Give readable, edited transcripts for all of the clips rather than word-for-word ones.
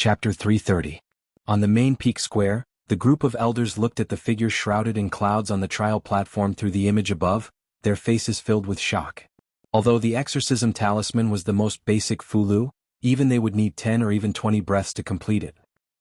Chapter 330. On the main peak square, the group of elders looked at the figure shrouded in clouds on the trial platform through the image above, their faces filled with shock. Although the exorcism talisman was the most basic fulu, even they would need 10 or even 20 breaths to complete it.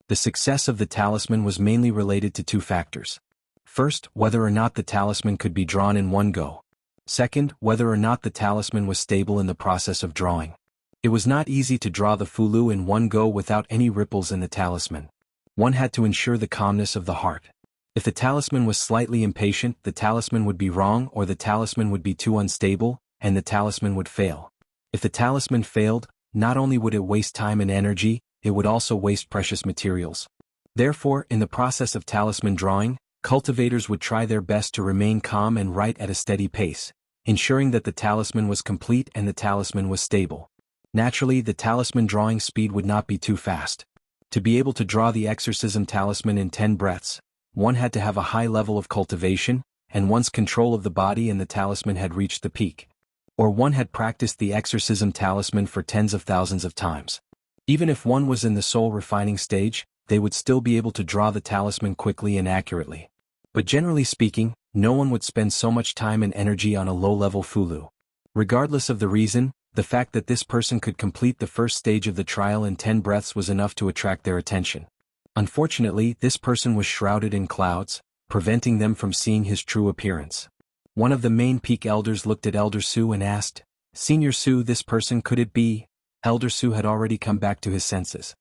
The success of the talisman was mainly related to two factors. First, whether or not the talisman could be drawn in one go. Second, whether or not the talisman was stable in the process of drawing. It was not easy to draw the fulu in one go without any ripples in the talisman. One had to ensure the calmness of the heart. If the talisman was slightly impatient, the talisman would be wrong, or the talisman would be too unstable, and the talisman would fail. If the talisman failed, not only would it waste time and energy, it would also waste precious materials. Therefore, in the process of talisman drawing, cultivators would try their best to remain calm and write at a steady pace, ensuring that the talisman was complete and the talisman was stable. Naturally, the talisman drawing speed would not be too fast. To be able to draw the exorcism talisman in 10 breaths, one had to have a high level of cultivation, and one's control of the body and the talisman had reached the peak. Or one had practiced the exorcism talisman for tens of thousands of times. Even if one was in the soul refining stage, they would still be able to draw the talisman quickly and accurately. But generally speaking, no one would spend so much time and energy on a low-level fulu. Regardless of the reason, the fact that this person could complete the first stage of the trial in 10 breaths was enough to attract their attention. Unfortunately, this person was shrouded in clouds, preventing them from seeing his true appearance. One of the main peak elders looked at Elder Su and asked, "Senior Su, this person, could it be?" Elder Su had already come back to his senses.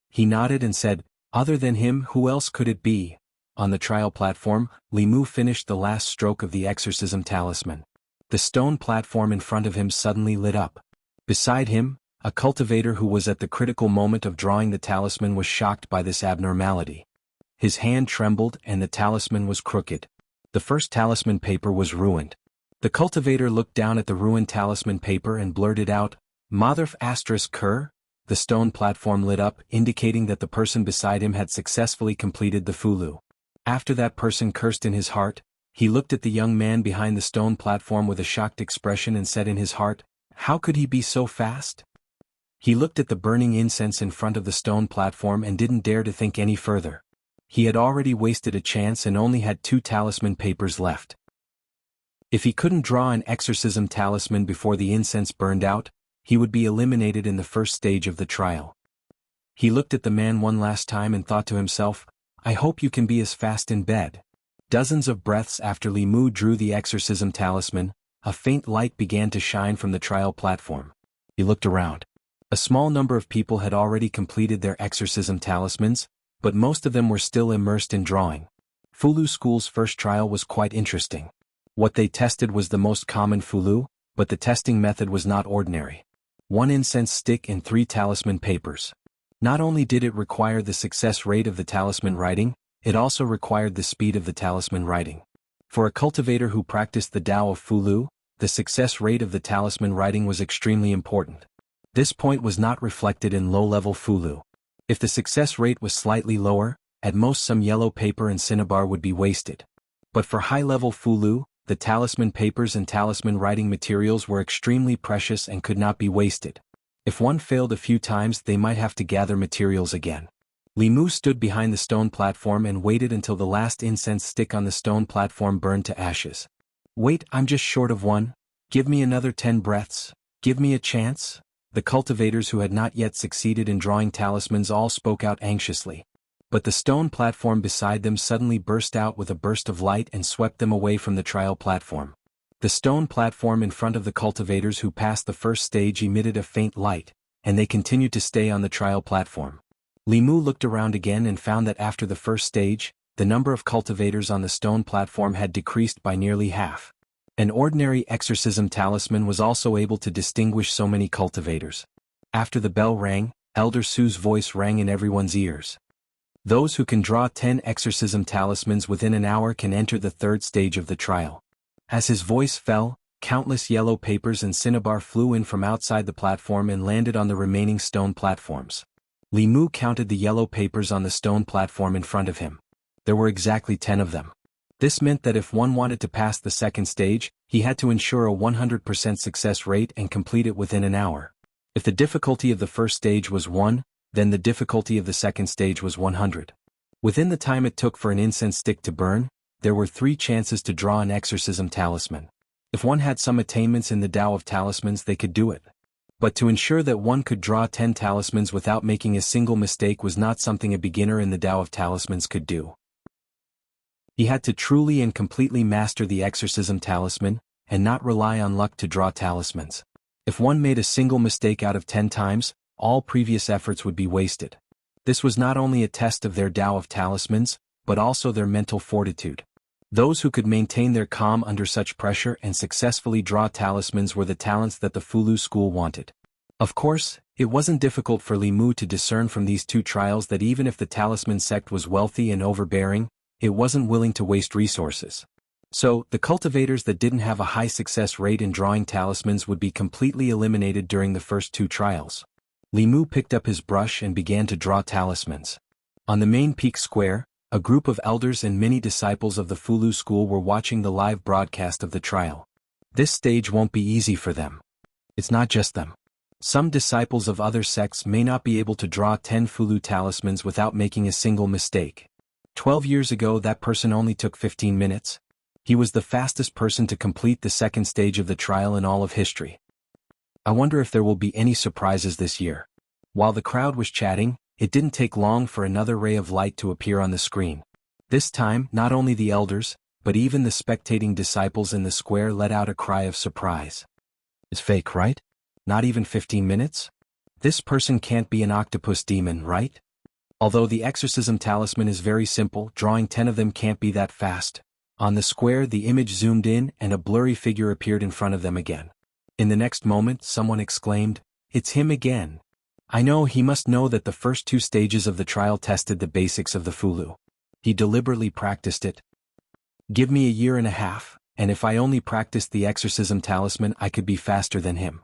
He nodded and said, "Other than him, who else could it be?" On the trial platform, Li Mu finished the last stroke of the exorcism talisman. The stone platform in front of him suddenly lit up. Beside him, a cultivator who was at the critical moment of drawing the talisman was shocked by this abnormality. His hand trembled and the talisman was crooked. The first talisman paper was ruined. The cultivator looked down at the ruined talisman paper and blurted out, "Motherf asterisk cur?" The stone platform lit up, indicating that the person beside him had successfully completed the fulu. After that person cursed in his heart, he looked at the young man behind the stone platform with a shocked expression and said in his heart, "How could he be so fast?" He looked at the burning incense in front of the stone platform and didn't dare to think any further. He had already wasted a chance and only had 2 talisman papers left. If he couldn't draw an exorcism talisman before the incense burned out, he would be eliminated in the first stage of the trial. He looked at the man one last time and thought to himself, "I hope you can be as fast in bed." Dozens of breaths after Li Mu drew the exorcism talisman, a faint light began to shine from the trial platform. He looked around. A small number of people had already completed their exorcism talismans, but most of them were still immersed in drawing. Fulu School's first trial was quite interesting. What they tested was the most common fulu, but the testing method was not ordinary. 1 incense stick and 3 talisman papers. Not only did it require the success rate of the talisman writing, it also required the speed of the talisman writing. For a cultivator who practiced the Tao of Fulu, the success rate of the talisman writing was extremely important. This point was not reflected in low-level Fulu. If the success rate was slightly lower, at most some yellow paper and cinnabar would be wasted. But for high-level Fulu, the talisman papers and talisman writing materials were extremely precious and could not be wasted. If one failed a few times, they might have to gather materials again. Li Mu stood behind the stone platform and waited until the last incense stick on the stone platform burned to ashes. "Wait, I'm just short of 1. Give me another 10 breaths. Give me a chance." The cultivators who had not yet succeeded in drawing talismans all spoke out anxiously. But the stone platform beside them suddenly burst out with a burst of light and swept them away from the trial platform. The stone platform in front of the cultivators who passed the first stage emitted a faint light, and they continued to stay on the trial platform. Li Mu looked around again and found that after the first stage, the number of cultivators on the stone platform had decreased by nearly half. An ordinary exorcism talisman was also able to distinguish so many cultivators. After the bell rang, Elder Su's voice rang in everyone's ears. "Those who can draw 10 exorcism talismans within an hour can enter the 3rd stage of the trial." As his voice fell, countless yellow papers and cinnabar flew in from outside the platform and landed on the remaining stone platforms. Li Mu counted the yellow papers on the stone platform in front of him. There were exactly 10 of them. This meant that if one wanted to pass the 2nd stage, he had to ensure a 100% success rate and complete it within an hour. If the difficulty of the first stage was 1, then the difficulty of the second stage was 100. Within the time it took for an incense stick to burn, there were 3 chances to draw an exorcism talisman. If one had some attainments in the Tao of Talismans, they could do it. But to ensure that one could draw 10 talismans without making a single mistake was not something a beginner in the Tao of Talismans could do. He had to truly and completely master the exorcism talisman, and not rely on luck to draw talismans. If one made a single mistake out of 10 times, all previous efforts would be wasted. This was not only a test of their Tao of Talismans, but also their mental fortitude. Those who could maintain their calm under such pressure and successfully draw talismans were the talents that the Fulu school wanted. Of course, it wasn't difficult for Li Mu to discern from these 2 trials that even if the talisman sect was wealthy and overbearing, it wasn't willing to waste resources. So, the cultivators that didn't have a high success rate in drawing talismans would be completely eliminated during the first 2 trials. Li Mu picked up his brush and began to draw talismans. On the main peak square, a group of elders and many disciples of the Fulu school were watching the live broadcast of the trial. This stage won't be easy for them. It's not just them. Some disciples of other sects may not be able to draw 10 Fulu talismans without making a single mistake. 12 years ago that person only took 15 minutes. He was the fastest person to complete the second stage of the trial in all of history. I wonder if there will be any surprises this year. While the crowd was chatting, it didn't take long for another ray of light to appear on the screen. This time, not only the elders, but even the spectating disciples in the square let out a cry of surprise. It's fake, right? Not even 15 minutes? This person can't be an octopus demon, right? Although the exorcism talisman is very simple, drawing 10 of them can't be that fast. On the square, the image zoomed in and a blurry figure appeared in front of them again. In the next moment, someone exclaimed, "It's him again." I know he must know that the first 2 stages of the trial tested the basics of the Fulu. He deliberately practiced it. Give me a year and a half, and if I only practiced the exorcism talisman I could be faster than him.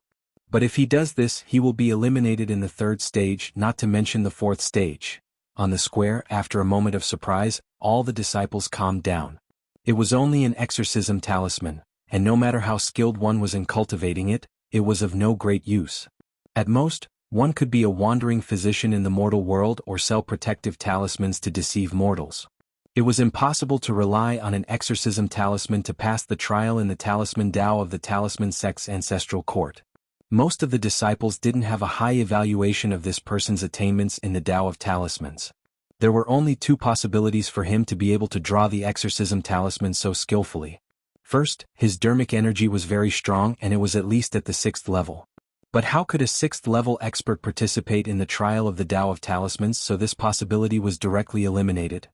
But if he does this, he will be eliminated in the 3rd stage, not to mention the 4th stage. On the square, after a moment of surprise, all the disciples calmed down. It was only an exorcism talisman, and no matter how skilled one was in cultivating it, it was of no great use. At most, one could be a wandering physician in the mortal world or sell protective talismans to deceive mortals. It was impossible to rely on an exorcism talisman to pass the trial in the talisman Tao of the talisman sect's ancestral court. Most of the disciples didn't have a high evaluation of this person's attainments in the Tao of Talismans. There were only 2 possibilities for him to be able to draw the exorcism talisman so skillfully. First, his dermic energy was very strong and it was at least at the 6th level. But how could a 6th level expert participate in the trial of the Tao of Talismans, so this possibility was directly eliminated.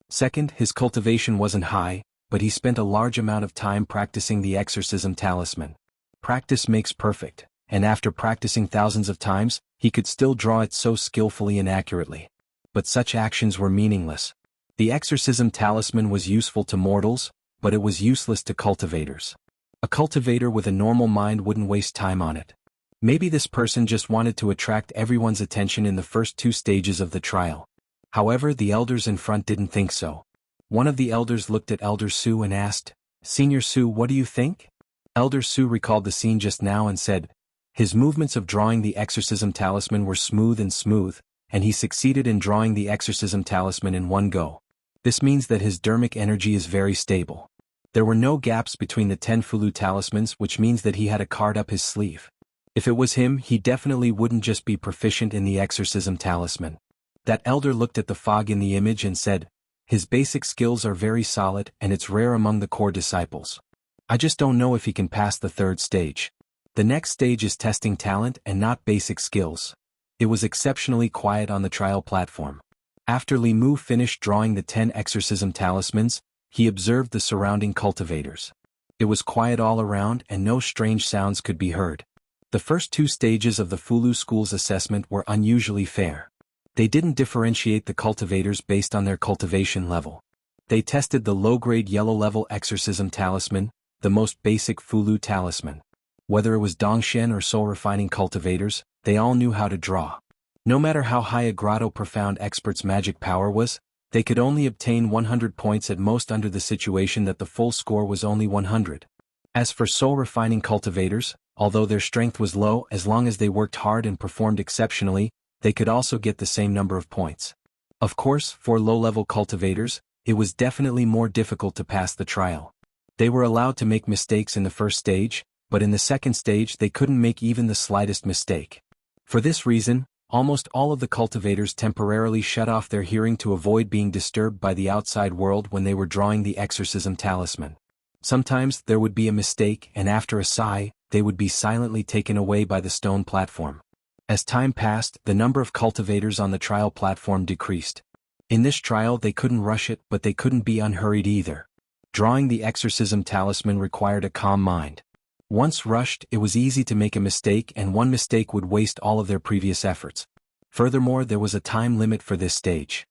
Second, his cultivation wasn't high, but he spent a large amount of time practicing the exorcism talisman. Practice makes perfect, and after practicing thousands of times, he could still draw it so skillfully and accurately. But such actions were meaningless. The exorcism talisman was useful to mortals, but it was useless to cultivators. A cultivator with a normal mind wouldn't waste time on it. Maybe this person just wanted to attract everyone's attention in the first 2 stages of the trial. However, the elders in front didn't think so. One of the elders looked at Elder Su and asked, "Senior Su, what do you think?" Elder Su recalled the scene just now and said, his movements of drawing the exorcism talisman were smooth, and he succeeded in drawing the exorcism talisman in one go. This means that his dermic energy is very stable. There were no gaps between the 10 Fulu talismans, which means that he had a card up his sleeve. If it was him, he definitely wouldn't just be proficient in the exorcism talisman. That elder looked at the fog in the image and said, "His basic skills are very solid and it's rare among the core disciples. I just don't know if he can pass the 3rd stage. The next stage is testing talent and not basic skills." It was exceptionally quiet on the trial platform. After Li Mu finished drawing the 10 exorcism talismans, he observed the surrounding cultivators. It was quiet all around and no strange sounds could be heard. The first 2 stages of the Fulu school's assessment were unusually fair. They didn't differentiate the cultivators based on their cultivation level. They tested the low-grade yellow-level exorcism talisman, the most basic Fulu talisman. Whether it was Dongshen or soul-refining cultivators, they all knew how to draw. No matter how high a grotto profound expert's magic power was, they could only obtain 100 points at most under the situation that the full score was only 100. As for soul-refining cultivators, although their strength was low, as long as they worked hard and performed exceptionally, they could also get the same number of points. Of course, for low-level cultivators, it was definitely more difficult to pass the trial. They were allowed to make mistakes in the first stage, but in the second stage they couldn't make even the slightest mistake. For this reason, almost all of the cultivators temporarily shut off their hearing to avoid being disturbed by the outside world when they were drawing the exorcism talisman. Sometimes there would be a mistake, and after a sigh, they would be silently taken away by the stone platform. As time passed, the number of cultivators on the trial platform decreased. In this trial they couldn't rush it, but they couldn't be unhurried either. Drawing the exorcism talisman required a calm mind. Once rushed, it was easy to make a mistake, and one mistake would waste all of their previous efforts. Furthermore, there was a time limit for this stage.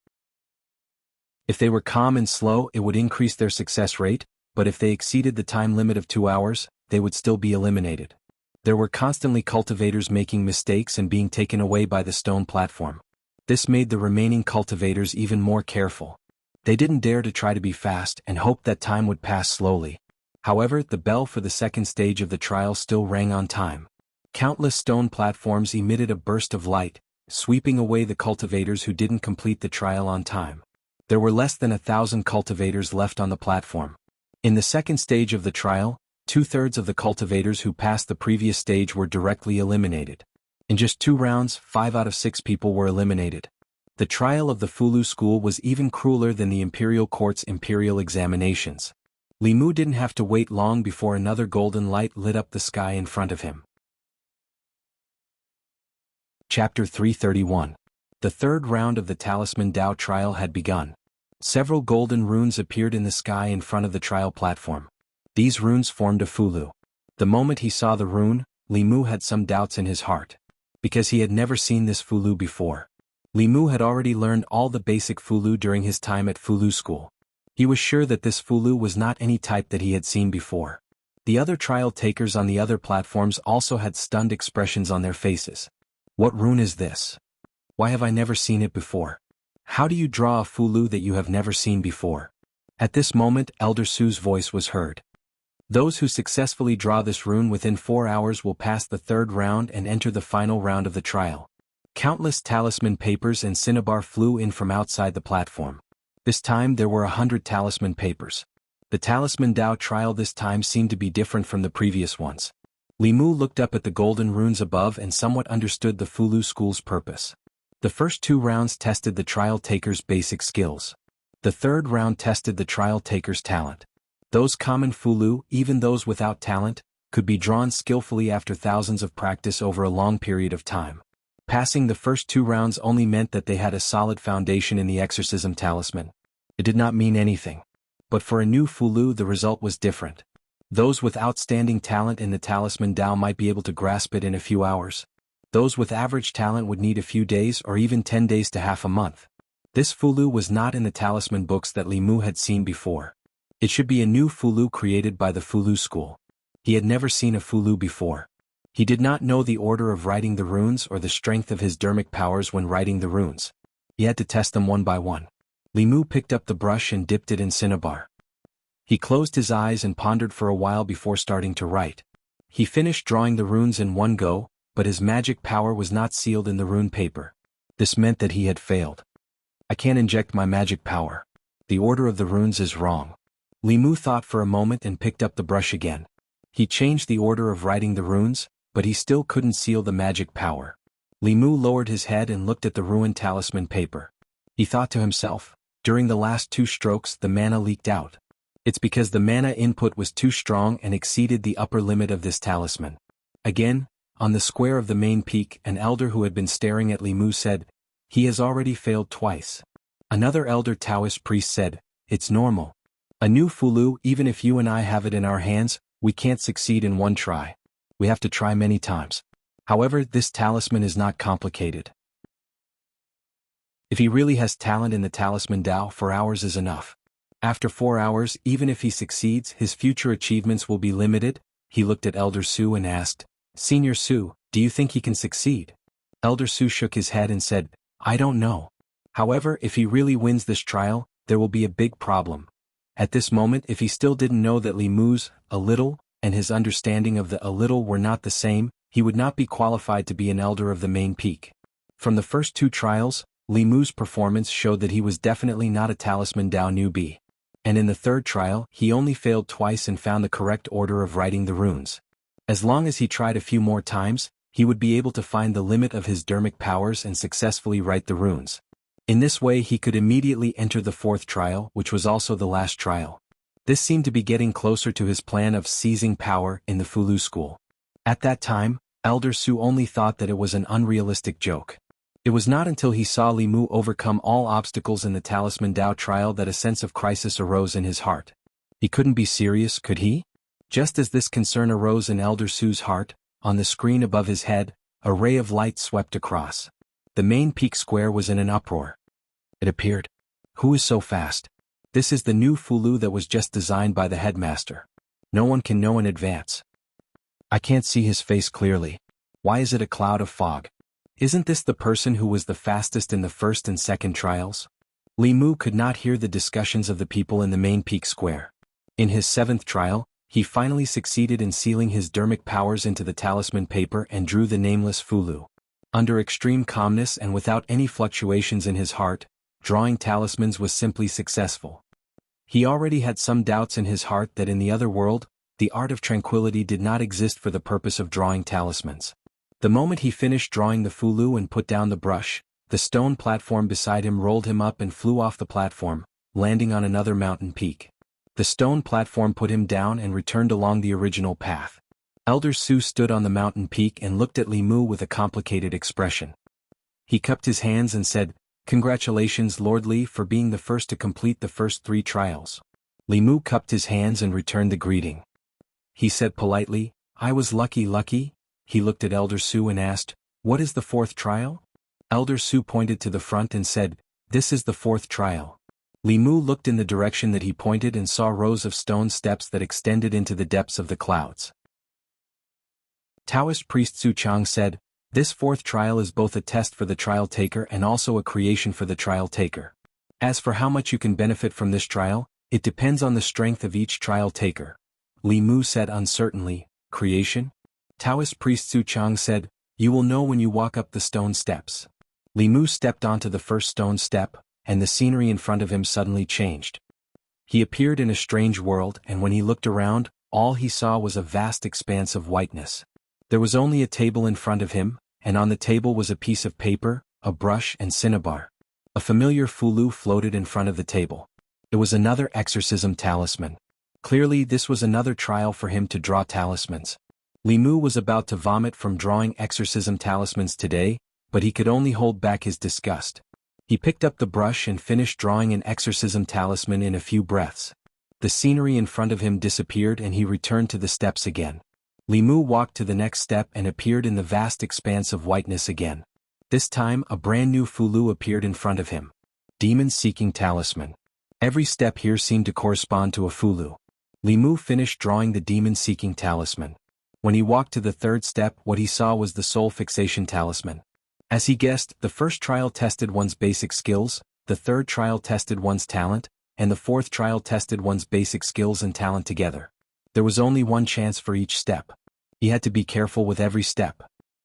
If they were calm and slow, it would increase their success rate, but if they exceeded the time limit of 2 hours, they would still be eliminated. There were constantly cultivators making mistakes and being taken away by the stone platform. This made the remaining cultivators even more careful. They didn't dare to try to be fast and hoped that time would pass slowly. However, the bell for the second stage of the trial still rang on time. Countless stone platforms emitted a burst of light, sweeping away the cultivators who didn't complete the trial on time. There were less than 1,000 cultivators left on the platform. In the second stage of the trial, 2/3 of the cultivators who passed the previous stage were directly eliminated. In just 2 rounds, 5 out of 6 people were eliminated. The trial of the Fulu school was even crueler than the Imperial Court's imperial examinations. Li Mu didn't have to wait long before another golden light lit up the sky in front of him. Chapter 331. The third round of the Talisman Dao trial had begun. Several golden runes appeared in the sky in front of the trial platform. These runes formed a Fulu. The moment he saw the rune, Li Mu had some doubts in his heart. Because he had never seen this Fulu before. Li Mu had already learned all the basic Fulu during his time at Fulu school. He was sure that this Fulu was not any type that he had seen before. The other trial takers on the other platforms also had stunned expressions on their faces. What rune is this? Why have I never seen it before? How do you draw a Fulu that you have never seen before? At this moment, Elder Su's voice was heard. Those who successfully draw this rune within 4 hours will pass the third round and enter the final round of the trial. Countless talisman papers and cinnabar flew in from outside the platform. This time there were 100 talisman papers. The Talisman Dao trial this time seemed to be different from the previous ones. Li Mu looked up at the golden runes above and somewhat understood the Fulu school's purpose. The first 2 rounds tested the trial taker's basic skills. The third round tested the trial taker's talent. Those common Fulu, even those without talent, could be drawn skillfully after thousands of practice over a long period of time. Passing the first 2 rounds only meant that they had a solid foundation in the exorcism talisman. It did not mean anything. But for a new Fulu the result was different. Those with outstanding talent in the Talisman Dao might be able to grasp it in a few hours. Those with average talent would need a few days or even 10 days to half a month. This Fulu was not in the talisman books that Li Mu had seen before. It should be a new Fulu created by the Fulu school. He had never seen a Fulu before. He did not know the order of writing the runes or the strength of his dermic powers when writing the runes. He had to test them one by one. Li Mu picked up the brush and dipped it in cinnabar. He closed his eyes and pondered for a while before starting to write. He finished drawing the runes in one go, but his magic power was not sealed in the rune paper. This meant that he had failed. I can't inject my magic power. The order of the runes is wrong. Li Mu thought for a moment and picked up the brush again. He changed the order of writing the runes, but he still couldn't seal the magic power. Li Mu lowered his head and looked at the ruined talisman paper. He thought to himself, during the last 2 strokes the mana leaked out. It's because the mana input was too strong and exceeded the upper limit of this talisman. Again, on the square of the main peak, an elder who had been staring at Li Mu said, "He has already failed twice." Another elder Taoist priest said, "It's normal. A new Fulu, even if you and I have it in our hands, we can't succeed in one try. We have to try many times. However, this talisman is not complicated. If he really has talent in the Talisman Dao, 4 hours is enough. After 4 hours, even if he succeeds, his future achievements will be limited." He looked at Elder Su and asked, "Senior Su, do you think he can succeed?" Elder Su shook his head and said, "I don't know. However, if he really wins this trial, there will be a big problem." At this moment, if he still didn't know that Li Mu's a little and his understanding of the a little were not the same, he would not be qualified to be an elder of the main peak. From the first 2 trials, Li Mu's performance showed that he was definitely not a Talisman Dao newbie. And in the 3rd trial, he only failed twice and found the correct order of writing the runes. As long as he tried a few more times, he would be able to find the limit of his dermic powers and successfully write the runes. In this way he could immediately enter the 4th trial, which was also the last trial. This seemed to be getting closer to his plan of seizing power in the Fulu school. At that time, Elder Su only thought that it was an unrealistic joke. It was not until he saw Li Mu overcome all obstacles in the Talisman Dao trial that a sense of crisis arose in his heart. He couldn't be serious, could he? Just as this concern arose in Elder Su's heart, on the screen above his head, a ray of light swept across. The main peak square was in an uproar. It appeared. Who is so fast? This is the new Fulu that was just designed by the headmaster. No one can know in advance. I can't see his face clearly. Why is it a cloud of fog? Isn't this the person who was the fastest in the 1st and 2nd trials? Li Mu could not hear the discussions of the people in the main peak square. In his 7th trial, he finally succeeded in sealing his dermic powers into the talisman paper and drew the nameless Fulu. Under extreme calmness and without any fluctuations in his heart, drawing talismans was simply successful. He already had some doubts in his heart that in the other world, the art of tranquility did not exist for the purpose of drawing talismans. The moment he finished drawing the Fulu and put down the brush, the stone platform beside him rolled him up and flew off the platform, landing on another mountain peak. The stone platform put him down and returned along the original path. Elder Su stood on the mountain peak and looked at Li Mu with a complicated expression. He cupped his hands and said, "Congratulations, Lord Li, for being the first to complete the first 3 trials." Li Mu cupped his hands and returned the greeting. He said politely, "I was lucky." He looked at Elder Su and asked, "What is the 4th trial?" Elder Su pointed to the front and said, "This is the 4th trial." Li Mu looked in the direction that he pointed and saw rows of stone steps that extended into the depths of the clouds. Taoist priest Su Chang said, "This 4th trial is both a test for the trial taker and also a creation for the trial taker. As for how much you can benefit from this trial, it depends on the strength of each trial taker." Li Mu said uncertainly, "Creation?" Taoist priest Su Chang said, "You will know when you walk up the stone steps." Li Mu stepped onto the first stone step, and the scenery in front of him suddenly changed. He appeared in a strange world, and when he looked around, all he saw was a vast expanse of whiteness. There was only a table in front of him, and on the table was a piece of paper, a brush and cinnabar. A familiar Fulu floated in front of the table. It was another exorcism talisman. Clearly this was another trial for him to draw talismans. Li Mu was about to vomit from drawing exorcism talismans today, but he could only hold back his disgust. He picked up the brush and finished drawing an exorcism talisman in a few breaths. The scenery in front of him disappeared and he returned to the steps again. Li Mu walked to the next step and appeared in the vast expanse of whiteness again. This time a brand new Fulu appeared in front of him. Demon-seeking talisman. Every step here seemed to correspond to a Fulu. Li Mu finished drawing the demon-seeking talisman. When he walked to the 3rd step, what he saw was the soul fixation talisman. As he guessed, the first trial tested one's basic skills, the 3rd trial tested one's talent, and the 4th trial tested one's basic skills and talent together. There was only one chance for each step. He had to be careful with every step.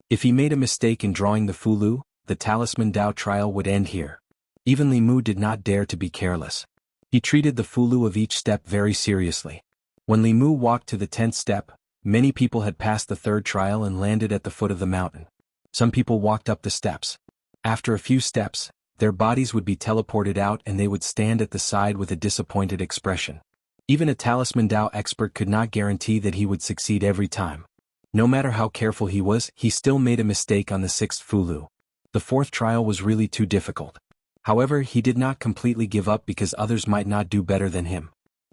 If he made a mistake in drawing the Fulu, the Talisman Dao trial would end here. Even Li Mu did not dare to be careless. He treated the Fulu of each step very seriously. When Li Mu walked to the 10th step, many people had passed the 3rd trial and landed at the foot of the mountain. Some people walked up the steps. After a few steps, their bodies would be teleported out and they would stand at the side with a disappointed expression. Even a Talisman Dao expert could not guarantee that he would succeed every time. No matter how careful he was, he still made a mistake on the 6th Fulu. The 4th trial was really too difficult. However, he did not completely give up because others might not do better than him.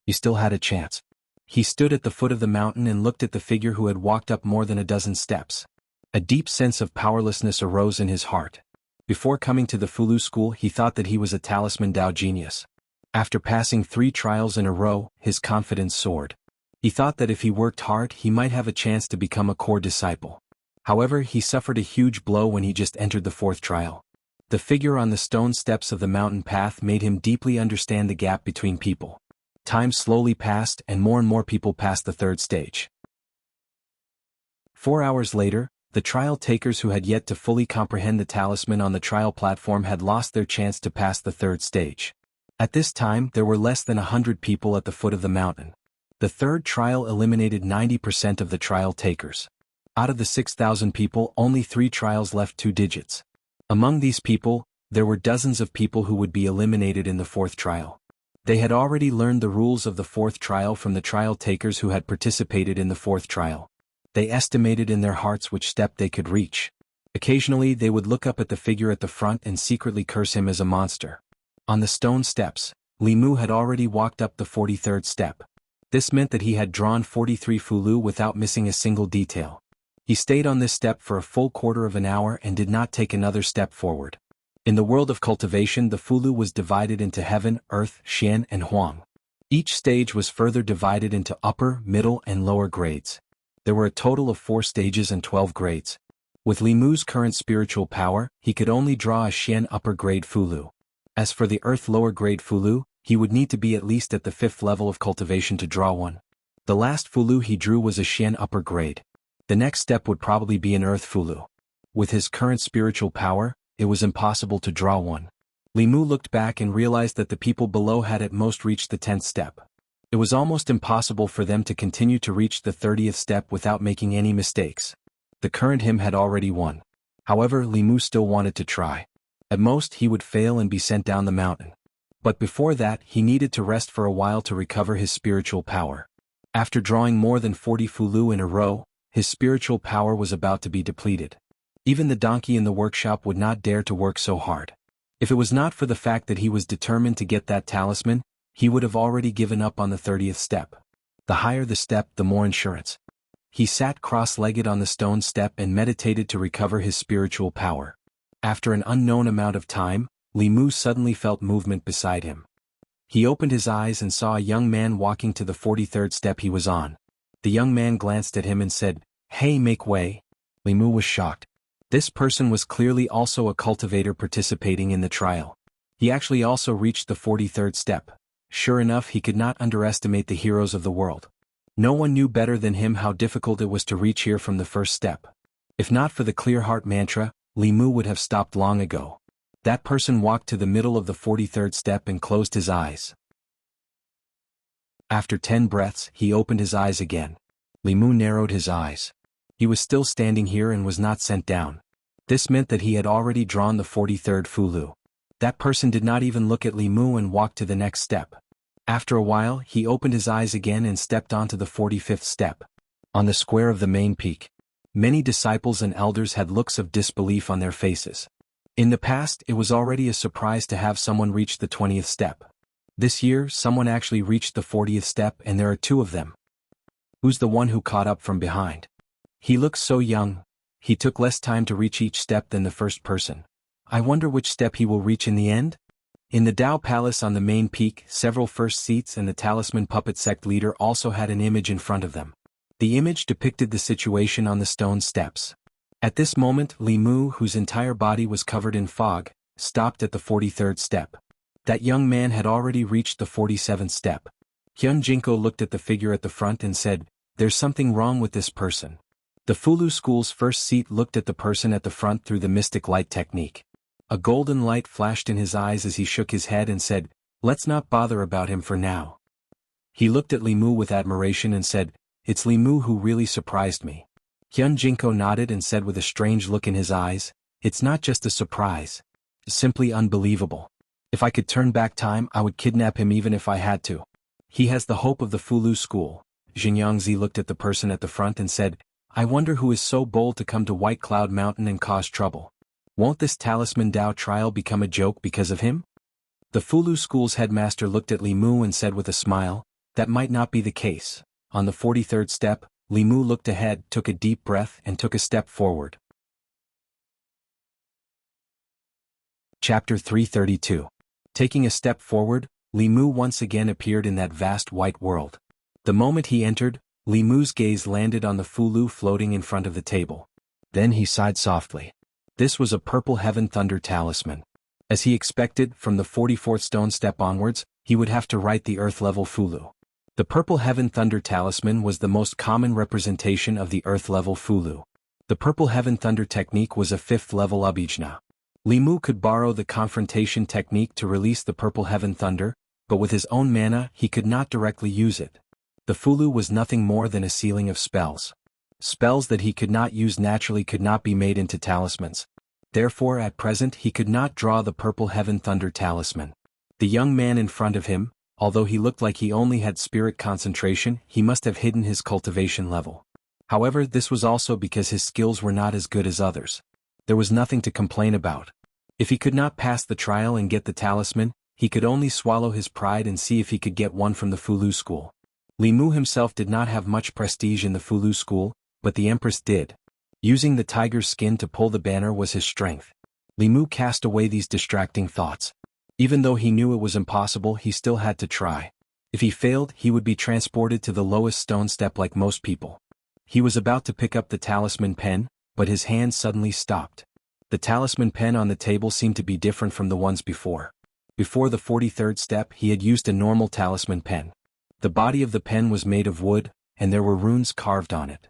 He still had a chance. He stood at the foot of the mountain and looked at the figure who had walked up more than a dozen steps. A deep sense of powerlessness arose in his heart. Before coming to the Fulu school, he thought that he was a Talisman Dao genius. After passing 3 trials in a row, his confidence soared. He thought that if he worked hard, he might have a chance to become a core disciple. However, he suffered a huge blow when he just entered the 4th trial. The figure on the stone steps of the mountain path made him deeply understand the gap between people. Time slowly passed and more people passed the 3rd stage. 4 hours later, The trial takers who had yet to fully comprehend the talisman on the trial platform had lost their chance to pass the third stage. At this time there were less than 100 people at the foot of the mountain. The third trial eliminated 90% of the trial takers. Out of the 6,000 people, only 3 trials left 2 digits. Among these people, there were dozens of people who would be eliminated in the fourth trial. They had already learned the rules of the fourth trial from the trial takers who had participated in the fourth trial. They estimated in their hearts which step they could reach. Occasionally they would look up at the figure at the front and secretly curse him as a monster. On the stone steps, Li Mu had already walked up the 43rd step. This meant that he had drawn 43 fulu without missing a single detail. He stayed on this step for a full quarter of an hour and did not take another step forward. In the world of cultivation, the fulu was divided into heaven, earth, xian, and huang. Each stage was further divided into upper, middle, and lower grades. There were a total of 4 stages and 12 grades. With Li Mu's current spiritual power, he could only draw a xian upper grade fulu. As for the earth lower grade fulu, he would need to be at least at the 5th level of cultivation to draw one. The last fulu he drew was a xian upper grade. The next step would probably be an earth fulu. With his current spiritual power, it was impossible to draw one. Li Mu looked back and realized that the people below had at most reached the 10th step. It was almost impossible for them to continue to reach the 30th step without making any mistakes. The current him had already won. However, Li Mu still wanted to try. At most he would fail and be sent down the mountain. But before that he needed to rest for a while to recover his spiritual power. After drawing more than 40 fulu in a row, his spiritual power was about to be depleted. Even the donkey in the workshop would not dare to work so hard. If it was not for the fact that he was determined to get that talisman, he would have already given up on the 30th step. The higher the step, the more insurance. He sat cross-legged on the stone step and meditated to recover his spiritual power. After an unknown amount of time, Li Mu suddenly felt movement beside him. He opened his eyes and saw a young man walking to the 43rd step he was on. The young man glanced at him and said, "Hey, make way." Li Mu was shocked. This person was clearly also a cultivator participating in the trial. He actually also reached the 43rd step. Sure enough, he could not underestimate the heroes of the world. No one knew better than him how difficult it was to reach here from the first step. If not for the clear heart mantra, Li Mu would have stopped long ago. That person walked to the middle of the 43rd step and closed his eyes. After 10 breaths, he opened his eyes again. Li Mu narrowed his eyes. He was still standing here and was not sent down. This meant that he had already drawn the 43rd fulu. That person did not even look at Li Mu and walked to the next step. After a while, he opened his eyes again and stepped onto the 45th step. On the square of the main peak, many disciples and elders had looks of disbelief on their faces. In the past, it was already a surprise to have someone reach the 20th step. This year, someone actually reached the 40th step, and there are 2 of them. Who's the one who caught up from behind? He looks so young. He took less time to reach each step than the first person. I wonder which step he will reach in the end? In the Tao Palace on the main peak, several first seats and the talisman puppet sect leader also had an image in front of them. The image depicted the situation on the stone steps. At this moment, Li Mu, whose entire body was covered in fog, stopped at the 43rd step. That young man had already reached the 47th step. Hyun Jinko looked at the figure at the front and said, "There's something wrong with this person." The Fulu school's first seat looked at the person at the front through the mystic light technique. A golden light flashed in his eyes as he shook his head and said, "Let's not bother about him for now." He looked at Li Mu with admiration and said, "It's Li Mu who really surprised me." Hyun Jinko nodded and said with a strange look in his eyes, "It's not just a surprise. It's simply unbelievable. If I could turn back time, I would kidnap him even if I had to. He has the hope of the Fulu school." Jin Yangzi looked at the person at the front and said, "I wonder who is so bold to come to White Cloud Mountain and cause trouble. Won't this talisman Dao trial become a joke because of him?" The Fulu school's headmaster looked at Li Mu and said with a smile, "That might not be the case." On the 43rd step, Li Mu looked ahead, took a deep breath and took a step forward. Chapter 332. Taking a step forward, Li Mu once again appeared in that vast white world. The moment he entered, Li Mu's gaze landed on the Fulu floating in front of the table. Then he sighed softly. This was a purple heaven thunder talisman. As he expected, from the 44th stone step onwards, he would have to write the earth-level Fulu. The purple heaven thunder talisman was the most common representation of the earth-level Fulu. The Purple Heaven Thunder technique was a 5th level abhijna. Li Mu could borrow the confrontation technique to release the Purple Heaven Thunder, but with his own mana he could not directly use it. The Fulu was nothing more than a ceiling of spells. Spells that he could not use naturally could not be made into talismans. Therefore at present he could not draw the Purple Heaven Thunder talisman. The young man in front of him, although he looked like he only had spirit concentration, he must have hidden his cultivation level. However, this was also because his skills were not as good as others. There was nothing to complain about. If he could not pass the trial and get the talisman, he could only swallow his pride and see if he could get one from the Fulu school. Li Mu himself did not have much prestige in the Fulu school, but the Empress did. Using the tiger's skin to pull the banner was his strength. Li Mu cast away these distracting thoughts. Even though he knew it was impossible, he still had to try. If he failed, he would be transported to the lowest stone step like most people. He was about to pick up the talisman pen, but his hand suddenly stopped. The talisman pen on the table seemed to be different from the ones before. Before the 43rd step, he had used a normal talisman pen. The body of the pen was made of wood, and there were runes carved on it.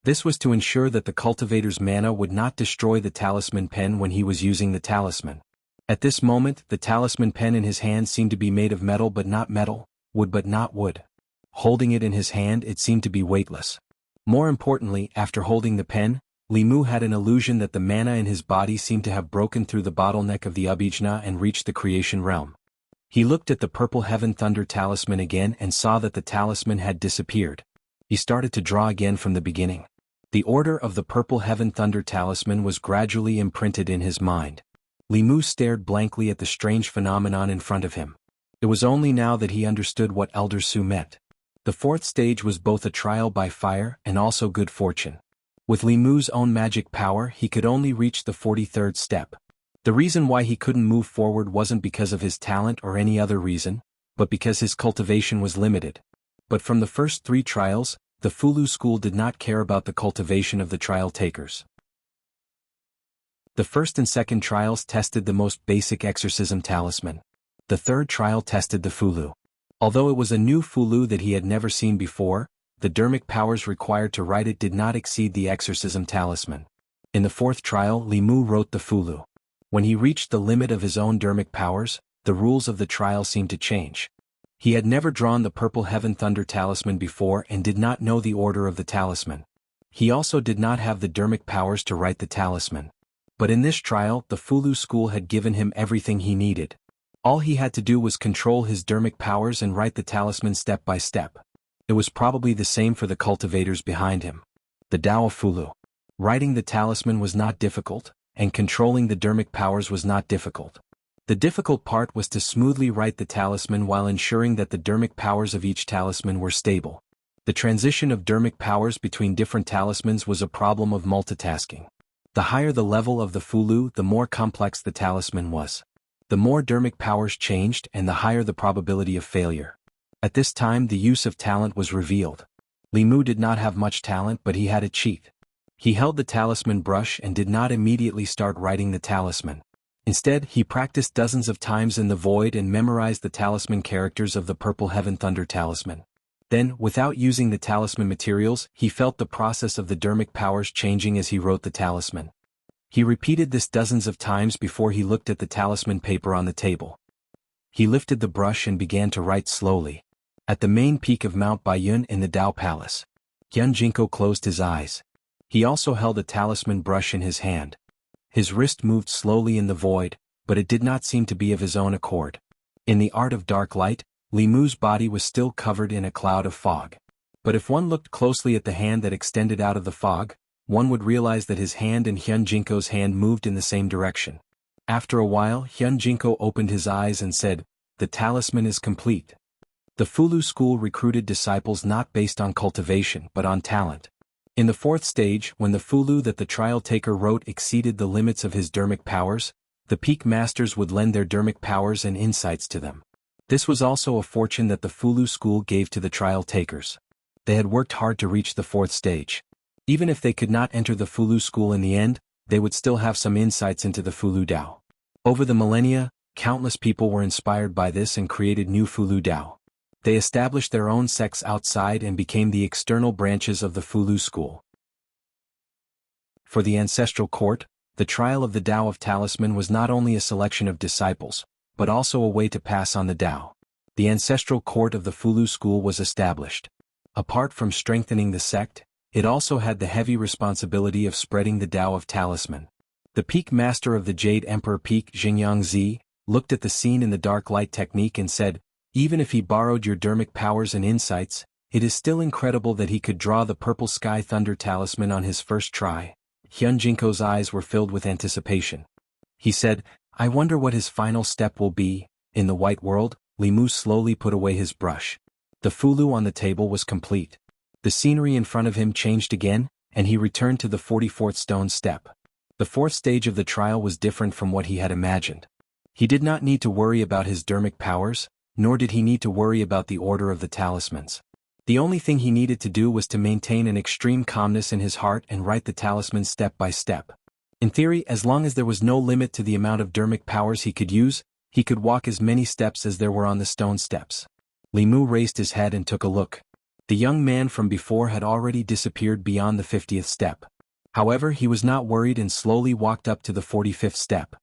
This was to ensure that the cultivator's mana would not destroy the talisman pen when he was using the talisman. At this moment, the talisman pen in his hand seemed to be made of metal but not metal, wood but not wood. Holding it in his hand, it seemed to be weightless. More importantly, after holding the pen, Li Mu had an illusion that the mana in his body seemed to have broken through the bottleneck of the abhijna and reached the creation realm. He looked at the Purple Heaven Thunder talisman again and saw that the talisman had disappeared. He started to draw again from the beginning. The order of the Purple Heaven Thunder talisman was gradually imprinted in his mind. Li Mu stared blankly at the strange phenomenon in front of him. It was only now that he understood what Elder Su meant. The 4th stage was both a trial by fire and also good fortune. With Li Mu's own magic power, he could only reach the 43rd step. The reason why he couldn't move forward wasn't because of his talent or any other reason, but because his cultivation was limited. But from the first 3 trials, the Fulu school did not care about the cultivation of the trial takers. The first and second trials tested the most basic exorcism talisman. The 3rd trial tested the Fulu. Although it was a new Fulu that he had never seen before, the dermic powers required to write it did not exceed the exorcism talisman. In the 4th trial, Li Mu wrote the Fulu. When he reached the limit of his own dermic powers, the rules of the trial seemed to change. He had never drawn the Purple Heaven Thunder talisman before and did not know the order of the talisman. He also did not have the dermic powers to write the talisman. But in this trial, the Fulu school had given him everything he needed. All he had to do was control his dermic powers and write the talisman step by step. It was probably the same for the cultivators behind him. The Tao of Fulu. Writing the talisman was not difficult, and controlling the dermic powers was not difficult. The difficult part was to smoothly write the talisman while ensuring that the dermic powers of each talisman were stable. The transition of dermic powers between different talismans was a problem of multitasking. The higher the level of the Fulu, the more complex the talisman was. The more dermic powers changed and the higher the probability of failure. At this time the use of talent was revealed. Li Mu did not have much talent, but he had a cheat. He held the talisman brush and did not immediately start writing the talisman. Instead, he practiced dozens of times in the void and memorized the talisman characters of the Purple Heaven Thunder talisman. Then, without using the talisman materials, he felt the process of the dermic powers changing as he wrote the talisman. He repeated this dozens of times before he looked at the talisman paper on the table. He lifted the brush and began to write slowly. At the main peak of Mount Baiyun in the Tao Palace, Hyun Jinko closed his eyes. He also held a talisman brush in his hand. His wrist moved slowly in the void, but it did not seem to be of his own accord. In the art of dark light, Li Mu's body was still covered in a cloud of fog. But if one looked closely at the hand that extended out of the fog, one would realize that his hand and Hyun Jinko's hand moved in the same direction. After a while, Hyun Jinko opened his eyes and said, "The talisman is complete." The Fulu school recruited disciples not based on cultivation but on talent. In the 4th stage, when the Fulu that the trial taker wrote exceeded the limits of his dermic powers, the peak masters would lend their dermic powers and insights to them. This was also a fortune that the Fulu school gave to the trial takers. They had worked hard to reach the 4th stage. Even if they could not enter the Fulu school in the end, they would still have some insights into the Fulu Tao. Over the millennia, countless people were inspired by this and created new Fulu Tao. They established their own sects outside and became the external branches of the Fulu school. For the ancestral court, the trial of the Tao of Talisman was not only a selection of disciples, but also a way to pass on the Tao. The ancestral court of the Fulu school was established. Apart from strengthening the sect, it also had the heavy responsibility of spreading the Tao of Talisman. The peak master of the Jade Emperor Peak Xingyang looked at the scene in the dark light technique and said, even if he borrowed your dermic powers and insights, it is still incredible that he could draw the purple sky thunder talisman on his first try. Hyun Jinko's eyes were filled with anticipation. He said, I wonder what his final step will be. In the white world, Li Mu slowly put away his brush. The Fulu on the table was complete. The scenery in front of him changed again, and he returned to the 44th stone step. The fourth stage of the trial was different from what he had imagined. He did not need to worry about his dermic powers, nor did he need to worry about the order of the talismans. The only thing he needed to do was to maintain an extreme calmness in his heart and write the talisman step by step. In theory, as long as there was no limit to the amount of dermic powers he could use, he could walk as many steps as there were on the stone steps. Li Mu raised his head and took a look. The young man from before had already disappeared beyond the 50th step. However, he was not worried and slowly walked up to the 45th step.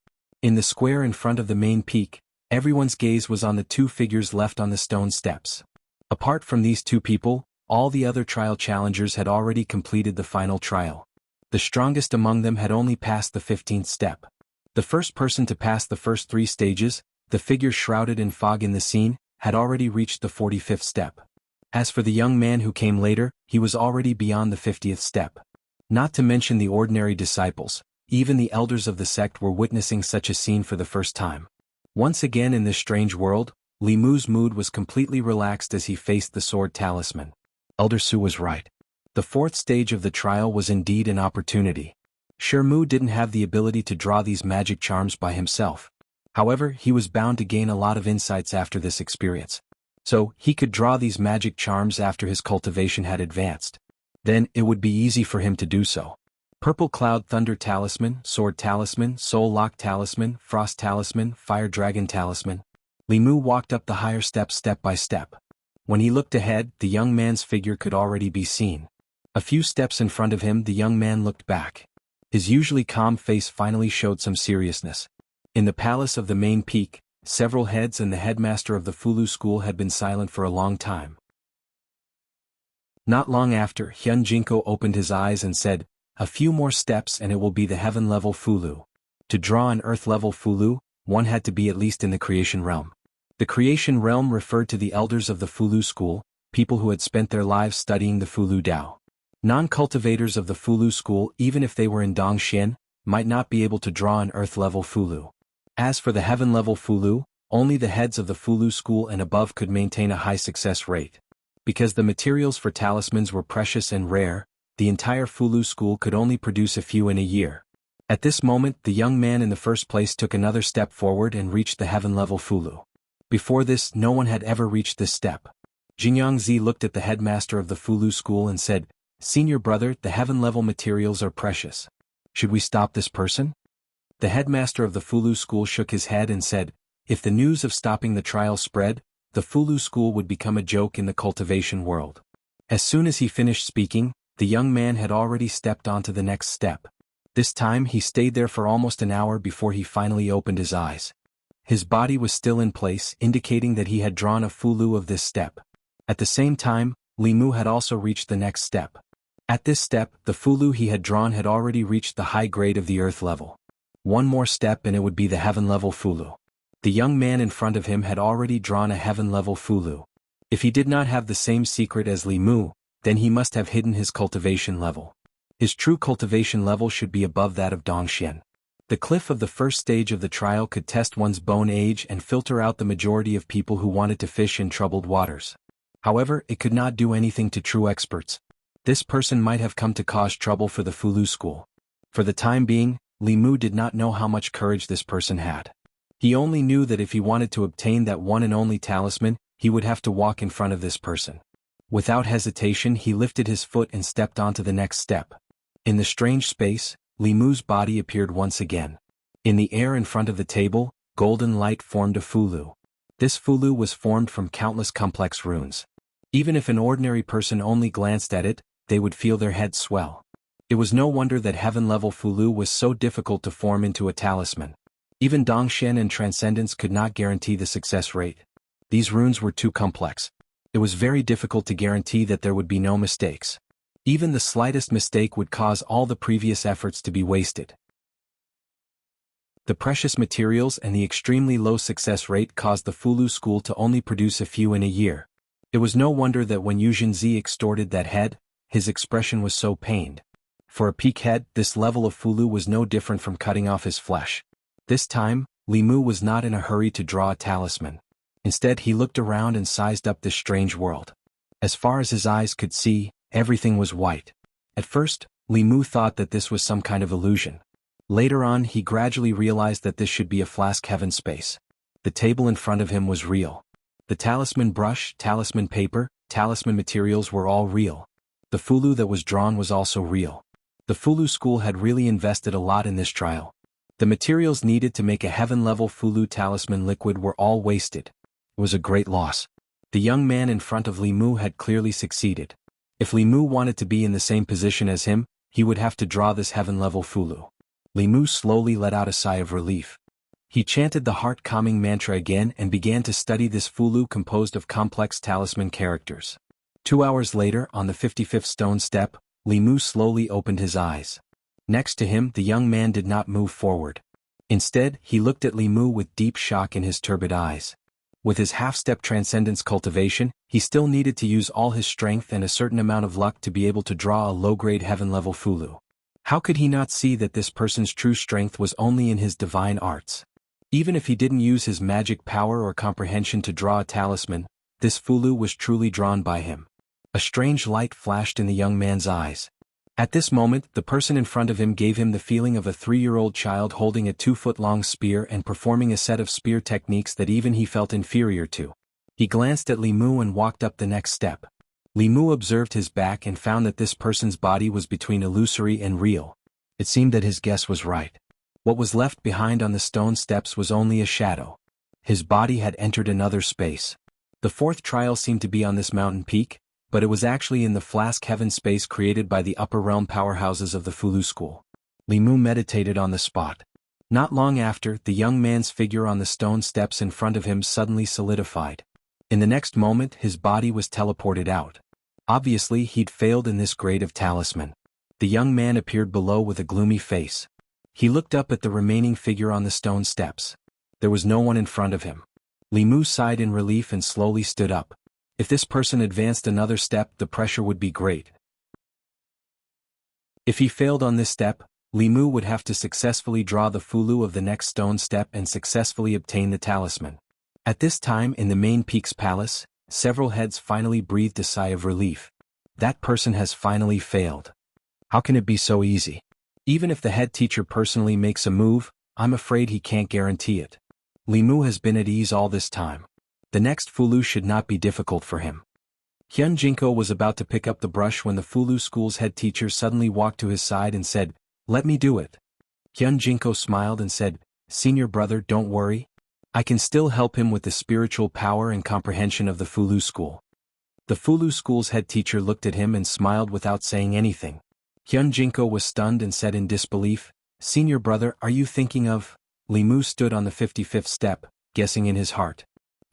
In the square in front of the main peak, everyone's gaze was on the two figures left on the stone steps. Apart from these two people, all the other trial challengers had already completed the final trial. The strongest among them had only passed the 15th step. The first person to pass the first three stages, the figure shrouded in fog in the scene, had already reached the 45th step. As for the young man who came later, he was already beyond the 50th step. Not to mention the ordinary disciples, even the elders of the sect were witnessing such a scene for the first time. Once again in this strange world, Li Mu's mood was completely relaxed as he faced the sword talisman. Elder Su was right. The fourth stage of the trial was indeed an opportunity. Mu didn't have the ability to draw these magic charms by himself. However, he was bound to gain a lot of insights after this experience. So, he could draw these magic charms after his cultivation had advanced. Then, it would be easy for him to do so. Purple Cloud Thunder Talisman, Sword Talisman, Soul Lock Talisman, Frost Talisman, Fire Dragon Talisman. Li Mu walked up the higher steps step by step. When he looked ahead, the young man's figure could already be seen. A few steps in front of him, the young man looked back. His usually calm face finally showed some seriousness. In the palace of the main peak, several heads and the headmaster of the Fulu school had been silent for a long time. Not long after, Hyun Jinko opened his eyes and said, a few more steps and it will be the heaven-level Fulu. To draw an earth-level Fulu, one had to be at least in the creation realm. The creation realm referred to the elders of the Fulu school, people who had spent their lives studying the Fulu Dao. Non-cultivators of the Fulu school, even if they were in Dongxian, might not be able to draw an earth-level Fulu. As for the heaven-level Fulu, only the heads of the Fulu school and above could maintain a high success rate. Because the materials for talismans were precious and rare, the entire Fulu school could only produce a few in a year. At this moment, the young man in the first place took another step forward and reached the heaven-level Fulu. Before this, no one had ever reached this step. Xingyang looked at the headmaster of the Fulu school and said, Senior brother, the heaven-level materials are precious. Should we stop this person? The headmaster of the Fulu school shook his head and said, if the news of stopping the trial spread, the Fulu school would become a joke in the cultivation world. As soon as he finished speaking, the young man had already stepped onto the next step. This time he stayed there for almost an hour before he finally opened his eyes. His body was still in place, indicating that he had drawn a Fulu of this step. At the same time, Li Mu had also reached the next step. At this step, the Fulu he had drawn had already reached the high grade of the earth level. One more step and it would be the heaven-level Fulu. The young man in front of him had already drawn a heaven-level Fulu. If he did not have the same secret as Li Mu, then he must have hidden his cultivation level. His true cultivation level should be above that of Dongxian. The cliff of the first stage of the trial could test one's bone age and filter out the majority of people who wanted to fish in troubled waters. However, it could not do anything to true experts. This person might have come to cause trouble for the Fulu school. For the time being, Li Mu did not know how much courage this person had. He only knew that if he wanted to obtain that one and only talisman, he would have to walk in front of this person. Without hesitation, he lifted his foot and stepped onto the next step. In the strange space, Li Mu's body appeared once again. In the air in front of the table, golden light formed a Fulu. This Fulu was formed from countless complex runes. Even if an ordinary person only glanced at it, they would feel their heads swell. It was no wonder that heaven-level Fulu was so difficult to form into a talisman. Even Dongshen and Transcendence could not guarantee the success rate. These runes were too complex. It was very difficult to guarantee that there would be no mistakes. Even the slightest mistake would cause all the previous efforts to be wasted. The precious materials and the extremely low success rate caused the Fulu school to only produce a few in a year. It was no wonder that when Yuzhenzi extorted that head, his expression was so pained. For a peak head, this level of Fulu was no different from cutting off his flesh. This time, Li Mu was not in a hurry to draw a talisman. Instead, he looked around and sized up this strange world. As far as his eyes could see, everything was white. At first, Li Mu thought that this was some kind of illusion. Later on, he gradually realized that this should be a flask heaven space. The table in front of him was real. The talisman brush, talisman paper, talisman materials were all real. The Fulu that was drawn was also real. The Fulu school had really invested a lot in this trial. The materials needed to make a heaven-level Fulu talisman liquid were all wasted. It was a great loss. The young man in front of Li Mu had clearly succeeded. If Li Mu wanted to be in the same position as him, he would have to draw this heaven-level Fulu. Li Mu slowly let out a sigh of relief. He chanted the heart-calming mantra again and began to study this Fulu composed of complex talisman characters. 2 hours later, on the 55th stone step, Li Mu slowly opened his eyes. Next to him, the young man did not move forward. Instead, he looked at Li Mu with deep shock in his turbid eyes. With his half-step transcendence cultivation, he still needed to use all his strength and a certain amount of luck to be able to draw a low-grade heaven-level Fulu. How could he not see that this person's true strength was only in his divine arts? Even if he didn't use his magic power or comprehension to draw a talisman, this Fulu was truly drawn by him. A strange light flashed in the young man's eyes. At this moment, the person in front of him gave him the feeling of a 3-year-old child holding a 2-foot-long spear and performing a set of spear techniques that even he felt inferior to. He glanced at Li Mu and walked up the next step. Li Mu observed his back and found that this person's body was between illusory and real. It seemed that his guess was right. What was left behind on the stone steps was only a shadow. His body had entered another space. The fourth trial seemed to be on this mountain peak, but it was actually in the flask heaven space created by the upper realm powerhouses of the Fulu school. Li Mu meditated on the spot. Not long after, the young man's figure on the stone steps in front of him suddenly solidified. In the next moment, his body was teleported out. Obviously, he'd failed in this grade of talisman. The young man appeared below with a gloomy face. He looked up at the remaining figure on the stone steps. There was no one in front of him. Li Mu sighed in relief and slowly stood up. If this person advanced another step, the pressure would be great. If he failed on this step, Li Mu would have to successfully draw the Fulu of the next stone step and successfully obtain the talisman. At this time in the main peak's palace, several heads finally breathed a sigh of relief. That person has finally failed. How can it be so easy? Even if the head teacher personally makes a move, I'm afraid he can't guarantee it. Li Mu has been at ease all this time. The next Fulu should not be difficult for him. Hyun Jinko was about to pick up the brush when the Fulu school's head teacher suddenly walked to his side and said, "Let me do it." Hyun Jinko smiled and said, "Senior brother, don't worry. I can still help him with the spiritual power and comprehension of the Fulu school." The Fulu school's head teacher looked at him and smiled without saying anything. Hyun Jinko was stunned and said in disbelief, "Senior brother, are you thinking of?" Li Mu stood on the 55th step, guessing in his heart.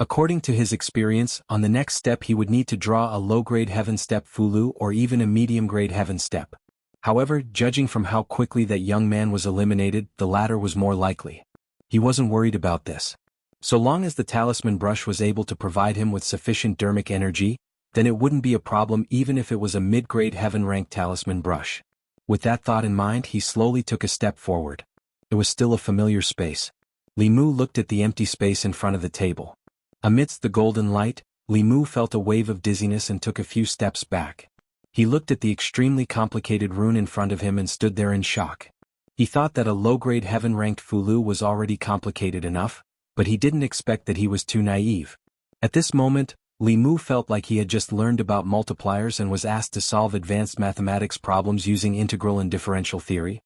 According to his experience, on the next step he would need to draw a low-grade heaven step Fulu or even a medium-grade heaven step. However, judging from how quickly that young man was eliminated, the latter was more likely. He wasn't worried about this. So long as the talisman brush was able to provide him with sufficient dermic energy, then it wouldn't be a problem even if it was a mid-grade heaven-ranked talisman brush. With that thought in mind, he slowly took a step forward. It was still a familiar space. Li Mu looked at the empty space in front of the table. Amidst the golden light, Li Mu felt a wave of dizziness and took a few steps back. He looked at the extremely complicated rune in front of him and stood there in shock. He thought that a low-grade heaven-ranked Fulu was already complicated enough, but he didn't expect that he was too naive. At this moment, Li Mu felt like he had just learned about multipliers and was asked to solve advanced mathematics problems using integral and differential theory.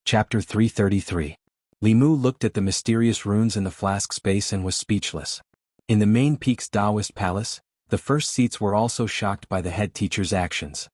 Chapter 333. Li Mu looked at the mysterious runes in the flask space and was speechless. In the main peak's Taoist palace, The first seats were also shocked by the head teacher's actions.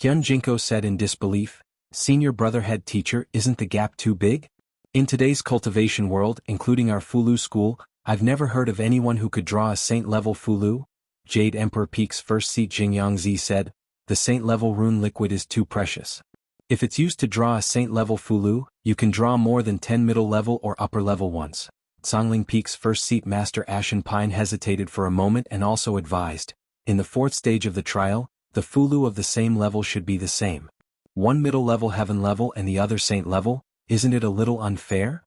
Hyun Jinko said in disbelief, "Senior brother head teacher, isn't the gap too big? In today's cultivation world, including our Fulu school, I've never heard of anyone who could draw a saint-level Fulu." Jade Emperor Peak's first seat Jingyangzi said, "The saint-level rune liquid is too precious. If it's used to draw a saint-level Fulu, you can draw more than 10 middle-level or upper-level ones." Songling Peak's first seat Master Ashen Pine hesitated for a moment and also advised, "In the fourth stage of the trial, the Fulu of the same level should be the same. One middle-level heaven level and the other saint level, isn't it a little unfair?"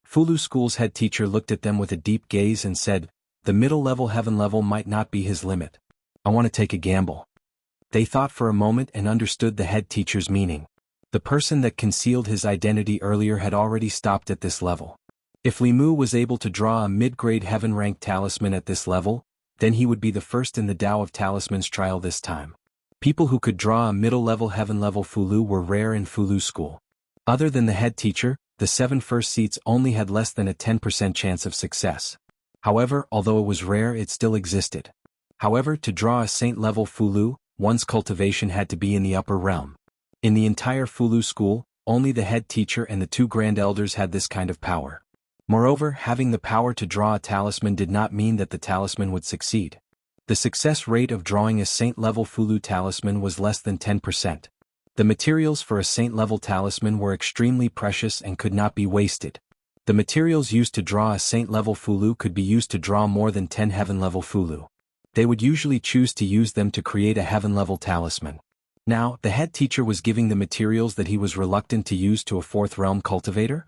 Fulu School's head teacher looked at them with a deep gaze and said, "The middle-level heaven level might not be his limit. I want to take a gamble." They thought for a moment and understood the head teacher's meaning. The person that concealed his identity earlier had already stopped at this level. If Li Mu was able to draw a mid-grade heaven-ranked talisman at this level, then he would be the first in the Tao of Talismans trial this time. People who could draw a middle-level heaven-level Fulu were rare in Fulu School. Other than the head teacher, the 7 first seats only had less than a 10% chance of success. However, although it was rare, it still existed. However, to draw a saint-level Fulu, one's cultivation had to be in the upper realm. In the entire Fulu School, only the head teacher and the 2 grand elders had this kind of power. Moreover, having the power to draw a talisman did not mean that the talisman would succeed. The success rate of drawing a saint-level Fulu talisman was less than 10%. The materials for a saint-level talisman were extremely precious and could not be wasted. The materials used to draw a saint-level Fulu could be used to draw more than 10 heaven-level Fulu. They would usually choose to use them to create a heaven-level talisman. Now, the head teacher was giving the materials that he was reluctant to use to a 4th realm cultivator?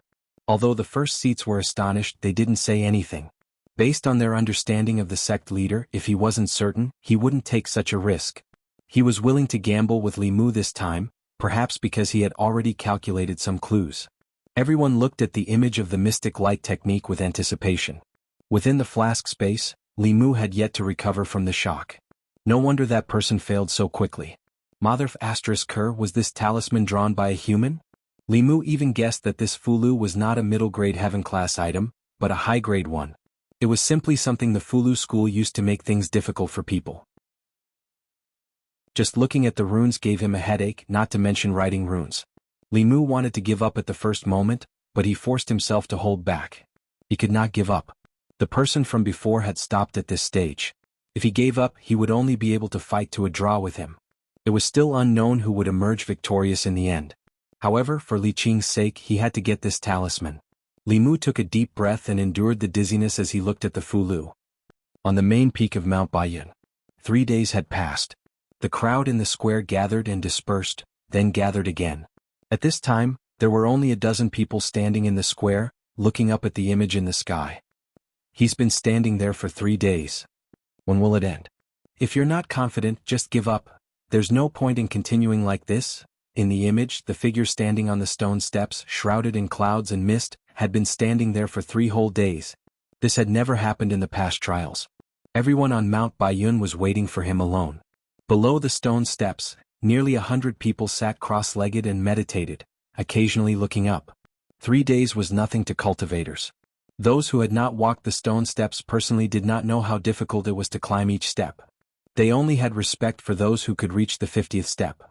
Although the first seats were astonished, they didn't say anything. Based on their understanding of the sect leader, if he wasn't certain, he wouldn't take such a risk. He was willing to gamble with Li Mu this time, perhaps because he had already calculated some clues. Everyone looked at the image of the mystic light technique with anticipation. Within the flask space, Li Mu had yet to recover from the shock. No wonder that person failed so quickly. Motherf *Ker, was this talisman drawn by a human? Li Mu even guessed that this Fulu was not a middle-grade heaven-class item, but a high-grade one. It was simply something the Fulu school used to make things difficult for people. Just looking at the runes gave him a headache, not to mention writing runes. Li Mu wanted to give up at the first moment, but he forced himself to hold back. He could not give up. The person from before had stopped at this stage. If he gave up, he would only be able to fight to a draw with him. It was still unknown who would emerge victorious in the end. However, for Li Qing's sake, he had to get this talisman. Li Mu took a deep breath and endured the dizziness as he looked at the Fulu. On the main peak of Mount Baiyun. 3 days had passed. The crowd in the square gathered and dispersed, then gathered again. At this time, there were only a dozen people standing in the square, looking up at the image in the sky. "He's been standing there for 3 days. When will it end? If you're not confident, just give up. There's no point in continuing like this." In the image, the figure standing on the stone steps, shrouded in clouds and mist, had been standing there for 3 whole days. This had never happened in the past trials. Everyone on Mount Baiyun was waiting for him alone. Below the stone steps, nearly 100 people sat cross-legged and meditated, occasionally looking up. 3 days was nothing to cultivators. Those who had not walked the stone steps personally did not know how difficult it was to climb each step. They only had respect for those who could reach the 50th step.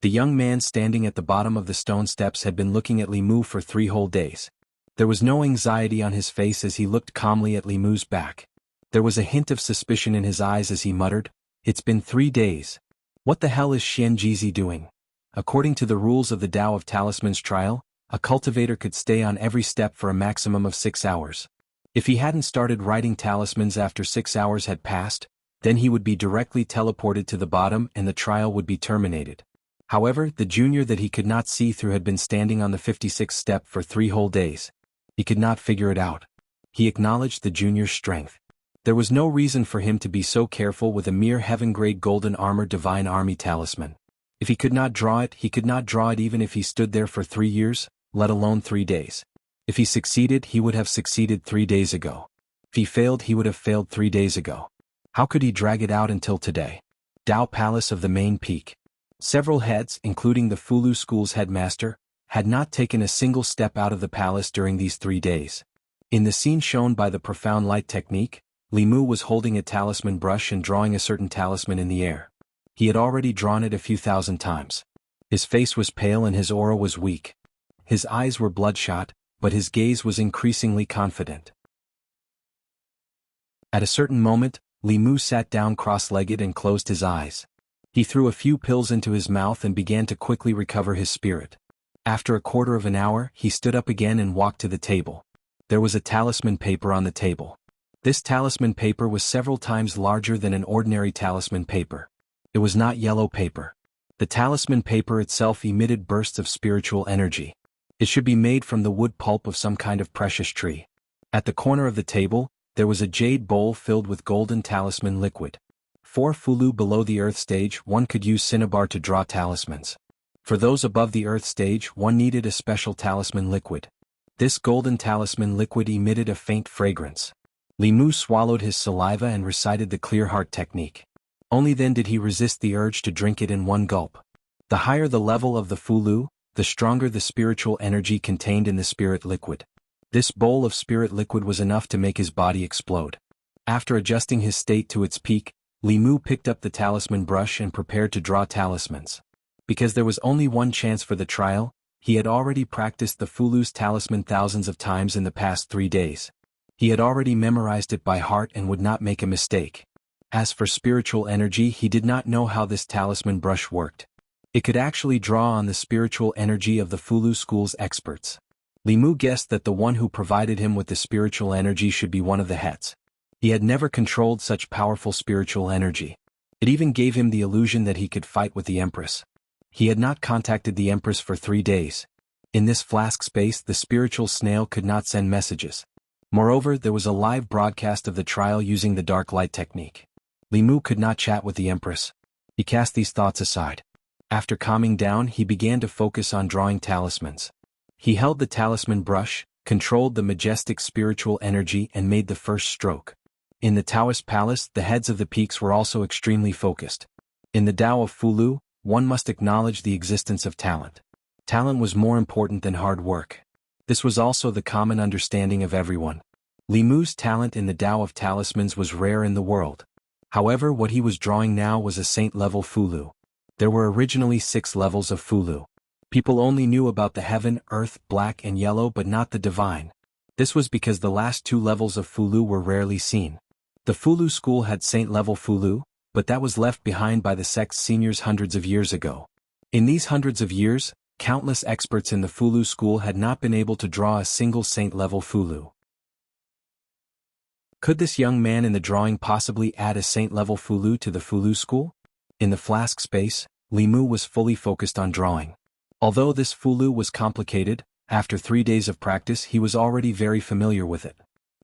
The young man standing at the bottom of the stone steps had been looking at Li Mu for 3 whole days. There was no anxiety on his face as he looked calmly at Li Mu's back. There was a hint of suspicion in his eyes as he muttered, "It's been 3 days. What the hell is Xianjizi doing?" According to the rules of the Tao of Talismans trial, a cultivator could stay on every step for a maximum of 6 hours. If he hadn't started writing talismans after 6 hours had passed, then he would be directly teleported to the bottom and the trial would be terminated. However, the junior that he could not see through had been standing on the 56th step for 3 whole days. He could not figure it out. He acknowledged the junior's strength. There was no reason for him to be so careful with a mere heaven-grade golden armor divine army talisman. If he could not draw it, he could not draw it even if he stood there for 3 years, let alone 3 days. If he succeeded, he would have succeeded 3 days ago. If he failed, he would have failed 3 days ago. How could he drag it out until today? Tao Palace of the main peak. Several heads, including the Fulu School's headmaster, had not taken a single step out of the palace during these 3 days. In the scene shown by the profound light technique, Li Mu was holding a talisman brush and drawing a certain talisman in the air. He had already drawn it a few thousand times. His face was pale and his aura was weak. His eyes were bloodshot, but his gaze was increasingly confident. At a certain moment, Li Mu sat down cross-legged and closed his eyes. He threw a few pills into his mouth and began to quickly recover his spirit. After a quarter of an hour, he stood up again and walked to the table. There was a talisman paper on the table. This talisman paper was several times larger than an ordinary talisman paper. It was not yellow paper. The talisman paper itself emitted bursts of spiritual energy. It should be made from the wood pulp of some kind of precious tree. At the corner of the table, there was a jade bowl filled with golden talisman liquid. 4 fulu below the earth stage, one could use cinnabar to draw talismans. For those above the earth stage, one needed a special talisman liquid. This golden talisman liquid emitted a faint fragrance. Li Mu swallowed his saliva and recited the clear heart technique. Only then did he resist the urge to drink it in one gulp. The higher the level of the fulu, the stronger the spiritual energy contained in the spirit liquid. This bowl of spirit liquid was enough to make his body explode. After adjusting his state to its peak, Li Mu picked up the talisman brush and prepared to draw talismans. Because there was only one chance for the trial, he had already practiced the fulu's talisman thousands of times in the past 3 days. He had already memorized it by heart and would not make a mistake. As for spiritual energy, he did not know how this talisman brush worked. It could actually draw on the spiritual energy of the Fulu school's experts. Li Mu guessed that the one who provided him with the spiritual energy should be one of the heads. He had never controlled such powerful spiritual energy. It even gave him the illusion that he could fight with the Empress. He had not contacted the Empress for 3 days. In this flask space, the spiritual snail could not send messages. Moreover, there was a live broadcast of the trial using the dark light technique. Li Mu could not chat with the Empress. He cast these thoughts aside. After calming down, he began to focus on drawing talismans. He held the talisman brush, controlled the majestic spiritual energy and made the first stroke. In the Taoist palace, the heads of the peaks were also extremely focused. In the Tao of Fulu, one must acknowledge the existence of talent. Talent was more important than hard work. This was also the common understanding of everyone. Li Mu's talent in the Tao of Talismans was rare in the world. However, what he was drawing now was a saint-level Fulu. There were originally 6 levels of Fulu. People only knew about the heaven, earth, black and yellow but not the divine. This was because the last 2 levels of Fulu were rarely seen. The Fulu school had saint-level Fulu, but that was left behind by the sect's seniors hundreds of years ago. In these hundreds of years, countless experts in the Fulu school had not been able to draw a single saint-level Fulu. Could this young man in the drawing possibly add a saint-level Fulu to the Fulu school? In the flask space, Li Mu was fully focused on drawing. Although this Fulu was complicated, after 3 days of practice he was already very familiar with it.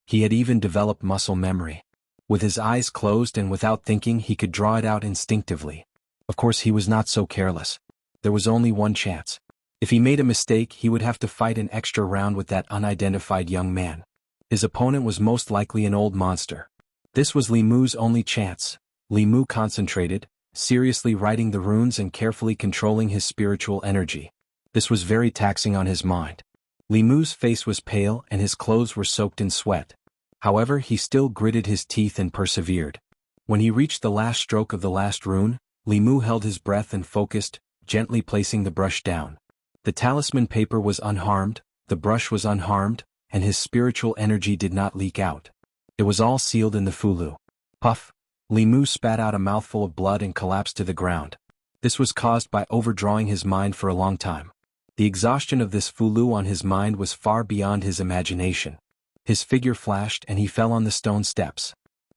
He had even developed muscle memory. With his eyes closed and without thinking he could draw it out instinctively. Of course he was not so careless. There was only one chance. If he made a mistake he would have to fight an extra round with that unidentified young man. His opponent was most likely an old monster. This was Li Mu's only chance. Li Mu concentrated, seriously writing the runes and carefully controlling his spiritual energy. This was very taxing on his mind. Li Mu's face was pale and his clothes were soaked in sweat. However, he still gritted his teeth and persevered. When he reached the last stroke of the last rune, Li Mu held his breath and focused, gently placing the brush down. The talisman paper was unharmed, the brush was unharmed, and his spiritual energy did not leak out. It was all sealed in the Fulu. Puff! Li Mu spat out a mouthful of blood and collapsed to the ground. This was caused by overdrawing his mind for a long time. The exhaustion of this Fulu on his mind was far beyond his imagination. His figure flashed and he fell on the stone steps.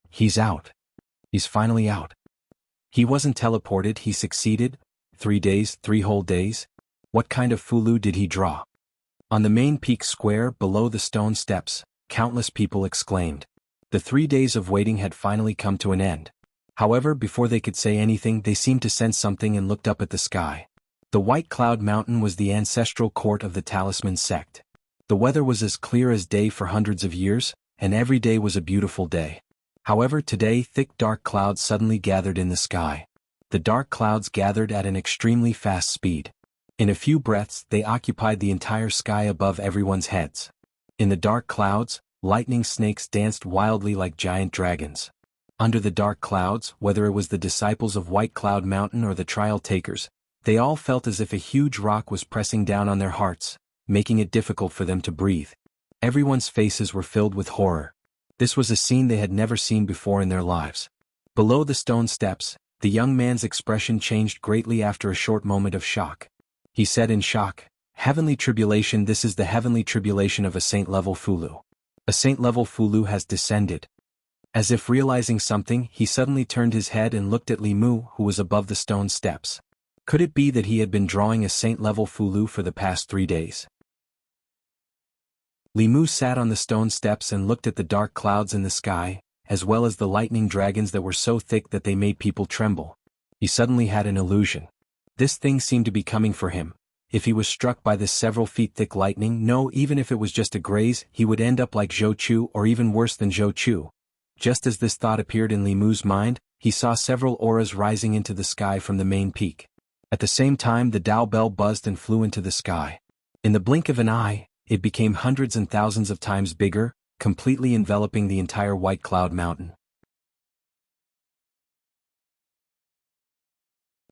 He's out. He's finally out. He wasn't teleported, he succeeded. 3 days, 3 whole days? What kind of Fulu did he draw? On the main peak square below the stone steps, countless people exclaimed. The 3 days of waiting had finally come to an end. However, before they could say anything they seemed to sense something and looked up at the sky. The White Cloud Mountain was the ancestral court of the Talisman sect. The weather was as clear as day for hundreds of years, and every day was a beautiful day. However, today thick dark clouds suddenly gathered in the sky. The dark clouds gathered at an extremely fast speed. In a few breaths they occupied the entire sky above everyone's heads. In the dark clouds, lightning snakes danced wildly like giant dragons. Under the dark clouds, whether it was the disciples of White Cloud Mountain or the trial takers, they all felt as if a huge rock was pressing down on their hearts, making it difficult for them to breathe. Everyone's faces were filled with horror. This was a scene they had never seen before in their lives. Below the stone steps, the young man's expression changed greatly after a short moment of shock. He said in shock, "Heavenly tribulation, this is the heavenly tribulation of a saint-level Fulu. A saint-level Fulu has descended." As if realizing something, he suddenly turned his head and looked at Li Mu, who was above the stone steps. Could it be that he had been drawing a saint-level Fulu for the past 3 days? Li Mu sat on the stone steps and looked at the dark clouds in the sky, as well as the lightning dragons that were so thick that they made people tremble. He suddenly had an illusion. This thing seemed to be coming for him. If he was struck by this several feet thick lightning, no, even if it was just a graze, he would end up like Zhou Chu or even worse than Zhou Chu. Just as this thought appeared in Li Mu's mind, he saw several auras rising into the sky from the main peak. At the same time, the Dao Bell buzzed and flew into the sky. In the blink of an eye, it became hundreds and thousands of times bigger, completely enveloping the entire White Cloud Mountain.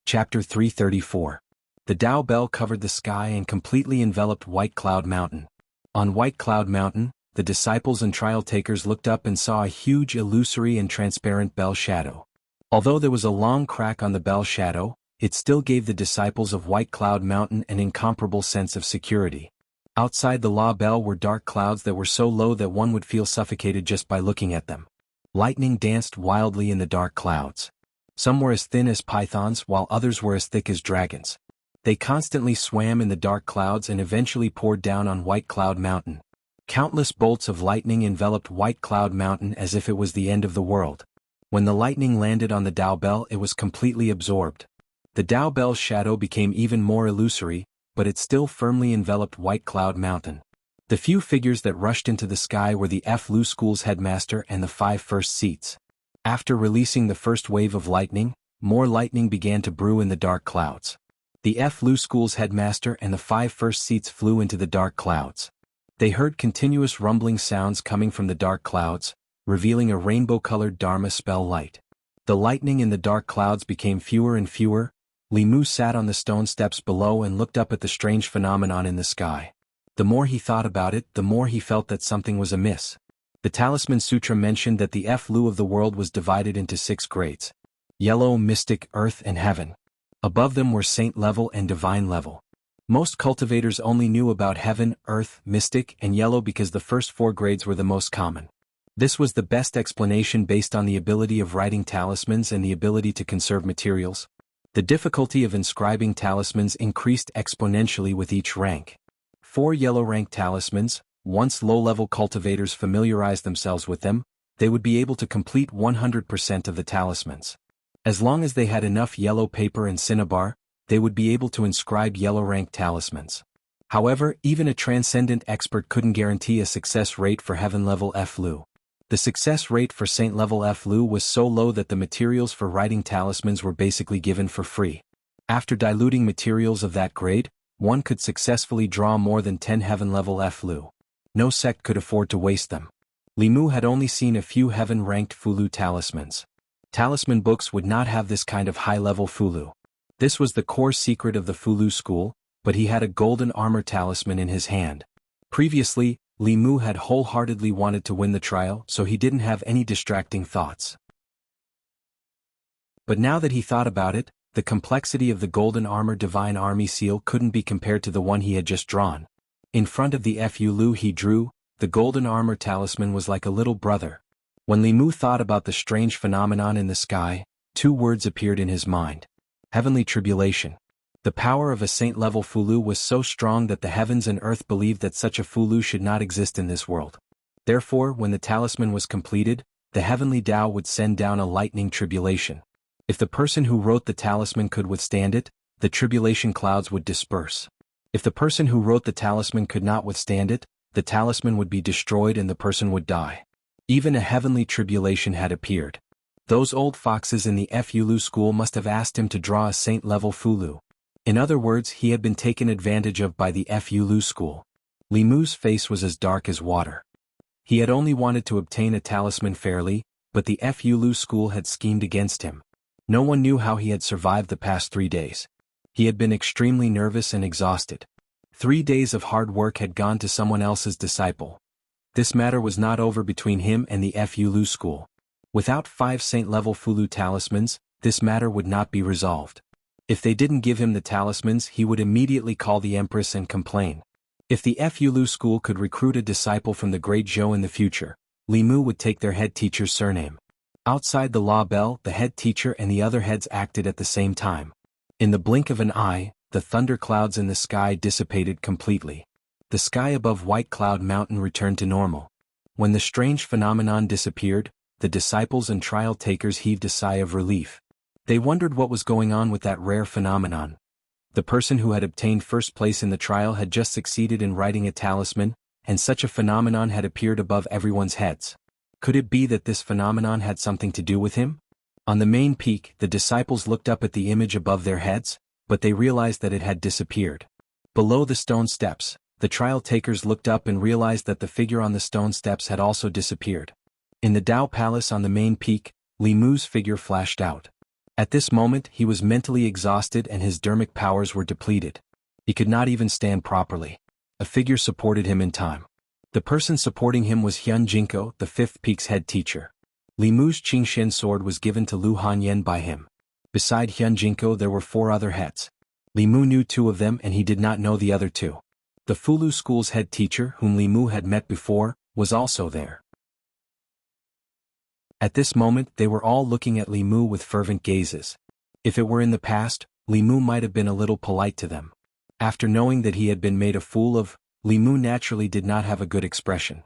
Chapter 334. The Dao Bell covered the sky and completely enveloped White Cloud Mountain. On White Cloud Mountain, the disciples and trial takers looked up and saw a huge illusory and transparent bell shadow. Although there was a long crack on the bell shadow, it still gave the disciples of White Cloud Mountain an incomparable sense of security. Outside the La Bell were dark clouds that were so low that one would feel suffocated just by looking at them. Lightning danced wildly in the dark clouds. Some were as thin as pythons while others were as thick as dragons. They constantly swam in the dark clouds and eventually poured down on White Cloud Mountain. Countless bolts of lightning enveloped White Cloud Mountain as if it was the end of the world. When the lightning landed on the Dao Bell, it was completely absorbed. The Dao Bell's shadow became even more illusory, but it still firmly enveloped White Cloud Mountain. The few figures that rushed into the sky were the Fu School's headmaster and the 5 first seats. After releasing the first wave of lightning, more lightning began to brew in the dark clouds. The Fu School's headmaster and the 5 first seats flew into the dark clouds. They heard continuous rumbling sounds coming from the dark clouds, revealing a rainbow-colored Dharma spell light. The lightning in the dark clouds became fewer and fewer. Li Mu sat on the stone steps below and looked up at the strange phenomenon in the sky. The more he thought about it, the more he felt that something was amiss. The Talisman Sutra mentioned that the Fu of the world was divided into 6 grades: yellow, mystic, earth, and heaven. Above them were saint level and divine level. Most cultivators only knew about heaven, earth, mystic, and yellow because the first 4 grades were the most common. This was the best explanation based on the ability of writing talismans and the ability to conserve materials. The difficulty of inscribing talismans increased exponentially with each rank. 4 yellow rank talismans, once low-level cultivators familiarized themselves with them, they would be able to complete 100% of the talismans. As long as they had enough yellow paper and cinnabar, they would be able to inscribe yellow-rank talismans. However, even a transcendent expert couldn't guarantee a success rate for heaven-level Fu. The success rate for saint-level Fu was so low that the materials for writing talismans were basically given for free. After diluting materials of that grade, one could successfully draw more than 10 heaven-level Fu. No sect could afford to waste them. Li Mu had only seen a few heaven-ranked Fulu talismans. Talisman books would not have this kind of high-level Fulu. This was the core secret of the Fulu school, but he had a golden armor talisman in his hand. Previously, Li Mu had wholeheartedly wanted to win the trial, so he didn't have any distracting thoughts. But now that he thought about it, the complexity of the golden armor divine army seal couldn't be compared to the one he had just drawn. In front of the Fulu he drew, the golden armor talisman was like a little brother. When Li Mu thought about the strange phenomenon in the sky, 2 words appeared in his mind: heavenly tribulation. The power of a saint-level Fulu was so strong that the heavens and earth believed that such a Fulu should not exist in this world. Therefore, when the talisman was completed, the heavenly Tao would send down a lightning tribulation. If the person who wrote the talisman could withstand it, the tribulation clouds would disperse. If the person who wrote the talisman could not withstand it, the talisman would be destroyed and the person would die. Even a heavenly tribulation had appeared. Those old foxes in the Fulu school must have asked him to draw a saint-level Fulu. In other words, he had been taken advantage of by the Fulu school. Li Mu's face was as dark as water. He had only wanted to obtain a talisman fairly, but the Fulu school had schemed against him. No one knew how he had survived the past 3 days. He had been extremely nervous and exhausted. 3 days of hard work had gone to someone else's disciple. This matter was not over between him and the Fulu school. Without 5 saint-level Fulu talismans, this matter would not be resolved. If they didn't give him the talismans, he would immediately call the Empress and complain. If the Fulu school could recruit a disciple from the Great Zhou in the future, Li Mu would take their head teacher's surname. Outside the law bell, the head teacher and the other heads acted at the same time. In the blink of an eye, the thunder clouds in the sky dissipated completely. The sky above White Cloud Mountain returned to normal. When the strange phenomenon disappeared, the disciples and trial takers heaved a sigh of relief. They wondered what was going on with that rare phenomenon. The person who had obtained first place in the trial had just succeeded in writing a talisman, and such a phenomenon had appeared above everyone's heads. Could it be that this phenomenon had something to do with him? On the main peak, the disciples looked up at the image above their heads, but they realized that it had disappeared. Below the stone steps, the trial takers looked up and realized that the figure on the stone steps had also disappeared. In the Tao Palace on the main peak, Li Mu's figure flashed out. At this moment he was mentally exhausted and his dermic powers were depleted. He could not even stand properly. A figure supported him in time. The person supporting him was Hyun Jinko, the 5th peak's head teacher. Li Mu's Qingxian sword was given to Lu Hanyan by him. Beside Hyun Jinko there were 4 other heads. Li Mu knew 2 of them and he did not know the other 2. The Fulu school's head teacher, whom Li Mu had met before, was also there. At this moment they were all looking at Li Mu with fervent gazes. If it were in the past, Li Mu might have been a little polite to them. After knowing that he had been made a fool of, Li Mu naturally did not have a good expression.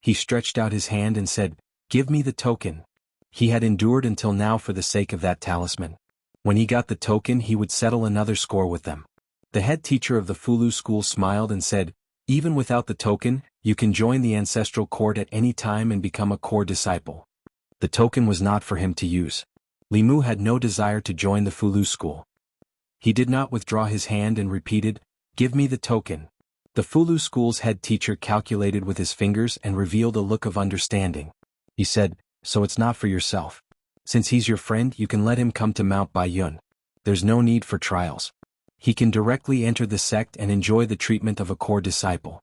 He stretched out his hand and said, "Give me the token." He had endured until now for the sake of that talisman. When he got the token he would settle another score with them. The head teacher of the Fulu school smiled and said, "Even without the token, you can join the ancestral court at any time and become a core disciple." The token was not for him to use. Li Mu had no desire to join the Fulu school. He did not withdraw his hand and repeated, "Give me the token." The Fulu school's head teacher calculated with his fingers and revealed a look of understanding. He said, "So it's not for yourself. Since he's your friend you can let him come to Mount Baiyun. There's no need for trials. He can directly enter the sect and enjoy the treatment of a core disciple."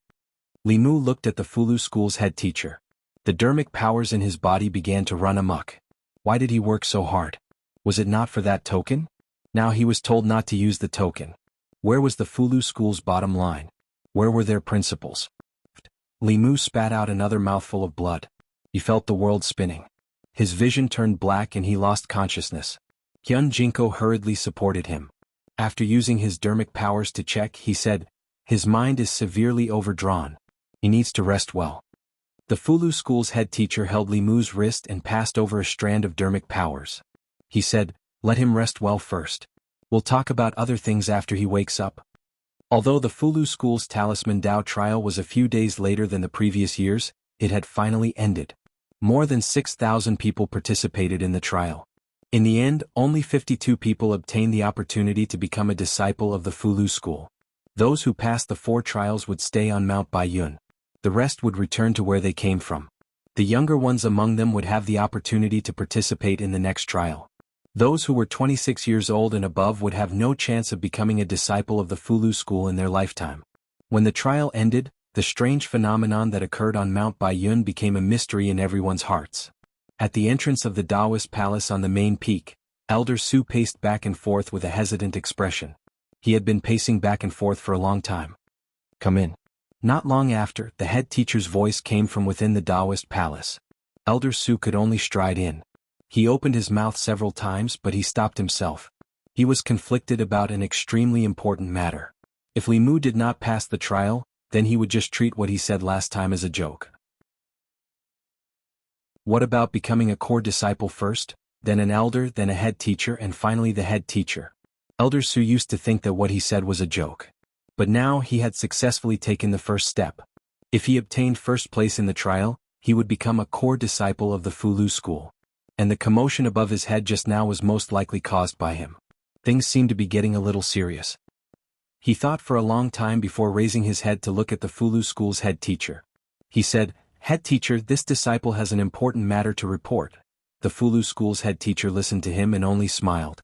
Li Mu looked at the Fulu school's head teacher. The dermic powers in his body began to run amok. Why did he work so hard? Was it not for that token? Now he was told not to use the token. Where was the Fulu school's bottom line? Where were their principles? Li Mu spat out another mouthful of blood. He felt the world spinning. His vision turned black and he lost consciousness. Hyun Jinko hurriedly supported him. After using his dermic powers to check, he said, "His mind is severely overdrawn. He needs to rest well." The Fulu school's head teacher held Li Mu's wrist and passed over a strand of dermic powers. He said, "Let him rest well first. We'll talk about other things after he wakes up." Although the Fulu school's talisman Dao trial was a few days later than the previous years, it had finally ended. More than 6,000 people participated in the trial. In the end, only 52 people obtained the opportunity to become a disciple of the Fulu school. Those who passed the 4 trials would stay on Mount Baiyun. The rest would return to where they came from. The younger ones among them would have the opportunity to participate in the next trial. Those who were 26 years old and above would have no chance of becoming a disciple of the Fulu school in their lifetime. When the trial ended, the strange phenomenon that occurred on Mount Baiyun became a mystery in everyone's hearts. At the entrance of the Taoist palace on the main peak, Elder Su paced back and forth with a hesitant expression. He had been pacing back and forth for a long time. "Come in." Not long after, the head teacher's voice came from within the Taoist palace. Elder Su could only stride in. He opened his mouth several times but he stopped himself. He was conflicted about an extremely important matter. If Li Mu did not pass the trial, then he would just treat what he said last time as a joke. What about becoming a core disciple first, then an elder, then a head teacher and finally the head teacher? Elder Su used to think that what he said was a joke. But now he had successfully taken the first step. If he obtained first place in the trial, he would become a core disciple of the Fulu school. And the commotion above his head just now was most likely caused by him. Things seemed to be getting a little serious. He thought for a long time before raising his head to look at the Fulu school's head teacher. He said, Head teacher, this disciple has an important matter to report. The Fulu school's head teacher listened to him and only smiled.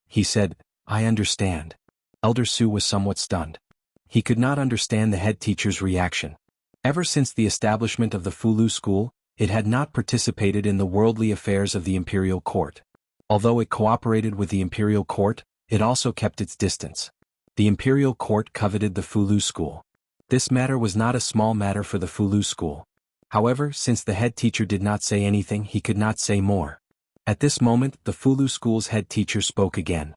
He said, I understand. Elder Su was somewhat stunned. He could not understand the head teacher's reaction. Ever since the establishment of the Fulu school, it had not participated in the worldly affairs of the imperial court. Although it cooperated with the imperial court, it also kept its distance. The imperial court coveted the Fulu school. This matter was not a small matter for the Fulu school. However, since the head teacher did not say anything, he could not say more. At this moment, the Fulu school's head teacher spoke again.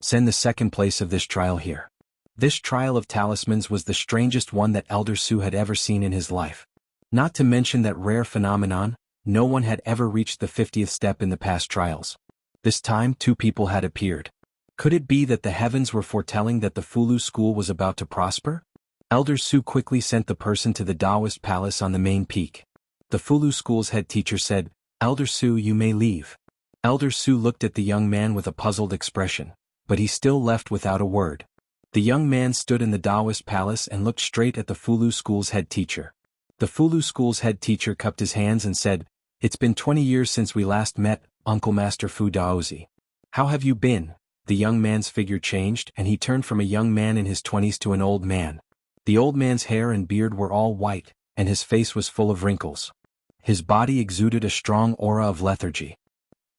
Send the second place of this trial here. This trial of talismans was the strangest one that Elder Su had ever seen in his life. Not to mention that rare phenomenon, no one had ever reached the 50th step in the past trials. This time 2 people had appeared. Could it be that the heavens were foretelling that the Fulu school was about to prosper? Elder Su quickly sent the person to the Taoist palace on the main peak. The Fulu school's head teacher said, Elder Su, you may leave. Elder Su looked at the young man with a puzzled expression, but he still left without a word. The young man stood in the Taoist palace and looked straight at the Fulu school's head teacher. The Fulu school's head teacher cupped his hands and said, It's been 20 years since we last met, Uncle Master Fu Daozi. How have you been? The young man's figure changed and he turned from a young man in his 20s to an old man. The old man's hair and beard were all white, and his face was full of wrinkles. His body exuded a strong aura of lethargy.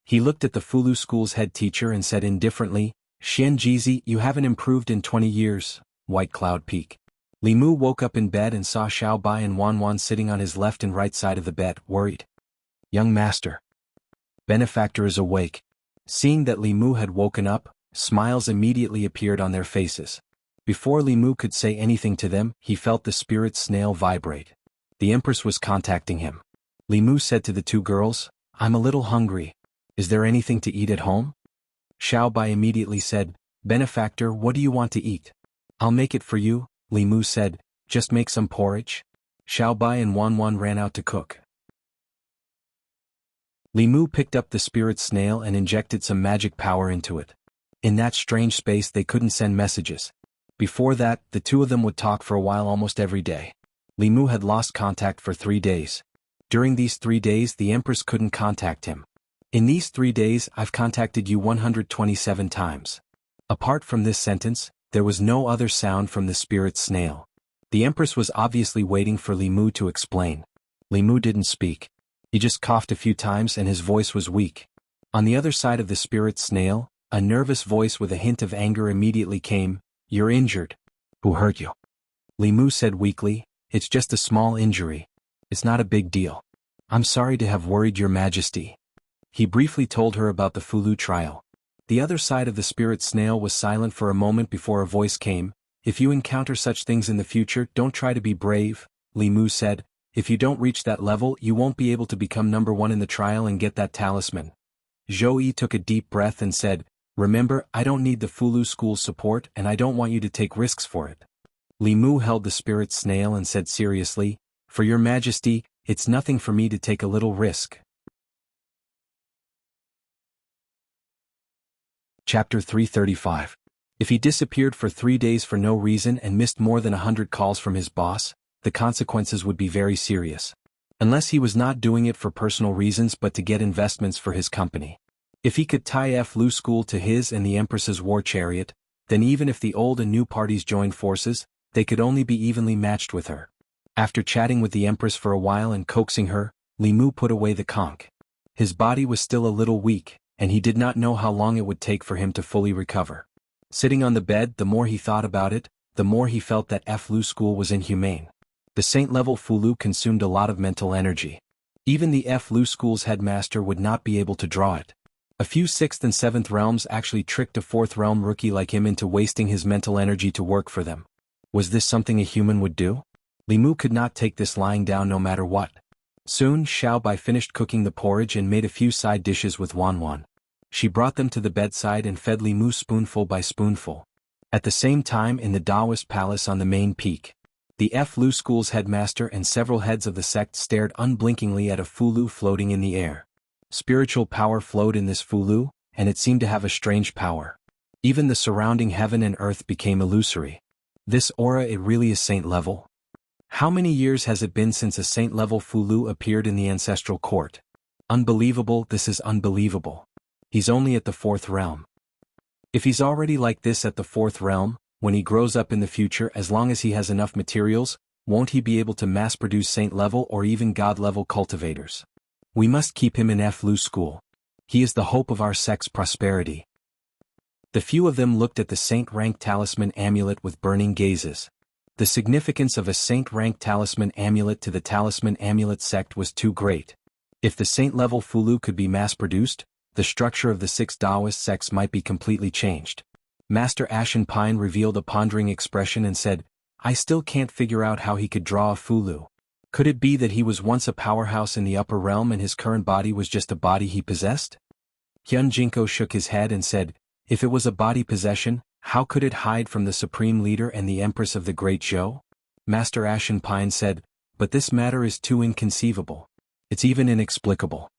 He looked at the Fulu school's head teacher and said indifferently, Xian Jizi, you haven't improved in 20 years, White Cloud Peak. Li Mu woke up in bed and saw Xiao Bai and Wan Wan sitting on his left and right side of the bed, worried. Young master. Benefactor is awake. Seeing that Li Mu had woken up, smiles immediately appeared on their faces. Before Li Mu could say anything to them, he felt the spirit snail vibrate. The Empress was contacting him. Li Mu said to the 2 girls, I'm a little hungry. Is there anything to eat at home? Xiao Bai immediately said, Benefactor, what do you want to eat? I'll make it for you, Li Mu said, just make some porridge. Xiao Bai and Wan Wan ran out to cook. Li Mu picked up the spirit snail and injected some magic power into it. In that strange space they couldn't send messages. Before that, the 2 of them would talk for a while almost every day. Li Mu had lost contact for 3 days. During these 3 days the Empress couldn't contact him. In these 3 days I've contacted you 127 times. Apart from this sentence, there was no other sound from the spirit snail. The Empress was obviously waiting for Li Mu to explain. Li Mu didn't speak. He just coughed a few times and his voice was weak. On the other side of the spirit snail, a nervous voice with a hint of anger immediately came, You're injured. Who hurt you? Li Mu said weakly, It's just a small injury. It's not a big deal. I'm sorry to have worried your majesty. He briefly told her about the Fulu trial. The other side of the spirit snail was silent for a moment before a voice came, If you encounter such things in the future, don't try to be brave, Li Mu said. If you don't reach that level, you won't be able to become number 1 in the trial and get that talisman. Zhou Yi took a deep breath and said, Remember, I don't need the Fulu school's support and I don't want you to take risks for it. Li Mu held the spirit snail and said seriously, For your majesty, it's nothing for me to take a little risk. Chapter 335. If he disappeared for 3 days for no reason and missed more than 100 calls from his boss, the consequences would be very serious. Unless he was not doing it for personal reasons but to get investments for his company. If he could tie Flu school to his and the Empress's war chariot, then even if the old and new parties joined forces, they could only be evenly matched with her. After chatting with the Empress for a while and coaxing her, Li Mu put away the conch. His body was still a little weak, and he did not know how long it would take for him to fully recover. Sitting on the bed, the more he thought about it, the more he felt that Flu school was inhumane. The saint-level Fulu consumed a lot of mental energy. Even the Flu school's headmaster would not be able to draw it. A few 6th and 7th realms actually tricked a 4th realm rookie like him into wasting his mental energy to work for them. Was this something a human would do? Li Mu could not take this lying down no matter what. Soon Xiao Bai finished cooking the porridge and made a few side dishes with Wan Wan. She brought them to the bedside and fed Li Mu spoonful by spoonful. At the same time in the Taoist palace on the main peak, the Flu school's headmaster and several heads of the sect stared unblinkingly at a Fulu floating in the air. Spiritual power flowed in this Fulu, and it seemed to have a strange power. Even the surrounding heaven and earth became illusory. This aura, it really is saint level? How many years has it been since a saint-level Fulu appeared in the ancestral court? Unbelievable, this is unbelievable. He's only at the 4th realm. If he's already like this at the 4th realm, when he grows up in the future, as long as he has enough materials, won't he be able to mass-produce saint-level or even god-level cultivators? We must keep him in Flu school. He is the hope of our sect's prosperity. The few of them looked at the saint-rank talisman amulet with burning gazes. The significance of a saint-rank talisman amulet to the talisman amulet sect was too great. If the saint-level Fulu could be mass-produced, the structure of the 6 Taoist sects might be completely changed. Master Ashen Pine revealed a pondering expression and said, I still can't figure out how he could draw a Fulu. Could it be that he was once a powerhouse in the upper realm and his current body was just a body he possessed? Hyun Jinko shook his head and said, if it was a body possession, how could it hide from the Supreme Leader and the Empress of the Great Zhou? Master Ashen Pine said, but this matter is too inconceivable. It's even inexplicable.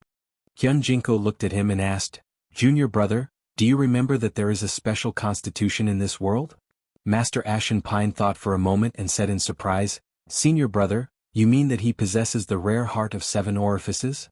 Hyun Jinko looked at him and asked, Junior brother, do you remember that there is a special constitution in this world? Master Ashen Pine thought for a moment and said in surprise, Senior brother, you mean that he possesses the rare heart of 7 orifices?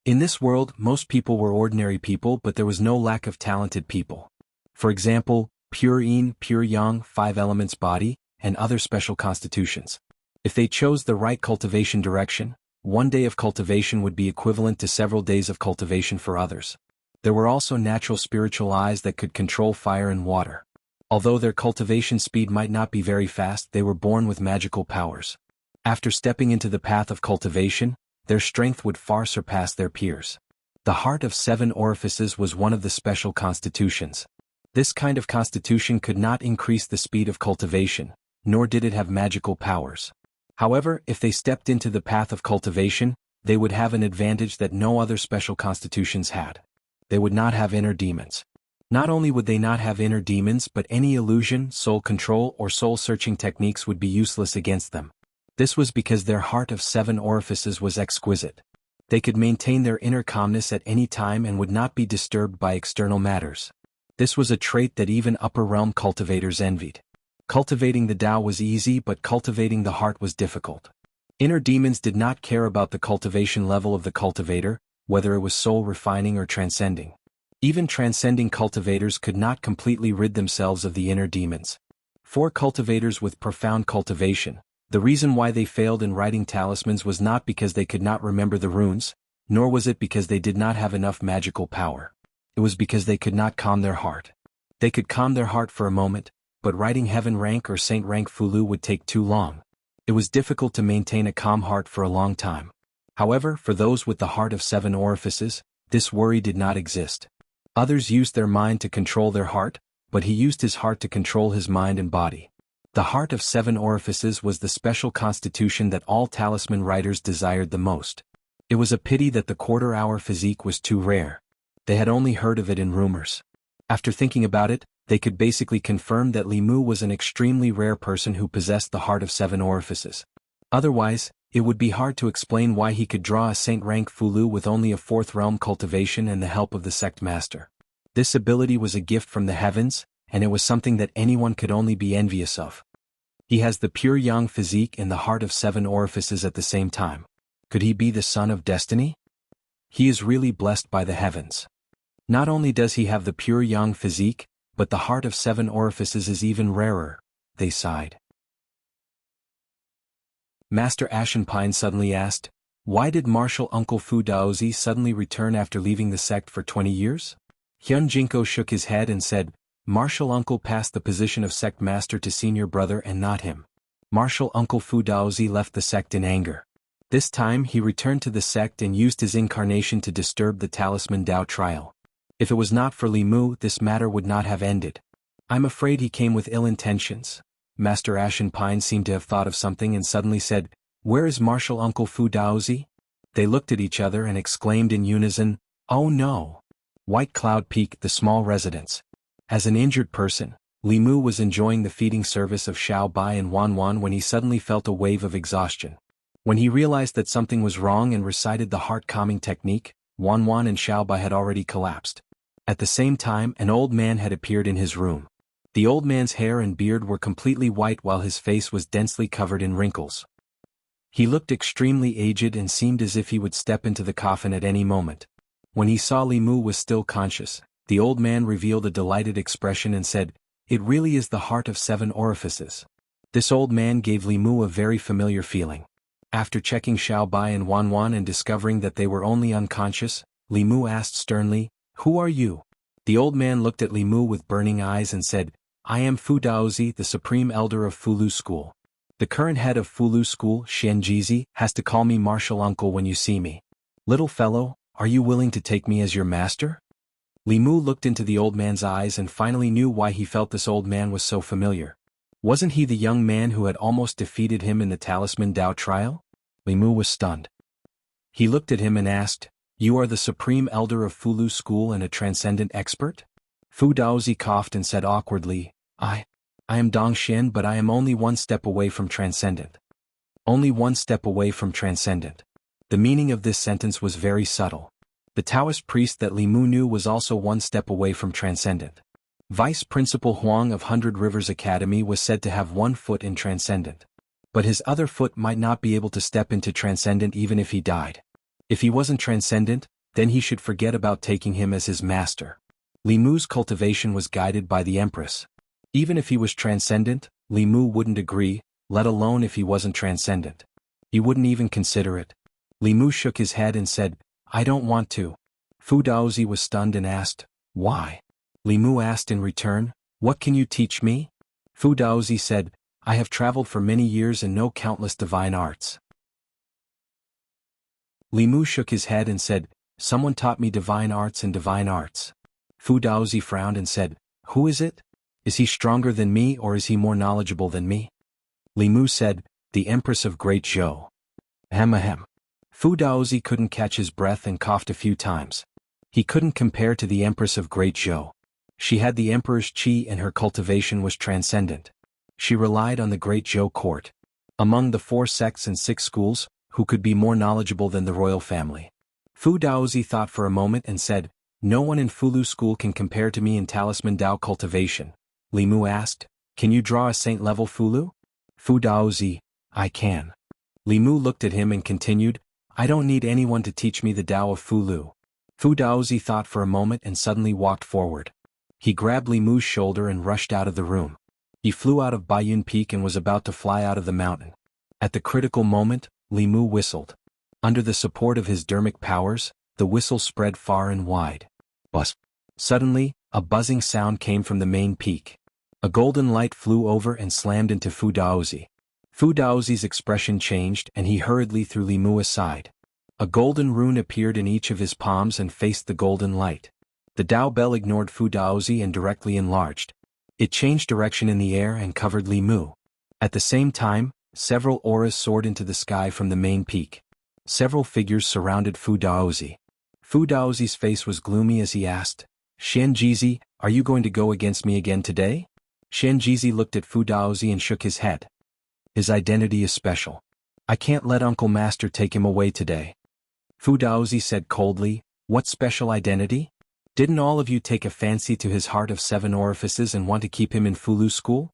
In this world, most people were ordinary people, but there was no lack of talented people. For example, pure yin, pure yang, 5 elements body, and other special constitutions. If they chose the right cultivation direction, 1 day of cultivation would be equivalent to several days of cultivation for others. There were also natural spiritual eyes that could control fire and water. Although their cultivation speed might not be very fast, they were born with magical powers. After stepping into the path of cultivation, their strength would far surpass their peers. The heart of 7 orifices was one of the special constitutions. This kind of constitution could not increase the speed of cultivation, nor did it have magical powers. However, if they stepped into the path of cultivation, they would have an advantage that no other special constitutions had. They would not have inner demons. Not only would they not have inner demons, but any illusion, soul control, or soul-searching techniques would be useless against them. This was because their heart of 7 orifices was exquisite. They could maintain their inner calmness at any time and would not be disturbed by external matters. This was a trait that even upper realm cultivators envied. Cultivating the Tao was easy, but cultivating the heart was difficult. Inner demons did not care about the cultivation level of the cultivator, whether it was soul refining or transcending. Even transcending cultivators could not completely rid themselves of the inner demons. For cultivators with profound cultivation, the reason why they failed in writing talismans was not because they could not remember the runes, nor was it because they did not have enough magical power. It was because they could not calm their heart. They could calm their heart for a moment, but writing heaven rank or saint rank Fulu would take too long. It was difficult to maintain a calm heart for a long time. However, for those with the heart of 7 orifices, this worry did not exist. Others used their mind to control their heart, but he used his heart to control his mind and body. The heart of 7 orifices was the special constitution that all talisman writers desired the most. It was a pity that the quarter-hour physique was too rare. They had only heard of it in rumors. After thinking about it, they could basically confirm that Li Mu was an extremely rare person who possessed the heart of 7 orifices. Otherwise, it would be hard to explain why he could draw a saint-rank Fulu with only a 4th realm cultivation and the help of the sect master. This ability was a gift from the heavens, and it was something that anyone could only be envious of. He has the pure yang physique and the heart of 7 orifices at the same time. Could he be the son of destiny? He is really blessed by the heavens. Not only does he have the pure yang physique, but the heart of 7 orifices is even rarer, they sighed. Master Ashen Pine suddenly asked, why did Martial Uncle Fu Daozi suddenly return after leaving the sect for 20 years? Hyun Jinko shook his head and said, Martial Uncle passed the position of sect master to senior brother and not him. Martial Uncle Fu Daozi left the sect in anger. This time he returned to the sect and used his incarnation to disturb the Talisman Dao trial. If it was not for Li Mu, this matter would not have ended. I'm afraid he came with ill intentions. Master Ashen Pine seemed to have thought of something and suddenly said, where is Martial Uncle Fu Daozi? They looked at each other and exclaimed in unison, oh no! White Cloud Peak, the small residence. As an injured person, Li Mu was enjoying the feeding service of Xiao Bai and Wan Wan when he suddenly felt a wave of exhaustion. When he realized that something was wrong and recited the heart-calming technique, Wan Wan and Xiao Bai had already collapsed. At the same time, an old man had appeared in his room. The old man's hair and beard were completely white while his face was densely covered in wrinkles. He looked extremely aged and seemed as if he would step into the coffin at any moment. When he saw Li Mu was still conscious, the old man revealed a delighted expression and said, "It really is the heart of 7 orifices." This old man gave Li Mu a very familiar feeling. After checking Xiao Bai and Wan Wan and discovering that they were only unconscious, Li Mu asked sternly, "Who are you?" The old man looked at Li Mu with burning eyes and said, "I am Fu Daozi, the supreme elder of Fulu School. The current head of Fulu School, Xianjizi, has to call me martial uncle when you see me. Little fellow, are you willing to take me as your master?" Li Mu looked into the old man's eyes and finally knew why he felt this old man was so familiar. Wasn't he the young man who had almost defeated him in the Talisman Dao trial? Li Mu was stunned. He looked at him and asked, "You are the supreme elder of Fulu School and a transcendent expert?" Fu Daozi coughed and said awkwardly, I am Dong Xin, but I am only one step away from transcendent." Only one step away from transcendent. The meaning of this sentence was very subtle. The Taoist priest that Li Mu knew was also one step away from transcendent. Vice Principal Huang of 100 Rivers Academy was said to have 1 foot in transcendent. But his other foot might not be able to step into transcendent even if he died. If he wasn't transcendent, then he should forget about taking him as his master. Li Mu's cultivation was guided by the Empress. Even if he was transcendent, Li Mu wouldn't agree, let alone if he wasn't transcendent. He wouldn't even consider it. Li Mu shook his head and said, "I don't want to." Fu Daozi was stunned and asked, "Why?" Li Mu asked in return, "What can you teach me?" Fu Daozi said, "I have traveled for many years and know countless divine arts." Li Mu shook his head and said, "Someone taught me divine arts and divine arts." Fu Daozi frowned and said, "Who is it? Is he stronger than me or is he more knowledgeable than me?" Li Mu said, "The Empress of Great Zhou." Ahem. Fu Daozi couldn't catch his breath and coughed a few times. He couldn't compare to the Empress of Great Zhou. She had the Emperor's qi and her cultivation was transcendent. She relied on the Great Zhou court. Among the 4 sects and 6 schools, who could be more knowledgeable than the royal family? Fu Daozi thought for a moment and said, "No one in Fulu School can compare to me in Talisman Dao cultivation." Li Mu asked, "Can you draw a saint-level Fulu?" Fu Daozi, "I can." Li Mu looked at him and continued, "I don't need anyone to teach me the Dao of Fulu." Fu Daozi thought for a moment and suddenly walked forward. He grabbed Li Mu's shoulder and rushed out of the room. He flew out of Baiyun Peak and was about to fly out of the mountain. At the critical moment, Li Mu whistled. Under the support of his dermic powers, the whistle spread far and wide. Buzz. Suddenly, a buzzing sound came from the main peak. A golden light flew over and slammed into Fu Daozi. Fu Daozi's expression changed and he hurriedly threw Li Mu aside. A golden rune appeared in each of his palms and faced the golden light. The Dao bell ignored Fu Daozi and directly enlarged. It changed direction in the air and covered Li Mu. At the same time, several auras soared into the sky from the main peak. Several figures surrounded Fu Daozi. Fu Daozi's face was gloomy as he asked, "Xianjizi, are you going to go against me again today?" Xianjizi looked at Fu Daozi and shook his head. "His identity is special. I can't let Uncle Master take him away today." Fu Daozi said coldly, "What special identity? Didn't all of you take a fancy to his heart of 7 orifices and want to keep him in Fulu School?"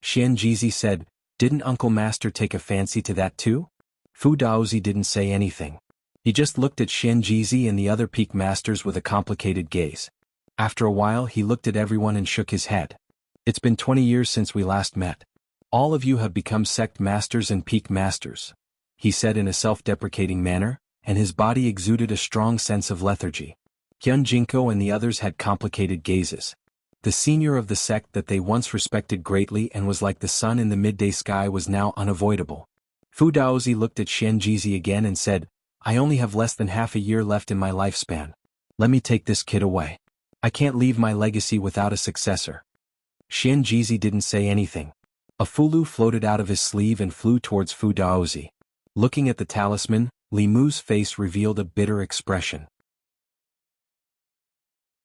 Xianjizi said, "Didn't Uncle Master take a fancy to that too?" Fu Daozi didn't say anything. He just looked at Xianjizi and the other peak masters with a complicated gaze. After a while he looked at everyone and shook his head. "It's been 20 years since we last met. All of you have become sect masters and peak masters," he said in a self-deprecating manner, and his body exuded a strong sense of lethargy. Hyun Jinko and the others had complicated gazes. The senior of the sect that they once respected greatly and was like the sun in the midday sky was now unavoidable. Fu Daozi looked at Xianjizi again and said, "I only have less than half a year left in my lifespan. Let me take this kid away. I can't leave my legacy without a successor." Xianjizi didn't say anything. A Fulu floated out of his sleeve and flew towards Fu Daozi. Looking at the talisman, Li Mu's face revealed a bitter expression.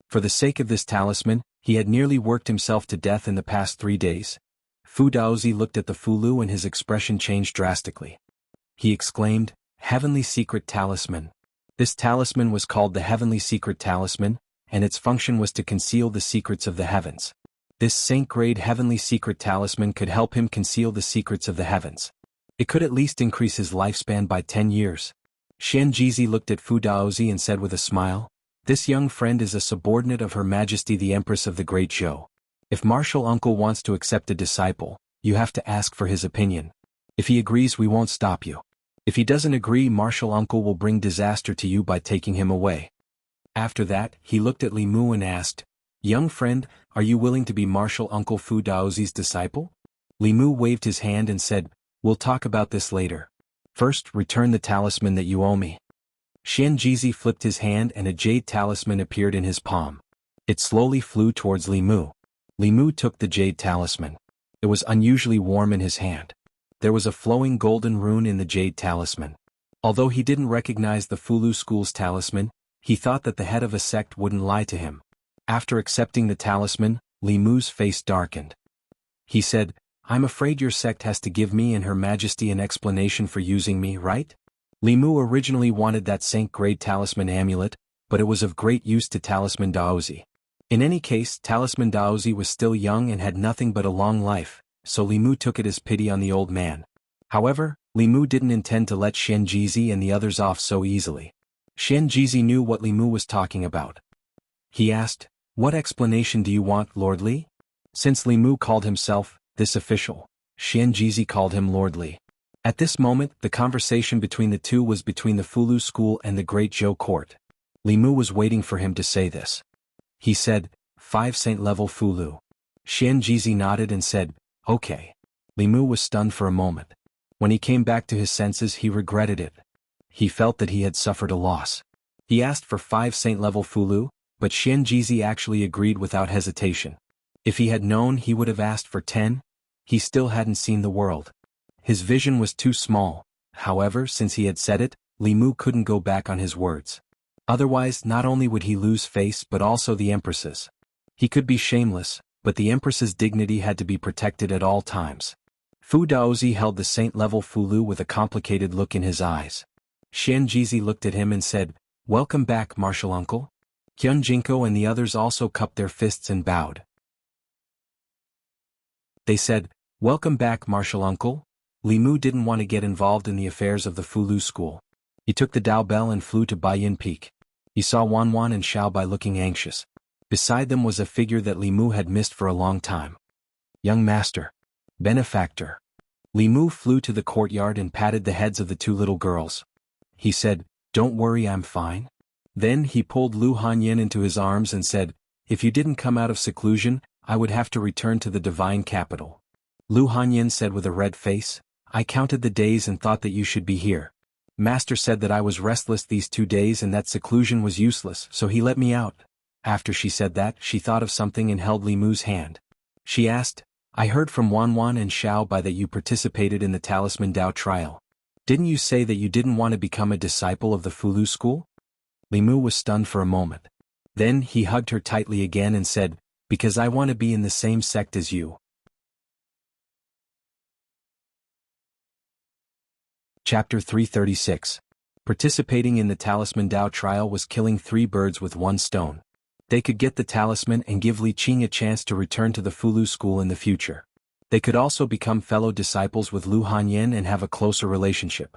For the sake of this talisman, he had nearly worked himself to death in the past 3 days. Fu Daozi looked at the Fulu and his expression changed drastically. He exclaimed, "Heavenly Secret Talisman." This talisman was called the Heavenly Secret Talisman, and its function was to conceal the secrets of the heavens. This Saint-grade heavenly secret talisman could help him conceal the secrets of the heavens. It could at least increase his lifespan by 10 years. Xianjizi looked at Fu Daozi and said with a smile, "This young friend is a subordinate of Her Majesty the Empress of the Great Zhou. If Martial Uncle wants to accept a disciple, you have to ask for his opinion. If he agrees, we won't stop you. If he doesn't agree, Martial Uncle will bring disaster to you by taking him away." After that, he looked at Li Mu and asked, "Young friend, are you willing to be Martial Uncle Fu Daozi's disciple?" Li Mu waved his hand and said, "We'll talk about this later. First, return the talisman that you owe me." Xianjizi flipped his hand and a jade talisman appeared in his palm. It slowly flew towards Li Mu. Li Mu took the jade talisman. It was unusually warm in his hand. There was a flowing golden rune in the jade talisman. Although he didn't recognize the Fulu school's talisman, he thought that the head of a sect wouldn't lie to him. After accepting the talisman, Li Mu's face darkened. He said, "I'm afraid your sect has to give me and Her Majesty an explanation for using me, right?" Li Mu originally wanted that Saint-grade talisman amulet, but it was of great use to Talisman Daozi. In any case, Talisman Daozi was still young and had nothing but a long life, so Li Mu took it as pity on the old man. However, Li Mu didn't intend to let Xianjizi and the others off so easily. Xianjizi knew what Li Mu was talking about. He asked, "What explanation do you want, Lord Li?" Since Li Mu called himself, this official, Xianjizi called him Lord Li. At this moment, the conversation between the two was between the Fulu school and the Great Zhou court. Li Mu was waiting for him to say this. He said, 5 Saint-level Fulu. Xianjizi nodded and said, "Okay." Li Mu was stunned for a moment. When he came back to his senses, he regretted it. He felt that he had suffered a loss. He asked for 5 Saint-level Fulu, but Xianjizi actually agreed without hesitation. If he had known, he would have asked for 10. He still hadn't seen the world. His vision was too small. However, since he had said it, Li Mu couldn't go back on his words. Otherwise, not only would he lose face but also the Empress's. He could be shameless, but the Empress's dignity had to be protected at all times. Fu Daozi held the Saint-level Fulu with a complicated look in his eyes. Xianjizi looked at him and said, "Welcome back, Martial Uncle." Hyunjinko and the others also cupped their fists and bowed. They said, "Welcome back, Martial Uncle." Li Mu didn't want to get involved in the affairs of the Fulu school. He took the Dao Bell and flew to Baiyin Peak. He saw Wanwan and Xiaobai looking anxious. Beside them was a figure that Li Mu had missed for a long time. "Young master. Benefactor." Li Mu flew to the courtyard and patted the heads of the 2 little girls. He said, "Don't worry, I'm fine." Then he pulled Lu Hanyin into his arms and said, "If you didn't come out of seclusion, I would have to return to the divine capital." Lu Hanyin said with a red face, "I counted the days and thought that you should be here. Master said that I was restless these 2 days and that seclusion was useless, so he let me out." After she said that, she thought of something and held Li Mu's hand. She asked, "I heard from Wanwan and Xiaobai that you participated in the Talisman Dao trial. Didn't you say that you didn't want to become a disciple of the Fulu school?" Li Mu was stunned for a moment. Then he hugged her tightly again and said, "Because I want to be in the same sect as you." Chapter 336. Participating in the Talisman Dao trial was killing 3 birds with 1 stone. They could get the talisman and give Li Qing a chance to return to the Fulu school in the future. They could also become fellow disciples with Lu Hanyin and have a closer relationship.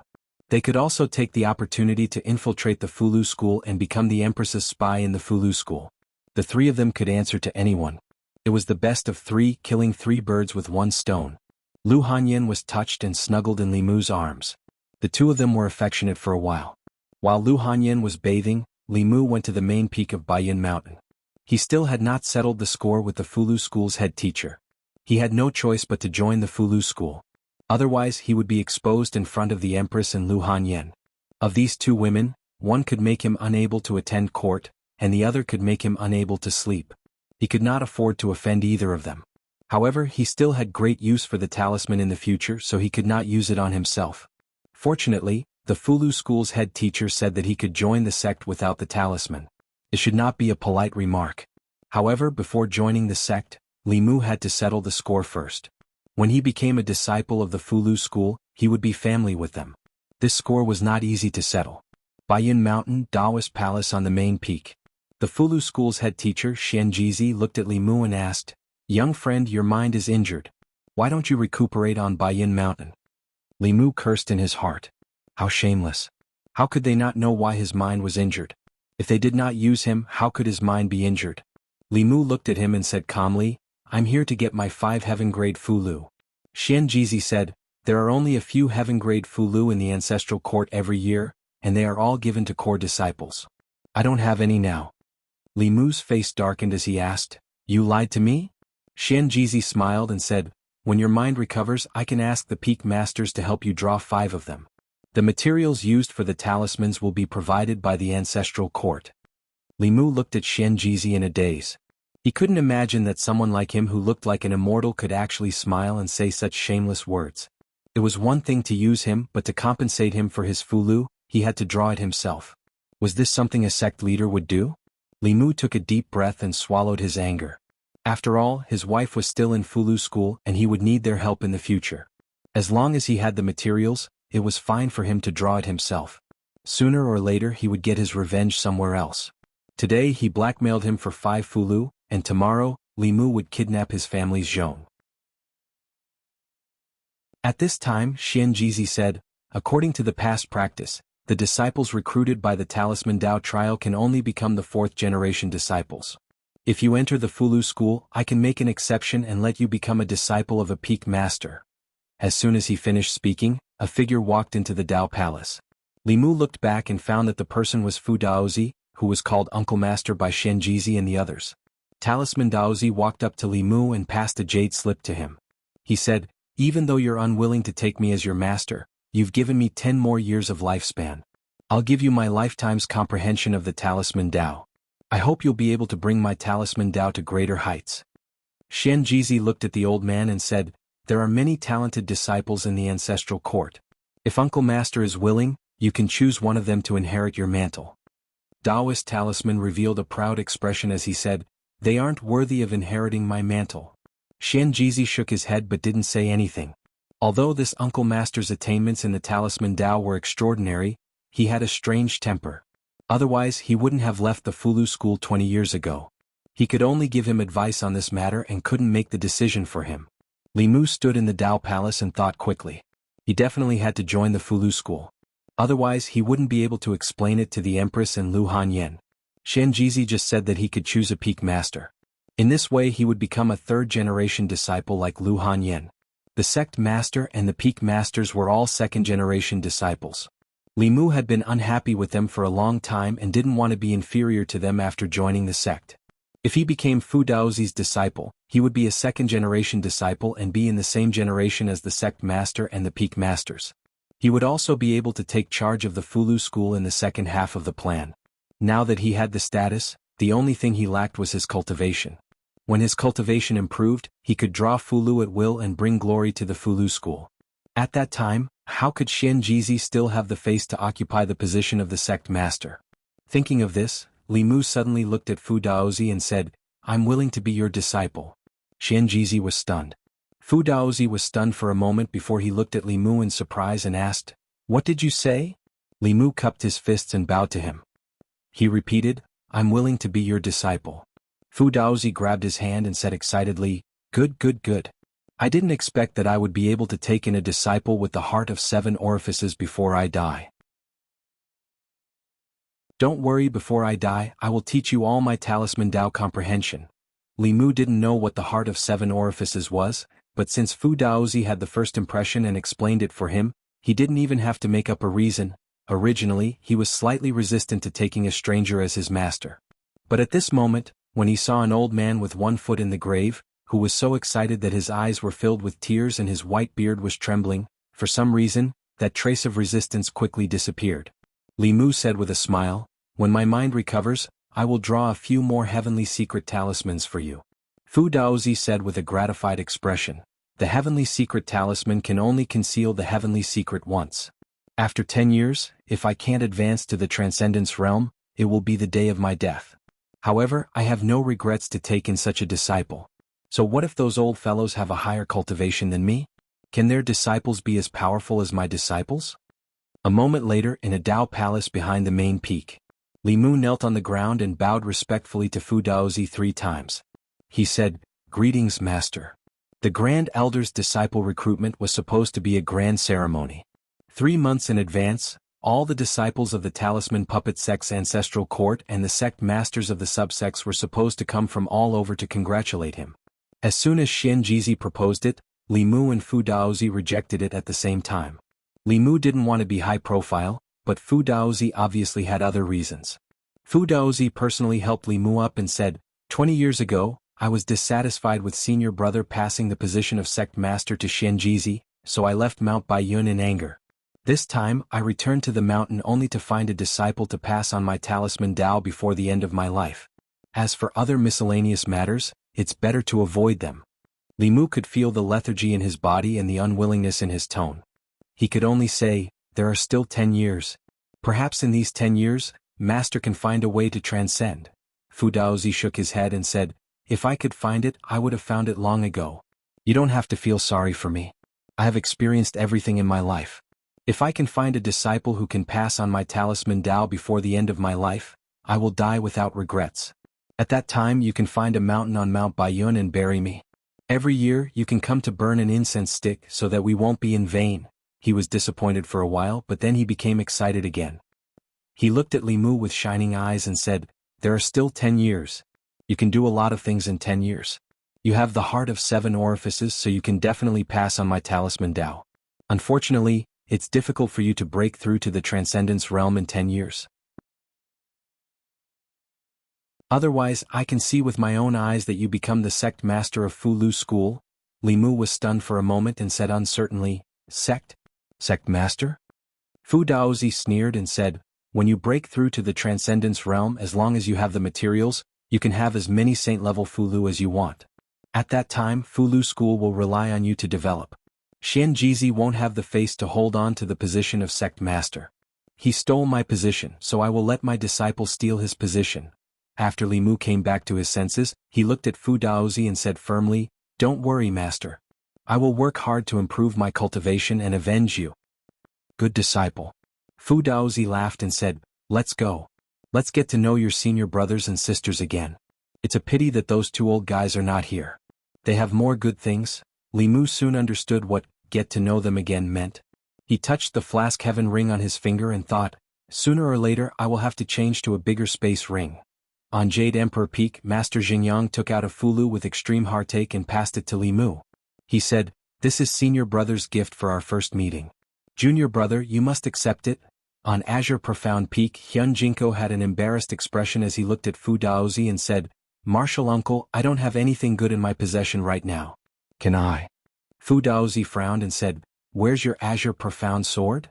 They could also take the opportunity to infiltrate the Fulu school and become the Empress's spy in the Fulu school. The 3 of them could answer to anyone. It was the best of 3, killing 3 birds with 1 stone. Lu Hanyin was touched and snuggled in Li Mu's arms. The 2 of them were affectionate for a while. While Lu Hanyin was bathing, Li Mu went to the main peak of Baiyin Mountain. He still had not settled the score with the Fulu school's head teacher. He had no choice but to join the Fulu school. Otherwise he would be exposed in front of the Empress and Lu Hanyin. Of these 2 women, one could make him unable to attend court, and the other could make him unable to sleep. He could not afford to offend either of them. However, he still had great use for the talisman in the future, so he could not use it on himself. Fortunately, the Fulu school's head teacher said that he could join the sect without the talisman. It should not be a polite remark. However, before joining the sect, Li Mu had to settle the score first. When he became a disciple of the Fulu school, he would be family with them. This score was not easy to settle. Baiyin Mountain, Daoist Palace on the main peak. The Fulu school's head teacher, Xianjizi, looked at Li Mu and asked, Young friend, your mind is injured. Why don't you recuperate on Baiyin Mountain? Li Mu cursed in his heart. How shameless. How could they not know why his mind was injured? If they did not use him, how could his mind be injured? Li Mu looked at him and said calmly, I'm here to get my 5 heaven-grade Fulu. Xian Jizi said, there are only a few heaven-grade Fulu in the ancestral court every year, and they are all given to core disciples. I don't have any now. Li Mu's face darkened as he asked, you lied to me? Xian Jizi smiled and said, when your mind recovers, I can ask the peak masters to help you draw 5 of them. The materials used for the talismans will be provided by the ancestral court. Li Mu looked at Xian Jizi in a daze. He couldn't imagine that someone like him who looked like an immortal could actually smile and say such shameless words. It was one thing to use him, but to compensate him for his Fulu, he had to draw it himself. Was this something a sect leader would do? Li Mu took a deep breath and swallowed his anger. After all, his wife was still in Fulu school and he would need their help in the future. As long as he had the materials, it was fine for him to draw it himself. Sooner or later he would get his revenge somewhere else. Today he blackmailed him for 5 Fulu, and tomorrow, Li Mu would kidnap his family's Zhong. At this time, Xian Jizi said, according to the past practice, the disciples recruited by the Talisman Dao trial can only become the 4th-generation disciples. If you enter the Fulu school, I can make an exception and let you become a disciple of a peak master. As soon as he finished speaking, a figure walked into the Dao Palace. Li Mu looked back and found that the person was Fu Daozi, who was called Uncle Master by Xian Jizi and the others. Talisman Daozi walked up to Li Mu and passed a jade slip to him. He said, even though you're unwilling to take me as your master, you've given me 10 more years of lifespan. I'll give you my lifetime's comprehension of the Talisman Dao. I hope you'll be able to bring my Talisman Dao to greater heights. Xian Jizi looked at the old man and said, there are many talented disciples in the ancestral court. If Uncle Master is willing, you can choose one of them to inherit your mantle. Daoist Talisman revealed a proud expression as he said, they aren't worthy of inheriting my mantle. Xian Jizi shook his head but didn't say anything. Although this Uncle Master's attainments in the Talisman Dao were extraordinary, he had a strange temper. Otherwise he wouldn't have left the Fulu school 20 years ago. He could only give him advice on this matter and couldn't make the decision for him. Li Mu stood in the Dao Palace and thought quickly. He definitely had to join the Fulu school. Otherwise he wouldn't be able to explain it to the Empress and Lu Hanyan. Xian Jizi just said that he could choose a peak master. In this way he would become a 3rd-generation disciple like Lu Hanyan. The sect master and the peak masters were all 2nd-generation disciples. Li Mu had been unhappy with them for a long time and didn't want to be inferior to them after joining the sect. If he became Fu Daozi's disciple, he would be a 2nd-generation disciple and be in the same generation as the sect master and the peak masters. He would also be able to take charge of the Fulu school in the second half of the plan. Now that he had the status, the only thing he lacked was his cultivation. When his cultivation improved, he could draw Fulu at will and bring glory to the Fulu school. At that time, how could Xian Jizi still have the face to occupy the position of the sect master? Thinking of this, Li Mu suddenly looked at Fu Daozi and said, I'm willing to be your disciple. Xian Jizi was stunned. Fu Daozi was stunned for a moment before he looked at Li Mu in surprise and asked, what did you say? Li Mu cupped his fists and bowed to him. He repeated, I'm willing to be your disciple. Fu Daozi grabbed his hand and said excitedly, good, good, good. I didn't expect that I would be able to take in a disciple with the heart of 7 orifices before I die. Don't worry, before I die, I will teach you all my Talisman Dao comprehension. Li Mu didn't know what the heart of 7 orifices was, but since Fu Daozi had the first impression and explained it for him, he didn't even have to make up a reason. Originally, he was slightly resistant to taking a stranger as his master. But at this moment, when he saw an old man with 1 foot in the grave, who was so excited that his eyes were filled with tears and his white beard was trembling, for some reason, that trace of resistance quickly disappeared. Li Mu said with a smile, when my mind recovers, I will draw a few more heavenly secret talismans for you. Fu Daozi said with a gratified expression, the heavenly secret talisman can only conceal the heavenly secret once. After 10 years, if I can't advance to the transcendence realm, it will be the day of my death. However, I have no regrets to take in such a disciple. So what if those old fellows have a higher cultivation than me? Can their disciples be as powerful as my disciples? A moment later, in a Dao palace behind the main peak, Li Mu knelt on the ground and bowed respectfully to Fu Daozi 3 times. He said, Greetings, Master. The Grand Elder's disciple recruitment was supposed to be a grand ceremony. 3 months in advance, all the disciples of the Talisman Puppet Sect's ancestral court and the sect masters of the subsects were supposed to come from all over to congratulate him. As soon as Xianjizi proposed it, Li Mu and Fu Daozi rejected it at the same time. Li Mu didn't want to be high profile, but Fu Daozi obviously had other reasons. Fu Daozi personally helped Li Mu up and said, 20 years ago, I was dissatisfied with senior brother passing the position of sect master to Xianjizi, so I left Mount Baiyun in anger. This time, I returned to the mountain only to find a disciple to pass on my talisman Dao before the end of my life. As for other miscellaneous matters, it's better to avoid them. Li Mu could feel the lethargy in his body and the unwillingness in his tone. He could only say, there are still 10 years. Perhaps in these 10 years, Master can find a way to transcend. Fu Daozi shook his head and said, if I could find it, I would have found it long ago. You don't have to feel sorry for me. I have experienced everything in my life. If I can find a disciple who can pass on my talisman Dao before the end of my life, I will die without regrets. At that time you can find a mountain on Mount Baiyun and bury me. Every year you can come to burn an incense stick so that we won't be in vain. He was disappointed for a while, but then he became excited again. He looked at Li Mu with shining eyes and said, there are still 10 years. You can do a lot of things in 10 years. You have the heart of 7 orifices, so you can definitely pass on my talisman Dao. Unfortunately, it's difficult for you to break through to the transcendence realm in 10 years. Otherwise, I can see with my own eyes that you become the sect master of Fu Lu School. Li Mu was stunned for a moment and said uncertainly, Sect? Sect master? Fu Daozi sneered and said, when you break through to the transcendence realm, as long as you have the materials, you can have as many saint-level Fu Lu as you want. At that time, Fu Lu School will rely on you to develop. Xianjizi won't have the face to hold on to the position of sect master. He stole my position, so I will let my disciple steal his position. After Li Mu came back to his senses, he looked at Fu Daozi and said firmly, don't worry, master. I will work hard to improve my cultivation and avenge you. Good disciple. Fu Daozi laughed and said, let's go. Let's get to know your senior brothers and sisters again. It's a pity that those 2 old guys are not here. They have more good things. Li Mu soon understood what get to know them again meant. He touched the flask heaven ring on his finger and thought, sooner or later I will have to change to a bigger space ring. On Jade Emperor Peak, Master Xingyang took out a Fu Lu with extreme heartache and passed it to Li Mu. He said, this is senior brother's gift for our first meeting. Junior brother, you must accept it. On Azure Profound Peak, Hyun Jinko had an embarrassed expression as he looked at Fu Daozi and said, Martial uncle, I don't have anything good in my possession right now. Can I? Fu Daozi frowned and said, where's your Azure Profound sword?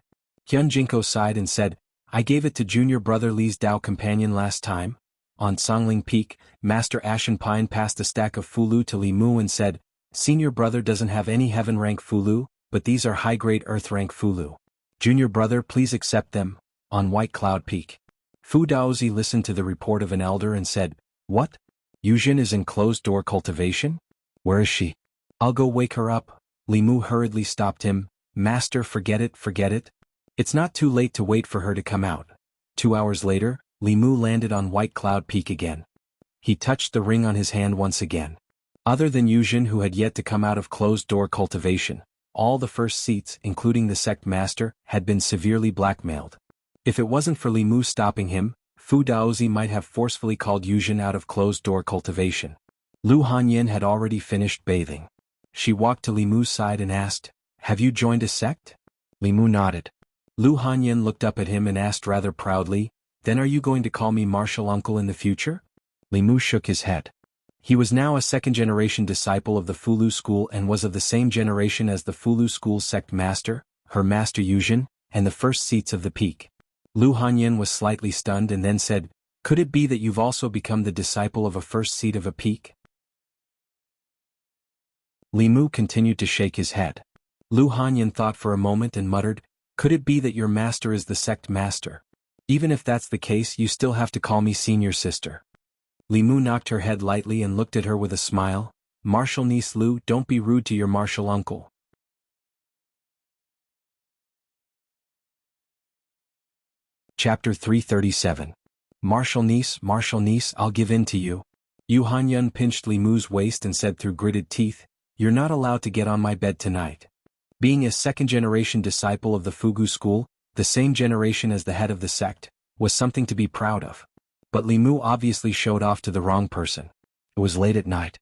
Hyun Jinko sighed and said, I gave it to junior brother Li's Dao companion last time. On Songling Peak, Master Ashen Pine passed a stack of Fu Lu to Li Mu and said, senior brother doesn't have any heaven rank Fu Lu, but these are high-grade earth rank Fu Lu. Junior brother, please accept them. On White Cloud Peak. Fu Daozi listened to the report of an elder and said, what? Yujin is in closed-door cultivation? Where is she? I'll go wake her up. Li Mu hurriedly stopped him. Master, forget it, forget it. It's not too late to wait for her to come out. 2 hours later, Li Mu landed on White Cloud Peak again. He touched the ring on his hand once again. Other than Yujin, who had yet to come out of closed-door cultivation, all the first seats, including the sect master, had been severely blackmailed. If it wasn't for Li Mu stopping him, Fu Daozi might have forcefully called Yujin out of closed-door cultivation. Lu Hanyin had already finished bathing. She walked to Li Mu's side and asked, have you joined a sect? Li Mu nodded. Lu Hanyin looked up at him and asked rather proudly, then are you going to call me martial uncle in the future? Li Mu shook his head. He was now a second-generation disciple of the Fu Lu school and was of the same generation as the Fu Lu school's sect master, her master Yujin, and the first seats of the peak. Lu Hanyin was slightly stunned and then said, could it be that you've also become the disciple of a first seat of a peak? Li Mu continued to shake his head. Lu Hanyin thought for a moment and muttered, could it be that your master is the sect master? Even if that's the case, you still have to call me senior sister. Li Mu knocked her head lightly and looked at her with a smile. Martial niece Lu, don't be rude to your martial uncle. Chapter 337. Martial niece, I'll give in to you. Yu Hanyun pinched Li Mu's waist and said through gritted teeth, "You're not allowed to get on my bed tonight." Being a second-generation disciple of the Fugu school, the same generation as the head of the sect, was something to be proud of. But Li Mu obviously showed off to the wrong person. It was late at night.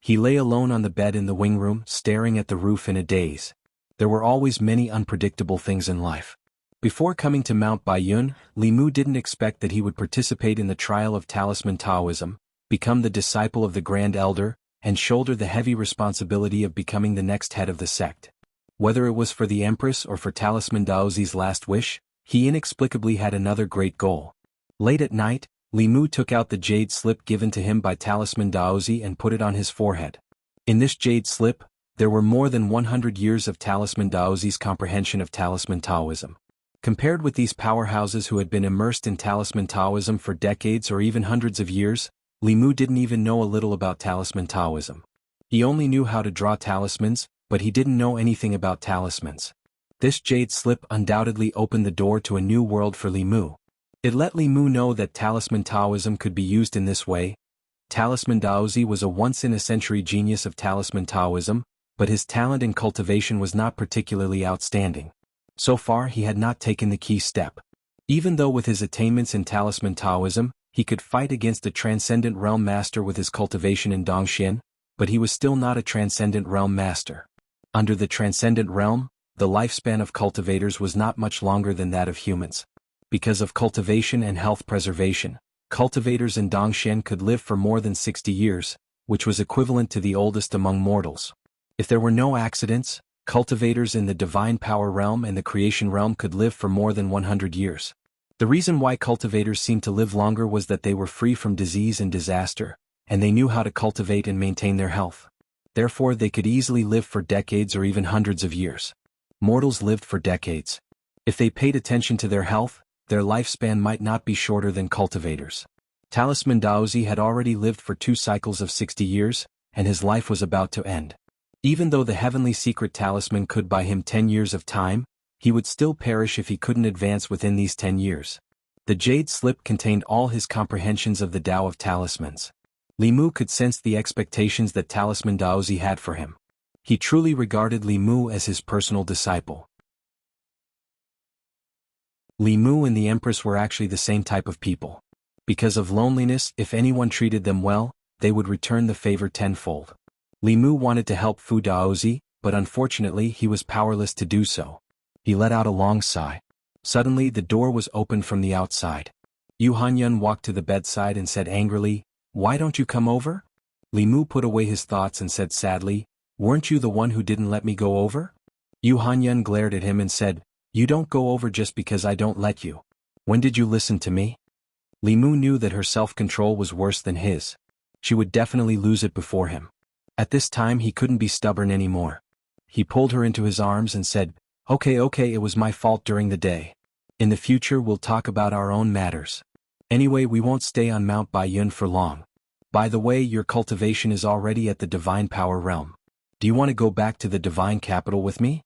He lay alone on the bed in the wing room, staring at the roof in a daze. There were always many unpredictable things in life. Before coming to Mount Baiyun, Li Mu didn't expect that he would participate in the trial of Talisman Taoism, become the disciple of the Grand Elder, and shoulder the heavy responsibility of becoming the next head of the sect. Whether it was for the Empress or for Talisman Daozi's last wish, he inexplicably had another great goal. Late at night, Li Mu took out the jade slip given to him by Talisman Daozi and put it on his forehead. In this jade slip, there were more than 100 years of Talisman Daozi's comprehension of Talisman Taoism. Compared with these powerhouses who had been immersed in Talisman Taoism for decades or even hundreds of years, Li Mu didn't even know a little about Talisman Taoism. He only knew how to draw talismans, but he didn't know anything about talismans. This jade slip undoubtedly opened the door to a new world for Li Mu. It let Li Mu know that Talisman Taoism could be used in this way. Talisman Daozi was a once-in-a-century genius of Talisman Taoism, but his talent and cultivation was not particularly outstanding. So far he had not taken the key step. Even though with his attainments in Talisman Taoism, he could fight against the Transcendent Realm Master with his cultivation in Dongxian, but he was still not a Transcendent Realm Master. Under the Transcendent Realm, the lifespan of cultivators was not much longer than that of humans. Because of cultivation and health preservation, cultivators in Dongxian could live for more than 60 years, which was equivalent to the oldest among mortals. If there were no accidents, cultivators in the Divine Power Realm and the Creation Realm could live for more than 100 years. The reason why cultivators seemed to live longer was that they were free from disease and disaster, and they knew how to cultivate and maintain their health. Therefore they could easily live for decades or even hundreds of years. Mortals lived for decades. If they paid attention to their health, their lifespan might not be shorter than cultivators. Talisman Daozi had already lived for 2 cycles of 60 years, and his life was about to end. Even though the heavenly secret talisman could buy him 10 years of time, he would still perish if he couldn't advance within these 10 years. The jade slip contained all his comprehensions of the Tao of talismans. Li Mu could sense the expectations that Talisman Daozi had for him. He truly regarded Li Mu as his personal disciple. Li Mu and the Empress were actually the same type of people. Because of loneliness, if anyone treated them well, they would return the favor tenfold. Li Mu wanted to help Fu Daozi, but unfortunately he was powerless to do so. He let out a long sigh. Suddenly the door was opened from the outside. Yu Hanyun walked to the bedside and said angrily, "Why don't you come over?" Li Mu put away his thoughts and said sadly, "Weren't you the one who didn't let me go over?" Yu Hanyun glared at him and said, "You don't go over just because I don't let you. When did you listen to me?" Li Mu knew that her self-control was worse than his. She would definitely lose it before him. At this time he couldn't be stubborn anymore. He pulled her into his arms and said, Okay, it was my fault during the day. In the future we'll talk about our own matters. Anyway, we won't stay on Mount Baiyun for long. By the way, your cultivation is already at the Divine Power Realm. Do you want to go back to the Divine Capital with me?"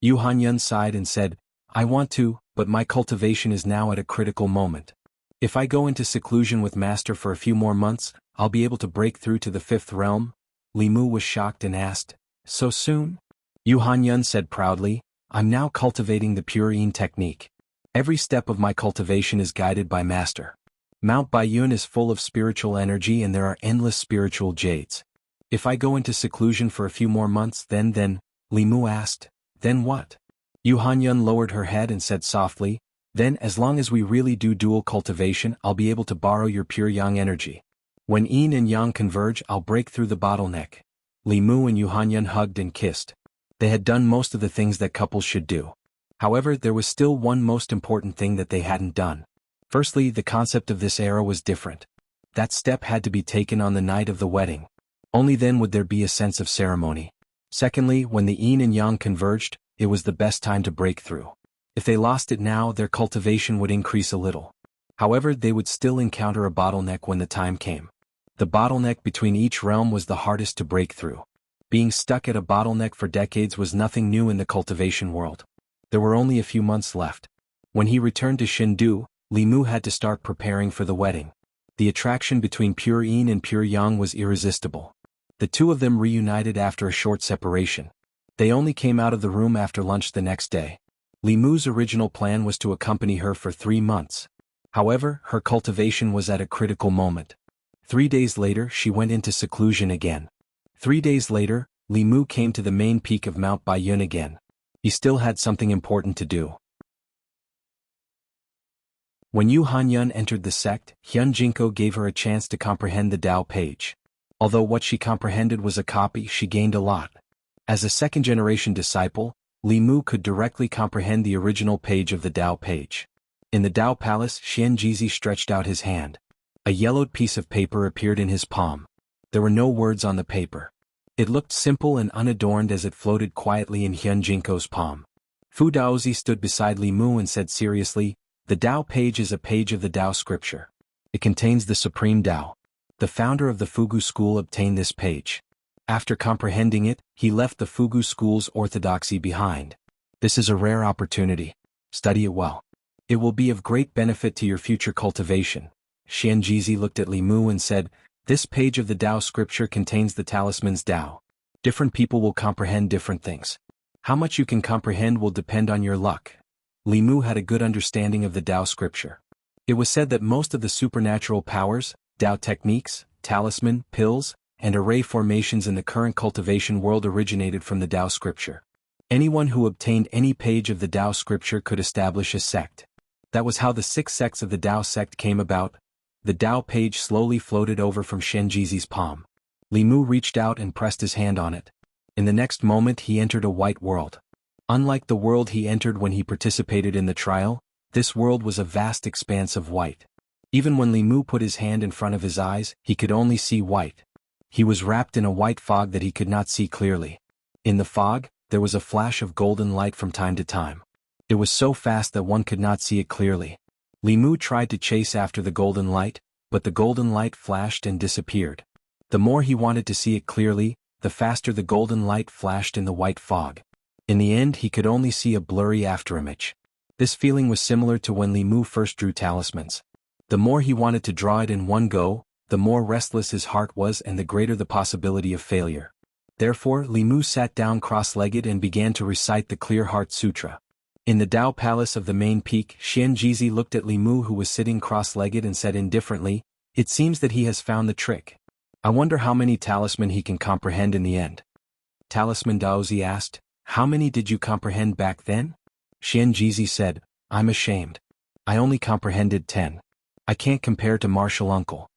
Yu Hanyun sighed and said, "I want to, but my cultivation is now at a critical moment. If I go into seclusion with Master for a few more months, I'll be able to break through to the 5th realm?" Li Mu was shocked and asked, "So soon?" Yu Hanyun said proudly, "I'm now cultivating the Pure Yin technique. Every step of my cultivation is guided by Master. Mount Baiyun is full of spiritual energy and there are endless spiritual jades. If I go into seclusion for a few more months then, Li Mu asked, "Then what?" Yu Hanyun lowered her head and said softly, "Then as long as we really do dual cultivation, I'll be able to borrow your pure yang energy. When yin and yang converge, I'll break through the bottleneck." Li Mu and Yu Hanyun hugged and kissed. They had done most of the things that couples should do. However, there was still one most important thing that they hadn't done. Firstly, the concept of this era was different. That step had to be taken on the night of the wedding. Only then would there be a sense of ceremony. Secondly, when the yin and yang converged, it was the best time to break through. If they lost it now, their cultivation would increase a little. However, they would still encounter a bottleneck when the time came. The bottleneck between each realm was the hardest to break through. Being stuck at a bottleneck for decades was nothing new in the cultivation world. There were only a few months left. When he returned to Shindu, Li Mu had to start preparing for the wedding. The attraction between pure yin and pure yang was irresistible. The two of them reunited after a short separation. They only came out of the room after lunch the next day. Li Mu's original plan was to accompany her for 3 months. However, her cultivation was at a critical moment. 3 days later she went into seclusion again. 3 days later, Li Mu came to the main peak of Mount Baiyun again. He still had something important to do. When Yu Hanyun entered the sect, Hyun Jinko gave her a chance to comprehend the Tao page. Although what she comprehended was a copy, she gained a lot. As a second-generation disciple, Li Mu could directly comprehend the original page of the Tao page. In the Tao Palace, Xian Jizi stretched out his hand. A yellowed piece of paper appeared in his palm. There were no words on the paper. It looked simple and unadorned as it floated quietly in Hyun Jinko's palm. Fu Daozi stood beside Li Mu and said seriously, "The Tao page is a page of the Tao scripture. It contains the supreme Tao. The founder of the Fugu school obtained this page. After comprehending it, he left the Fugu school's orthodoxy behind. This is a rare opportunity. Study it well. It will be of great benefit to your future cultivation." Xian Jizi looked at Li Mu and said, "This page of the Tao scripture contains the talisman's Tao. Different people will comprehend different things. How much you can comprehend will depend on your luck." Li Mu had a good understanding of the Tao scripture. It was said that most of the supernatural powers, Tao techniques, talisman, pills, and array formations in the current cultivation world originated from the Tao scripture. Anyone who obtained any page of the Tao scripture could establish a sect. That was how the 6 sects of the Tao sect came about. The Tao page slowly floated over from Xian Jizi's palm. Li Mu reached out and pressed his hand on it. In the next moment he entered a white world. Unlike the world he entered when he participated in the trial, this world was a vast expanse of white. Even when Li Mu put his hand in front of his eyes, he could only see white. He was wrapped in a white fog that he could not see clearly. In the fog, there was a flash of golden light from time to time. It was so fast that one could not see it clearly. Li Mu tried to chase after the golden light, but the golden light flashed and disappeared. The more he wanted to see it clearly, the faster the golden light flashed in the white fog. In the end he could only see a blurry afterimage. This feeling was similar to when Li Mu first drew talismans. The more he wanted to draw it in one go, the more restless his heart was and the greater the possibility of failure. Therefore Li Mu sat down cross-legged and began to recite the Clear Heart Sutra. In the Tao Palace of the main peak, Xian Jizi looked at Li Mu who was sitting cross-legged and said indifferently, "It seems that he has found the trick. I wonder how many talisman he can comprehend in the end." Talisman Daozi asked, "How many did you comprehend back then?" Xian Jizi said, "I'm ashamed. I only comprehended 10. I can't compare to Martial Uncle."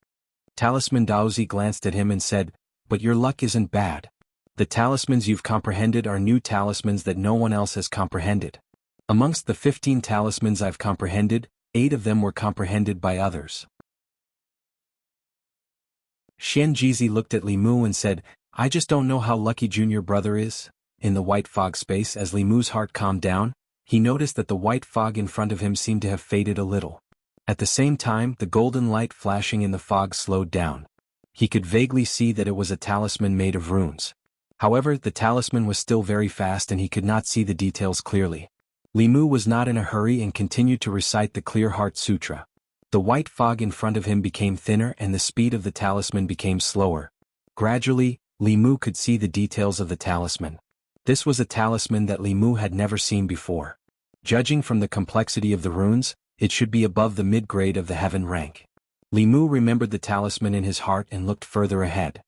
Talisman Daozi glanced at him and said, "But your luck isn't bad. The talismans you've comprehended are new talismans that no one else has comprehended. Amongst the 15 talismans I've comprehended, 8 of them were comprehended by others." Xian Jizi looked at Li Mu and said, "I just don't know how lucky junior brother is." In the white fog space, as Li Mu's heart calmed down, he noticed that the white fog in front of him seemed to have faded a little. At the same time, the golden light flashing in the fog slowed down. He could vaguely see that it was a talisman made of runes. However, the talisman was still very fast and he could not see the details clearly. Li Mu was not in a hurry and continued to recite the Clear Heart Sutra. The white fog in front of him became thinner and the speed of the talisman became slower. Gradually, Li Mu could see the details of the talisman. This was a talisman that Li Mu had never seen before. Judging from the complexity of the runes, it should be above the mid-grade of the heaven rank. Li Mu remembered the talisman in his heart and looked further ahead.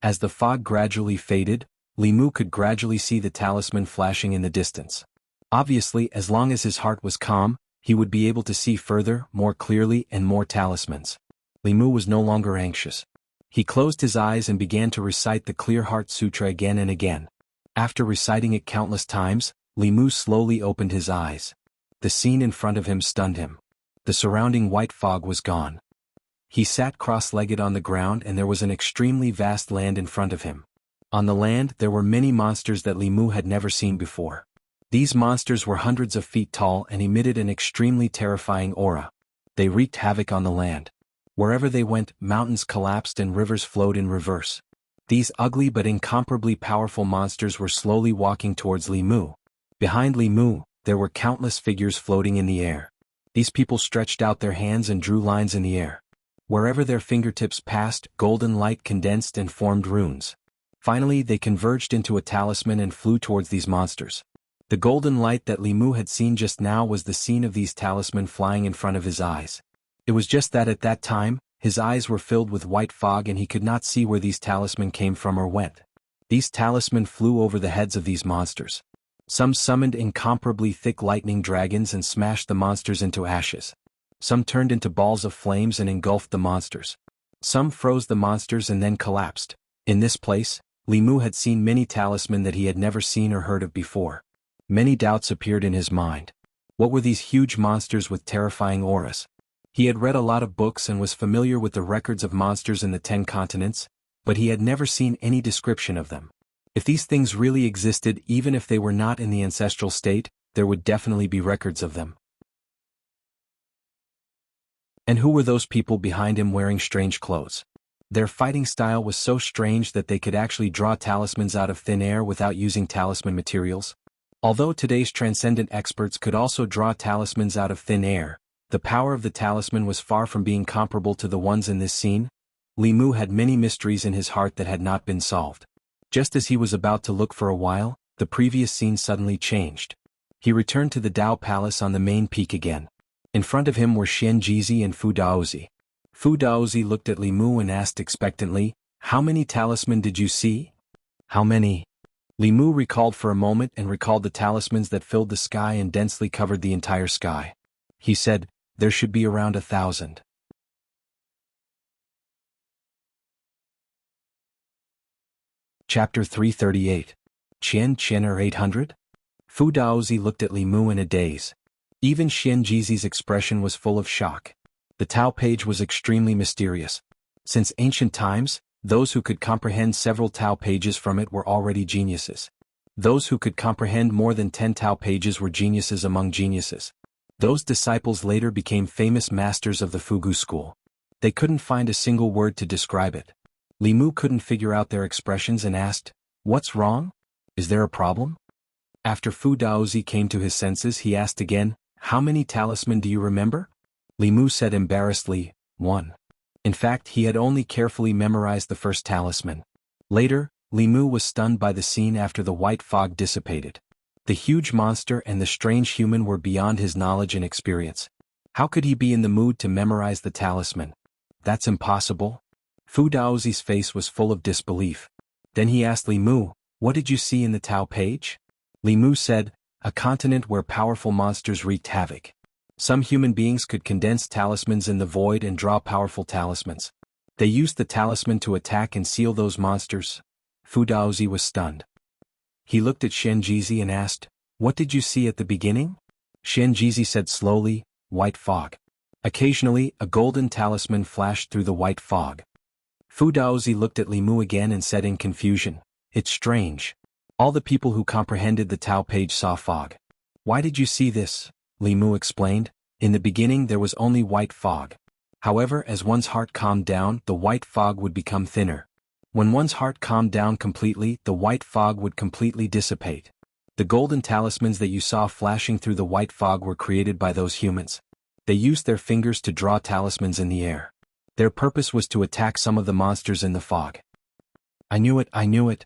As the fog gradually faded, Li Mu could gradually see the talisman flashing in the distance. Obviously, as long as his heart was calm, he would be able to see further, more clearly and more talismans. Li Mu was no longer anxious. He closed his eyes and began to recite the Clear Heart Sutra again and again. After reciting it countless times, Li Mu slowly opened his eyes. The scene in front of him stunned him. The surrounding white fog was gone. He sat cross-legged on the ground and there was an extremely vast land in front of him. On the land there were many monsters that Li Mu had never seen before. These monsters were hundreds of feet tall and emitted an extremely terrifying aura. They wreaked havoc on the land. Wherever they went, mountains collapsed and rivers flowed in reverse. These ugly but incomparably powerful monsters were slowly walking towards Li Mu. Behind Li Mu, there were countless figures floating in the air. These people stretched out their hands and drew lines in the air. Wherever their fingertips passed, golden light condensed and formed runes. Finally, they converged into a talisman and flew towards these monsters. The golden light that Li Mu had seen just now was the scene of these talisman flying in front of his eyes. It was just that at that time, his eyes were filled with white fog and he could not see where these talisman came from or went. These talisman flew over the heads of these monsters. Some summoned incomparably thick lightning dragons and smashed the monsters into ashes. Some turned into balls of flames and engulfed the monsters. Some froze the monsters and then collapsed. In this place, Li Mu had seen many talisman that he had never seen or heard of before. Many doubts appeared in his mind. What were these huge monsters with terrifying auras? He had read a lot of books and was familiar with the records of monsters in the 10 continents, but he had never seen any description of them. If these things really existed, even if they were not in the ancestral state, there would definitely be records of them. And who were those people behind him wearing strange clothes? Their fighting style was so strange that they could actually draw talismans out of thin air without using talisman materials. Although today's transcendent experts could also draw talismans out of thin air, the power of the talisman was far from being comparable to the ones in this scene. Li Mu had many mysteries in his heart that had not been solved. Just as he was about to look for a while, the previous scene suddenly changed. He returned to the Dao Palace on the main peak again. In front of him were Xian Jizi and Fu Daozi. Fu Daozi looked at Li Mu and asked expectantly, "How many talisman did you see?" "How many?" Li Mu recalled for a moment and recalled the talismans that filled the sky and densely covered the entire sky. He said, "There should be around 1,000. Chapter 338. Qian or 800? Fu Daozi looked at Li Mu in a daze. Even Xian Jizi's expression was full of shock. The Tao page was extremely mysterious. Since ancient times, those who could comprehend several Tao pages from it were already geniuses. Those who could comprehend more than 10 Tao pages were geniuses among geniuses. Those disciples later became famous masters of the Fugu school. They couldn't find a single word to describe it. Li Mu couldn't figure out their expressions and asked, "What's wrong? Is there a problem?" After Fu Daozi came to his senses, he asked again, "How many talisman do you remember?" Li Mu said embarrassedly, "1." In fact, he had only carefully memorized the first talisman. Later, Li Mu was stunned by the scene after the white fog dissipated. The huge monster and the strange human were beyond his knowledge and experience. How could he be in the mood to memorize the talisman? That's impossible. Fu Daozi's face was full of disbelief. Then he asked Li Mu, "What did you see in the Tao page?" Li Mu said, "A continent where powerful monsters wreaked havoc. Some human beings could condense talismans in the void and draw powerful talismans. They used the talisman to attack and seal those monsters." Fu Daozi was stunned. He looked at Xian Jizi and asked, "What did you see at the beginning?" Xian Jizi said slowly, "White fog." Occasionally, a golden talisman flashed through the white fog. Fu Daozi looked at Li Mu again and said in confusion, "It's strange. All the people who comprehended the Tao page saw fog. Why did you see this?" Li Mu explained, "In the beginning there was only white fog. However, as one's heart calmed down, the white fog would become thinner. When one's heart calmed down completely, the white fog would completely dissipate. The golden talismans that you saw flashing through the white fog were created by those humans. They used their fingers to draw talismans in the air. Their purpose was to attack some of the monsters in the fog." "I knew it, I knew it."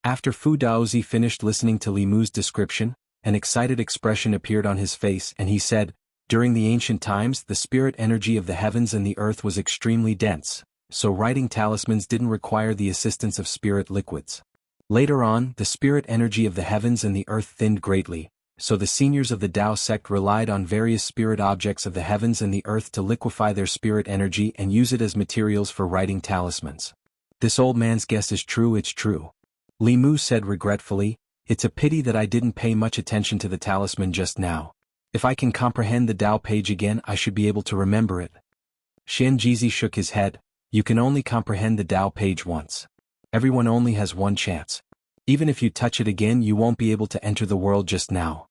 After Fu Daozi finished listening to Li Mu's description, an excited expression appeared on his face and he said, "During the ancient times, the spirit energy of the heavens and the earth was extremely dense, so writing talismans didn't require the assistance of spirit liquids. Later on, the spirit energy of the heavens and the earth thinned greatly, so the seniors of the Tao sect relied on various spirit objects of the heavens and the earth to liquefy their spirit energy and use it as materials for writing talismans." "This old man's guess is true, it's true." Li Mu said regretfully, "It's a pity that I didn't pay much attention to the talisman just now. If I can comprehend the Tao page again, I should be able to remember it." Xian Jizi shook his head. "You can only comprehend the Tao page once. Everyone only has one chance. Even if you touch it again, you won't be able to enter the world just now.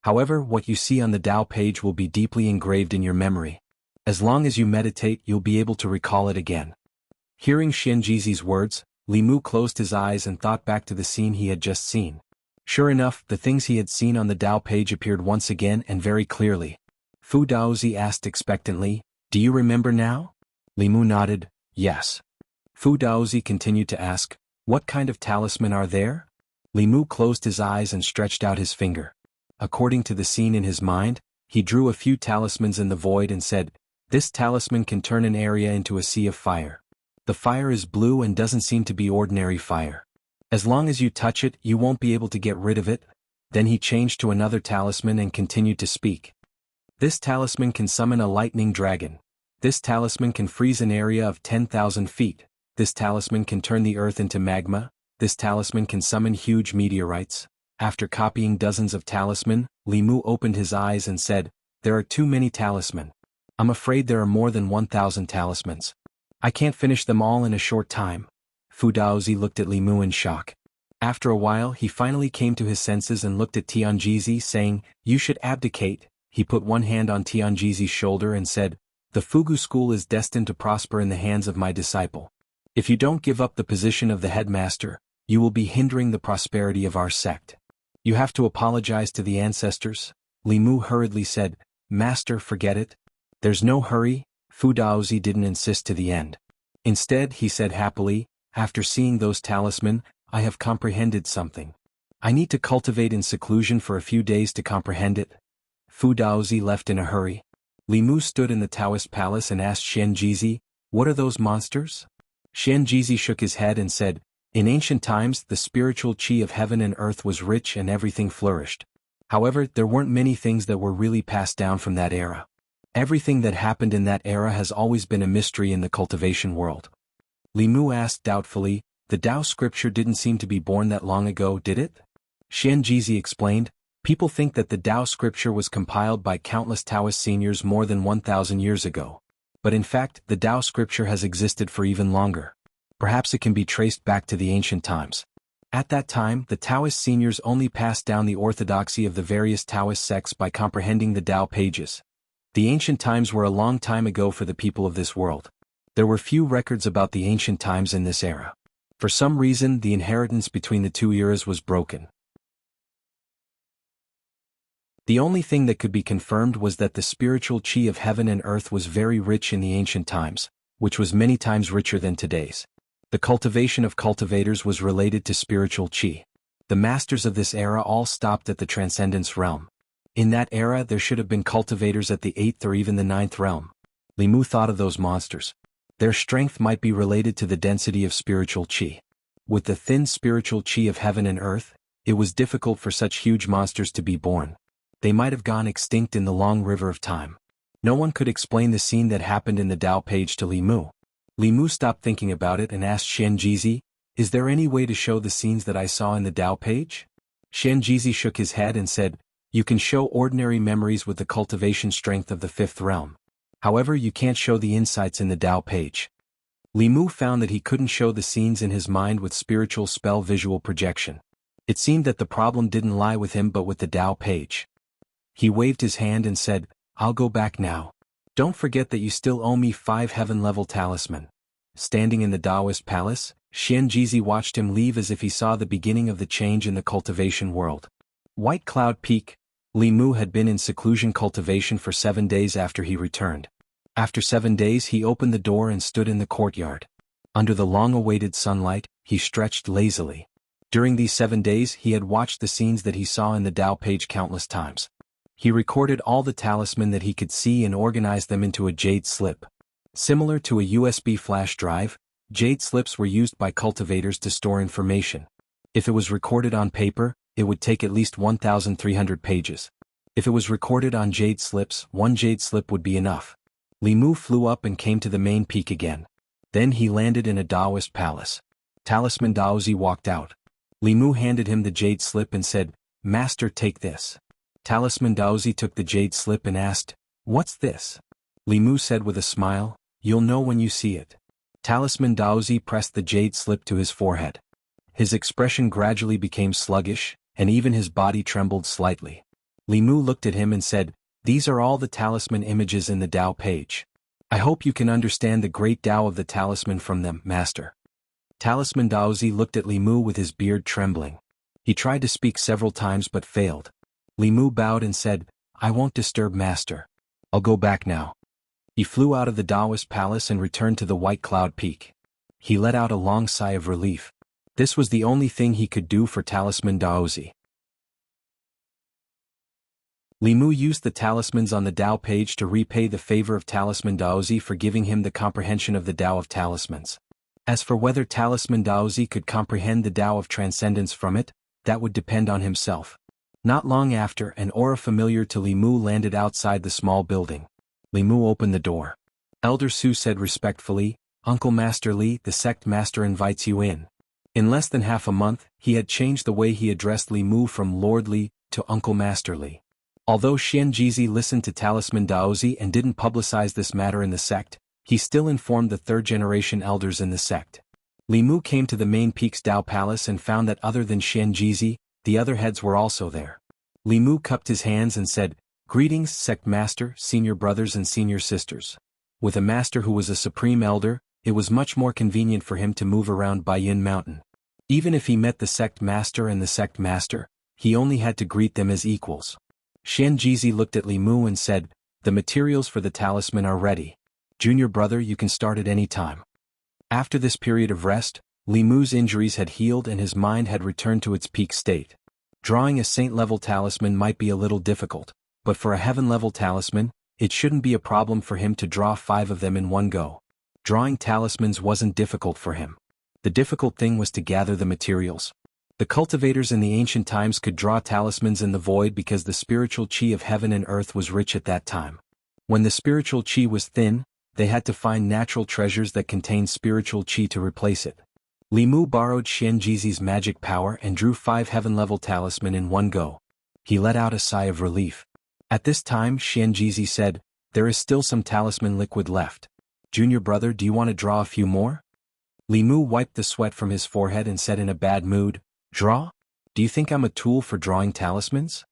However, what you see on the Tao page will be deeply engraved in your memory. As long as you meditate, you'll be able to recall it again." Hearing Xian Jizi's words, Li Mu closed his eyes and thought back to the scene he had just seen. Sure enough, the things he had seen on the Tao page appeared once again and very clearly. Fu Daozi asked expectantly, "Do you remember now?" Li Mu nodded, "Yes." Fu Daozi continued to ask, "What kind of talisman are there?" Li Mu closed his eyes and stretched out his finger. According to the scene in his mind, he drew a few talismans in the void and said, "This talisman can turn an area into a sea of fire. The fire is blue and doesn't seem to be ordinary fire. As long as you touch it, you won't be able to get rid of it." Then he changed to another talisman and continued to speak. "This talisman can summon a lightning dragon. This talisman can freeze an area of 10,000 feet. This talisman can turn the earth into magma. This talisman can summon huge meteorites." After copying dozens of talisman, Li Mu opened his eyes and said, "There are too many talisman. I'm afraid there are more than 1,000 talismans. I can't finish them all in a short time." Fu Daozi looked at Li Mu in shock. After a while he finally came to his senses and looked at Tianjizi, saying, "You should abdicate." He put one hand on Tianjizi's shoulder and said, "The Fugu school is destined to prosper in the hands of my disciple. If you don't give up the position of the headmaster, you will be hindering the prosperity of our sect. You have to apologize to the ancestors." Li Mu hurriedly said, "Master, forget it." "There's no hurry." Fu Daozi didn't insist to the end. Instead, he said happily, "After seeing those talisman, I have comprehended something. I need to cultivate in seclusion for a few days to comprehend it." Fu Daozi left in a hurry. Li Mu stood in the Taoist palace and asked Xianjizi, "What are those monsters?" Xianjizi shook his head and said, "In ancient times the spiritual qi of heaven and earth was rich and everything flourished. However, there weren't many things that were really passed down from that era. Everything that happened in that era has always been a mystery in the cultivation world." Li Mu asked doubtfully, "The Tao scripture didn't seem to be born that long ago, did it?" Xianjizi explained, "People think that the Tao scripture was compiled by countless Taoist seniors more than 1,000 years ago. But in fact, the Tao scripture has existed for even longer. Perhaps it can be traced back to the ancient times. At that time, the Taoist seniors only passed down the orthodoxy of the various Taoist sects by comprehending the Tao pages. The ancient times were a long time ago for the people of this world. There were few records about the ancient times in this era. For some reason, the inheritance between the two eras was broken. The only thing that could be confirmed was that the spiritual qi of heaven and earth was very rich in the ancient times, which was many times richer than today's. The cultivation of cultivators was related to spiritual qi. The masters of this era all stopped at the transcendence realm. In that era there should have been cultivators at the 8th or even the 9th realm. Li Mu thought of those monsters. Their strength might be related to the density of spiritual qi. With the thin spiritual qi of heaven and earth, it was difficult for such huge monsters to be born. They might have gone extinct in the long river of time. No one could explain the scene that happened in the Tao page to Li Mu. Li Mu stopped thinking about it and asked Xianjizi, "Is there any way to show the scenes that I saw in the Tao page?" Xianjizi shook his head and said, "You can show ordinary memories with the cultivation strength of the 5th realm. However, you can't show the insights in the Tao page." Li Mu found that he couldn't show the scenes in his mind with spiritual spell visual projection. It seemed that the problem didn't lie with him but with the Tao page. He waved his hand and said, "I'll go back now. Don't forget that you still owe me 5 heaven-level talisman." Standing in the Taoist palace, Xianjizi watched him leave as if he saw the beginning of the change in the cultivation world. White Cloud Peak. Li Mu had been in seclusion cultivation for 7 days after he returned. After 7 days he opened the door and stood in the courtyard. Under the long-awaited sunlight, he stretched lazily. During these 7 days he had watched the scenes that he saw in the Tao page countless times. He recorded all the talisman that he could see and organized them into a jade slip. Similar to a USB flash drive, jade slips were used by cultivators to store information. If it was recorded on paper, it would take at least 1,300 pages. If it was recorded on jade slips, 1 jade slip would be enough. Li Mu flew up and came to the main peak again. Then he landed in a Taoist palace. Talisman Daozi walked out. Li Mu handed him the jade slip and said, "Master, take this." Talisman Daozi took the jade slip and asked, "What's this?" Li Mu said with a smile, "You'll know when you see it." Talisman Daozi pressed the jade slip to his forehead. His expression gradually became sluggish, and even his body trembled slightly. Li Mu looked at him and said, "These are all the talisman images in the Tao page. I hope you can understand the great Tao of the talisman from them, Master." Talisman Daozi looked at Li Mu with his beard trembling. He tried to speak several times but failed. Li Mu bowed and said, "I won't disturb Master." I'll go back now. He flew out of the Taoist palace and returned to the White Cloud Peak. He let out a long sigh of relief. This was the only thing he could do for Talisman Daozi. Li Mu used the talismans on the Tao page to repay the favor of Talisman Daozi for giving him the comprehension of the Tao of Talismans. As for whether Talisman Daozi could comprehend the Tao of Transcendence from it, that would depend on himself. Not long after, an aura familiar to Li Mu landed outside the small building. Li Mu opened the door. Elder Su said respectfully, "Uncle Master Li, the sect master invites you in." In less than half a month, he had changed the way he addressed Li Mu from Lord Li to Uncle Master Li. Although Xian Jizi listened to Talisman Daozi and didn't publicize this matter in the sect, he still informed the third-generation elders in the sect. Li Mu came to the main peak's Tao Palace and found that other than Xian Jizi, the other heads were also there. Li Mu cupped his hands and said, "Greetings, sect master, senior brothers and senior sisters." With a master who was a supreme elder, it was much more convenient for him to move around Baiyin Mountain. Even if he met the sect master and the sect master, he only had to greet them as equals. Xian Jizi looked at Li Mu and said, "The materials for the talisman are ready. Junior brother, you can start at any time." After this period of rest, Li Mu's injuries had healed and his mind had returned to its peak state. Drawing a saint-level talisman might be a little difficult, but for a heaven-level talisman, it shouldn't be a problem for him to draw 5 of them in one go. Drawing talismans wasn't difficult for him. The difficult thing was to gather the materials. The cultivators in the ancient times could draw talismans in the void because the spiritual qi of heaven and earth was rich at that time. When the spiritual qi was thin, they had to find natural treasures that contained spiritual qi to replace it. Li Mu borrowed Xian Jizi's magic power and drew 5 heaven-level talisman in one go. He let out a sigh of relief. At this time Xian Jizi said, "There is still some talisman liquid left. Junior brother, do you want to draw a few more?" Li Mu wiped the sweat from his forehead and said in a bad mood, "Draw? Do you think I'm a tool for drawing talismans?"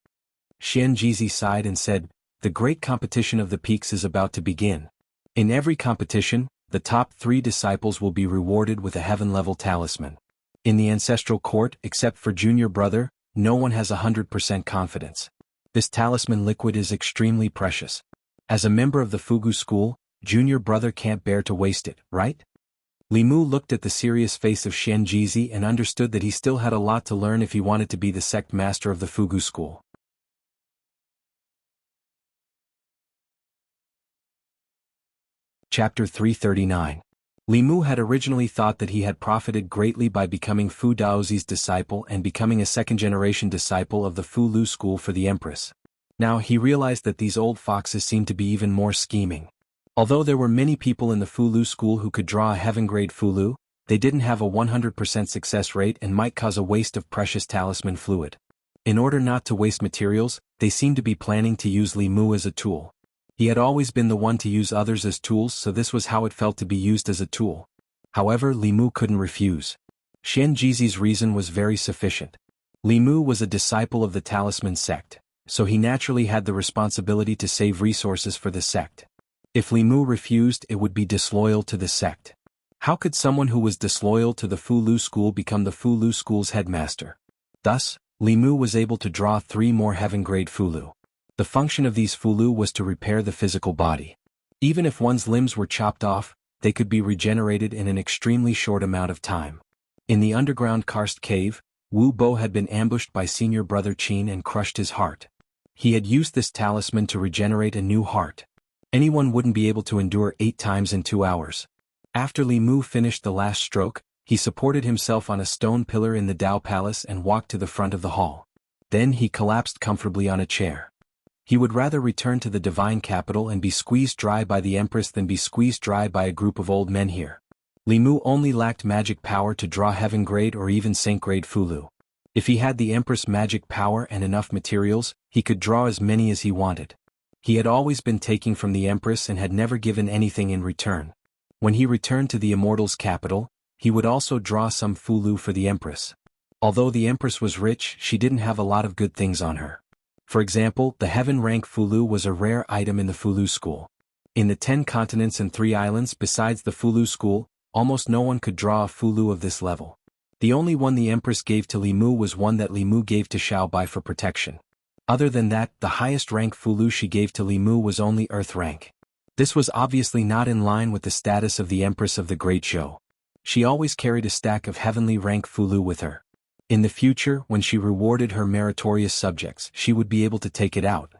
Xian Jizi sighed and said, "The great competition of the peaks is about to begin. In every competition, the top 3 disciples will be rewarded with a heaven-level talisman. In the ancestral court, except for junior brother, no one has 100% confidence. This talisman liquid is extremely precious. As a member of the Fugu school, junior brother can't bear to waste it, right?" Li Mu looked at the serious face of Xian Jizi and understood that he still had a lot to learn if he wanted to be the sect master of the Fugu school. Chapter 339. Li Mu had originally thought that he had profited greatly by becoming Fu Daozi's disciple and becoming a second-generation disciple of the Fu Lu school for the Empress. Now he realized that these old foxes seemed to be even more scheming. Although there were many people in the Fu Lu school who could draw a heaven-grade Fu Lu, they didn't have a 100% success rate and might cause a waste of precious talisman fluid. In order not to waste materials, they seemed to be planning to use Li Mu as a tool. He had always been the one to use others as tools, so this was how it felt to be used as a tool. However, Li Mu couldn't refuse. Xian Jizi's reason was very sufficient. Li Mu was a disciple of the Talisman sect, so he naturally had the responsibility to save resources for the sect. If Li Mu refused, it would be disloyal to the sect. How could someone who was disloyal to the Fu Lu school become the Fu Lu school's headmaster? Thus, Li Mu was able to draw 3 more heaven-grade Fu Lu. The function of these Fu Lu was to repair the physical body. Even if one's limbs were chopped off, they could be regenerated in an extremely short amount of time. In the underground karst cave, Wu Bo had been ambushed by senior brother Qin and crushed his heart. He had used this talisman to regenerate a new heart. Anyone wouldn't be able to endure 8 times in 2 hours. After Li Mu finished the last stroke, he supported himself on a stone pillar in the Tao Palace and walked to the front of the hall. Then he collapsed comfortably on a chair. He would rather return to the divine capital and be squeezed dry by the Empress than be squeezed dry by a group of old men here. Li Mu only lacked magic power to draw heaven-grade or even saint-grade Fu Lu. If he had the Empress magic power and enough materials, he could draw as many as he wanted. He had always been taking from the Empress and had never given anything in return. When he returned to the Immortals' capital, he would also draw some Fu Lu for the Empress. Although the Empress was rich, she didn't have a lot of good things on her. For example, the heaven rank Fu Lu was a rare item in the Fu Lu school. In the 10 continents and 3 islands besides the Fu Lu school, almost no one could draw a Fu Lu of this level. The only one the Empress gave to Li Mu was one that Li Mu gave to Xiao Bai for protection. Other than that, the highest rank Fulu she gave to Li Mu was only Earth rank. This was obviously not in line with the status of the Empress of the Great Zhou. She always carried a stack of heavenly rank Fulu with her. In the future, when she rewarded her meritorious subjects, she would be able to take it out.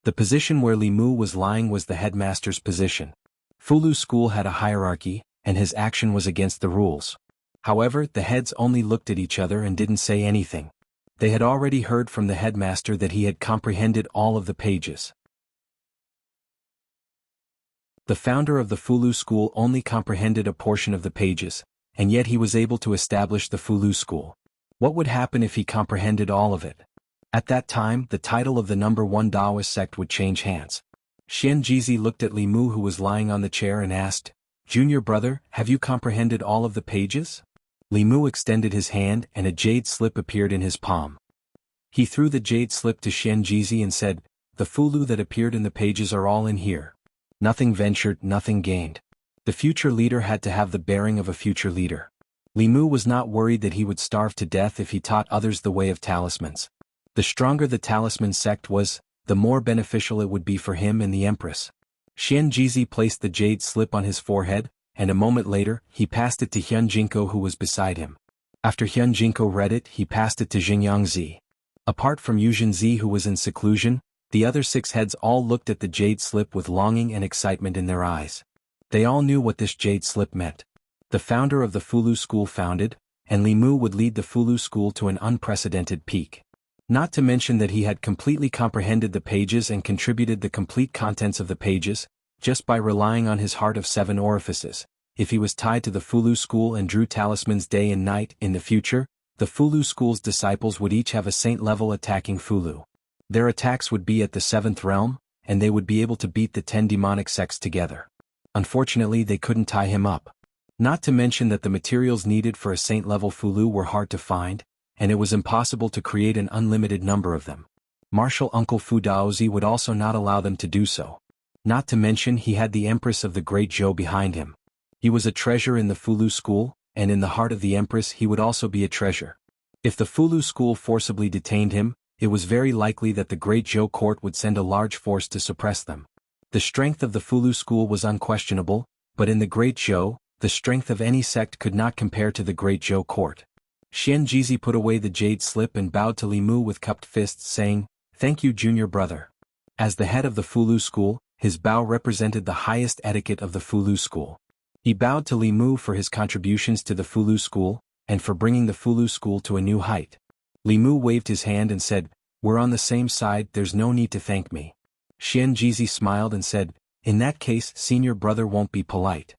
The position where Li Mu was lying was the headmaster's position. Fulu's school had a hierarchy, and his action was against the rules. However, the heads only looked at each other and didn't say anything. They had already heard from the headmaster that he had comprehended all of the pages. The founder of the Fulu school only comprehended a portion of the pages, and yet he was able to establish the Fulu school. What would happen if he comprehended all of it? At that time, the title of the number 1 Taoist sect would change hands. Xian Jizi looked at Li Mu, who was lying on the chair, and asked, "Junior brother, have you comprehended all of the pages?" Li Mu extended his hand and a jade slip appeared in his palm. He threw the jade slip to Xian Jizi and said, "The Fulu that appeared in the pages are all in here." Nothing ventured, nothing gained. The future leader had to have the bearing of a future leader. Li Mu was not worried that he would starve to death if he taught others the way of talismans. The stronger the talisman sect was, the more beneficial it would be for him and the Empress. Xian Jizi placed the jade slip on his forehead, and a moment later, he passed it to Hyun Jinko, who was beside him. After Hyun Jinko read it, he passed it to Xingyang Zi. Apart from Yuzhen Zi, who was in seclusion, the other 6 heads all looked at the jade slip with longing and excitement in their eyes. They all knew what this jade slip meant. The founder of the Fulu school founded, and Li Mu would lead the Fulu school to an unprecedented peak. Not to mention that he had completely comprehended the pages and contributed the complete contents of the pages, just by relying on his heart of 7 orifices. If he was tied to the Fulu school and drew talismans day and night in the future, the Fulu school's disciples would each have a saint level attacking Fulu. Their attacks would be at the 7th realm, and they would be able to beat the 10 demonic sects together. Unfortunately, they couldn't tie him up. Not to mention that the materials needed for a saint-level Fulu were hard to find, and it was impossible to create an unlimited number of them. Martial Uncle Fu Daozi would also not allow them to do so. Not to mention he had the Empress of the Great Zhou behind him. He was a treasure in the Fulu school, and in the heart of the Empress he would also be a treasure. If the Fulu school forcibly detained him, it was very likely that the Great Zhou court would send a large force to suppress them. The strength of the Fulu school was unquestionable, but in the Great Zhou, the strength of any sect could not compare to the Great Zhou court. Xian Jizi put away the jade slip and bowed to Li Mu with cupped fists, saying, "Thank you, junior brother." As the head of the Fulu school, his bow represented the highest etiquette of the Fulu school. He bowed to Li Mu for his contributions to the Fulu school, and for bringing the Fulu school to a new height. Li Mu waved his hand and said, "We're on the same side, there's no need to thank me." Xian Jizi smiled and said, "In that case, senior brother won't be polite.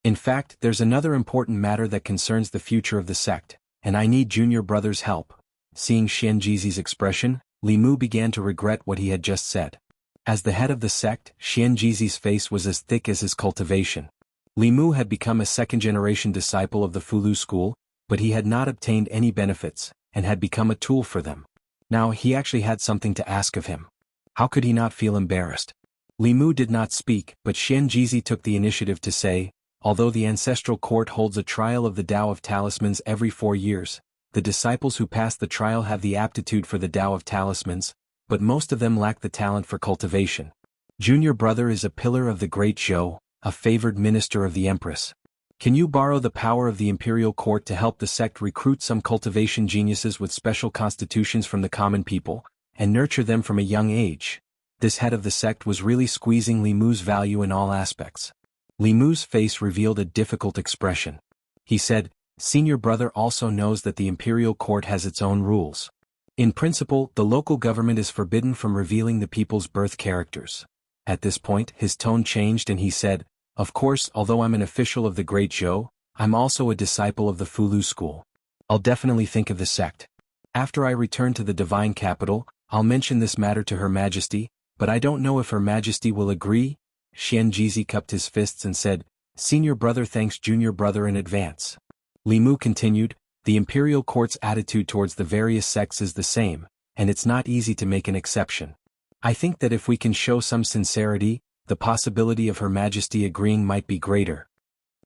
In fact, there's another important matter that concerns the future of the sect, and I need junior brother's help." Seeing Xian Jizi's expression, Li Mu began to regret what he had just said. As the head of the sect, Xian Jizi's face was as thick as his cultivation. Li Mu had become a second-generation disciple of the Fulu school, but he had not obtained any benefits, and had become a tool for them. Now he actually had something to ask of him. How could he not feel embarrassed? Li Mu did not speak, but Xian Jizi took the initiative to say, "Although the ancestral court holds a trial of the Tao of Talismans every 4 years, the disciples who pass the trial have the aptitude for the Tao of Talismans, but most of them lack the talent for cultivation. Junior brother is a pillar of the Great Zhou, a favored minister of the Empress. Can you borrow the power of the imperial court to help the sect recruit some cultivation geniuses with special constitutions from the common people, and nurture them from a young age?" This head of the sect was really squeezing Li Mu's value in all aspects. Li Mu's face revealed a difficult expression. He said, "Senior brother also knows that the imperial court has its own rules. In principle, the local government is forbidden from revealing the people's birth characters." At this point, his tone changed and he said, "Of course, although I'm an official of the Great Zhou, I'm also a disciple of the Fulu school. I'll definitely think of the sect. After I return to the divine capital, I'll mention this matter to Her Majesty, but I don't know if Her Majesty will agree." Xian Jizi cupped his fists and said, "Senior brother thanks junior brother in advance." Li Mu continued, "The imperial court's attitude towards the various sects is the same, and it's not easy to make an exception. I think that if we can show some sincerity, the possibility of Her Majesty agreeing might be greater."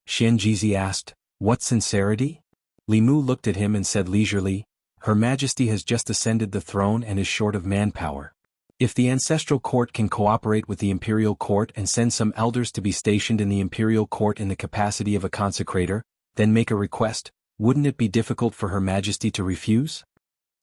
Xian Jizi asked, "What sincerity?" Li Mu looked at him and said leisurely, Her Majesty has just ascended the throne and is short of manpower. If the ancestral court can cooperate with the imperial court and send some elders to be stationed in the imperial court in the capacity of a consecrator, then make a request, wouldn't it be difficult for Her Majesty to refuse?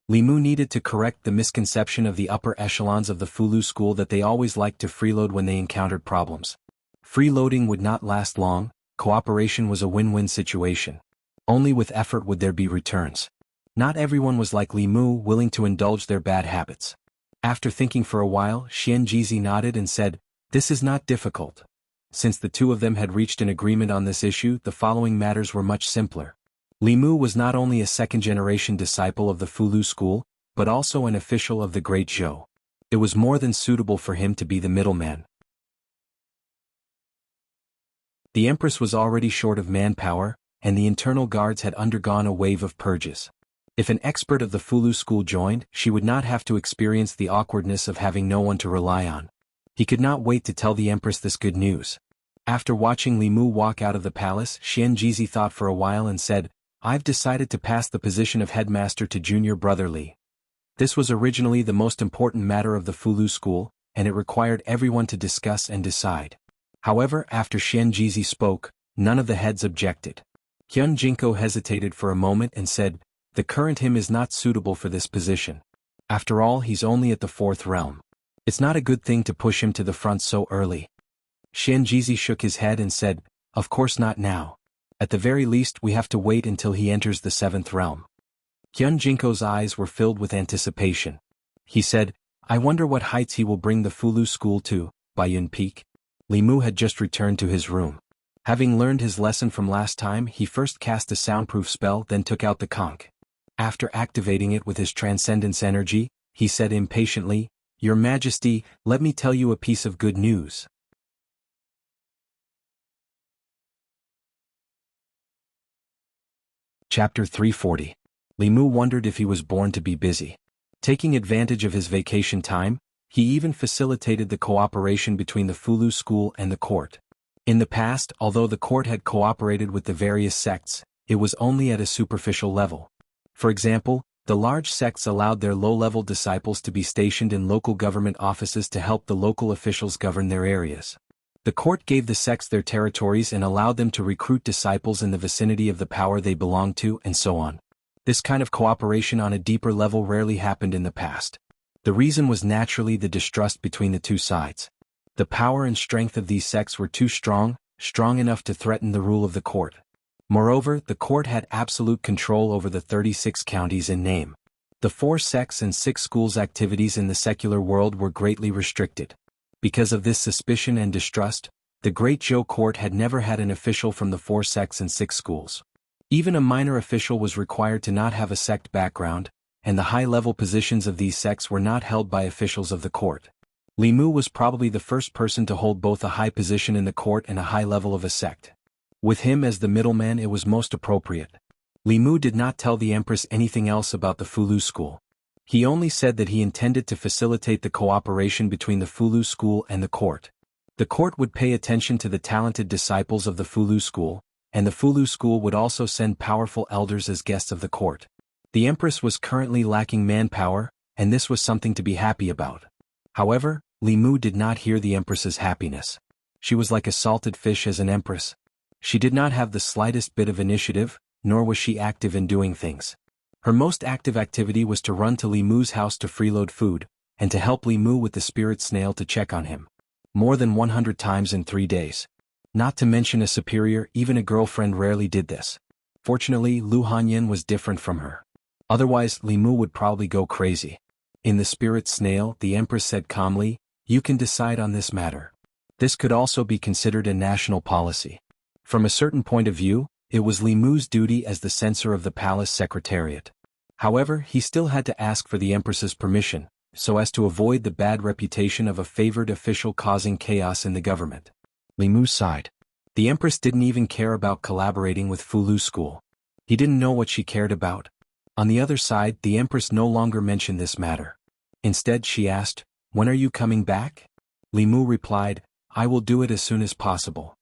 Li Mu needed to correct the misconception of the upper echelons of the Fulu school that they always liked to freeload when they encountered problems. Freeloading would not last long, cooperation was a win-win situation. Only with effort would there be returns. Not everyone was like Li Mu, willing to indulge their bad habits. After thinking for a while, Xianjizi nodded and said, "This is not difficult." Since the two of them had reached an agreement on this issue, the following matters were much simpler. Li Mu was not only a second-generation disciple of the Fulu school, but also an official of the Great Zhou. It was more than suitable for him to be the middleman. The Empress was already short of manpower, and the internal guards had undergone a wave of purges. If an expert of the Fulu school joined, she would not have to experience the awkwardness of having no one to rely on. He could not wait to tell the Empress this good news. After watching Li Mu walk out of the palace, Xianjizi thought for a while and said, "I've decided to pass the position of headmaster to junior brother Li." This was originally the most important matter of the Fulu school, and it required everyone to discuss and decide. However, after Xianjizi spoke, none of the heads objected. Hyun Jinko hesitated for a moment and said, "The current him is not suitable for this position. After all, he's only at the 4th realm. It's not a good thing to push him to the front so early." Xianjizi shook his head and said, "Of course not now. At the very least we have to wait until he enters the 7th realm." Hyun Jinko's eyes were filled with anticipation. He said, "I wonder what heights he will bring the Fulu school to, Baiyun Peak." Li Mu had just returned to his room. Having learned his lesson from last time, he first cast a soundproof spell, then took out the conch. After activating it with his transcendence energy, he said impatiently, "Your Majesty, let me tell you a piece of good news." Chapter 340. Li Mu wondered if he was born to be busy. Taking advantage of his vacation time, he even facilitated the cooperation between the Fulu school and the court. In the past, although the court had cooperated with the various sects, it was only at a superficial level. For example, the large sects allowed their low-level disciples to be stationed in local government offices to help the local officials govern their areas. The court gave the sects their territories and allowed them to recruit disciples in the vicinity of the power they belonged to, and so on. This kind of cooperation on a deeper level rarely happened in the past. The reason was naturally the distrust between the two sides. The power and strength of these sects were too strong enough to threaten the rule of the court. Moreover, the court had absolute control over the 36 counties in name. The 4 sects and 6 schools' activities in the secular world were greatly restricted. Because of this suspicion and distrust, the Great Zhou court had never had an official from the 4 sects and 6 schools. Even a minor official was required to not have a sect background, and the high-level positions of these sects were not held by officials of the court. Li Mu was probably the first person to hold both a high position in the court and a high level of a sect. With him as the middleman, it was most appropriate. Li Mu did not tell the Empress anything else about the Fulu school. He only said that he intended to facilitate the cooperation between the Fulu school and the court. The court would pay attention to the talented disciples of the Fulu school, and the Fulu school would also send powerful elders as guests of the court. The Empress was currently lacking manpower, and this was something to be happy about. However, Li Mu did not hear the Empress's happiness. She was like a salted fish as an Empress. She did not have the slightest bit of initiative, nor was she active in doing things. Her most active activity was to run to Li Mu's house to freeload food, and to help Li Mu with the spirit snail to check on him. More than 100 times in 3 days. Not to mention a superior, even a girlfriend rarely did this. Fortunately, Lu Hanyan was different from her. Otherwise, Li Mu would probably go crazy. In the spirit snail, the Empress said calmly, "You can decide on this matter." This could also be considered a national policy. From a certain point of view, it was Li Mu's duty as the censor of the palace secretariat. However, he still had to ask for the Empress's permission, so as to avoid the bad reputation of a favored official causing chaos in the government. Li Mu sighed. The Empress didn't even care about collaborating with Fulu school. He didn't know what she cared about. On the other side, the Empress no longer mentioned this matter. Instead, she asked, "When are you coming back?" Li Mu replied, "I will do it as soon as possible."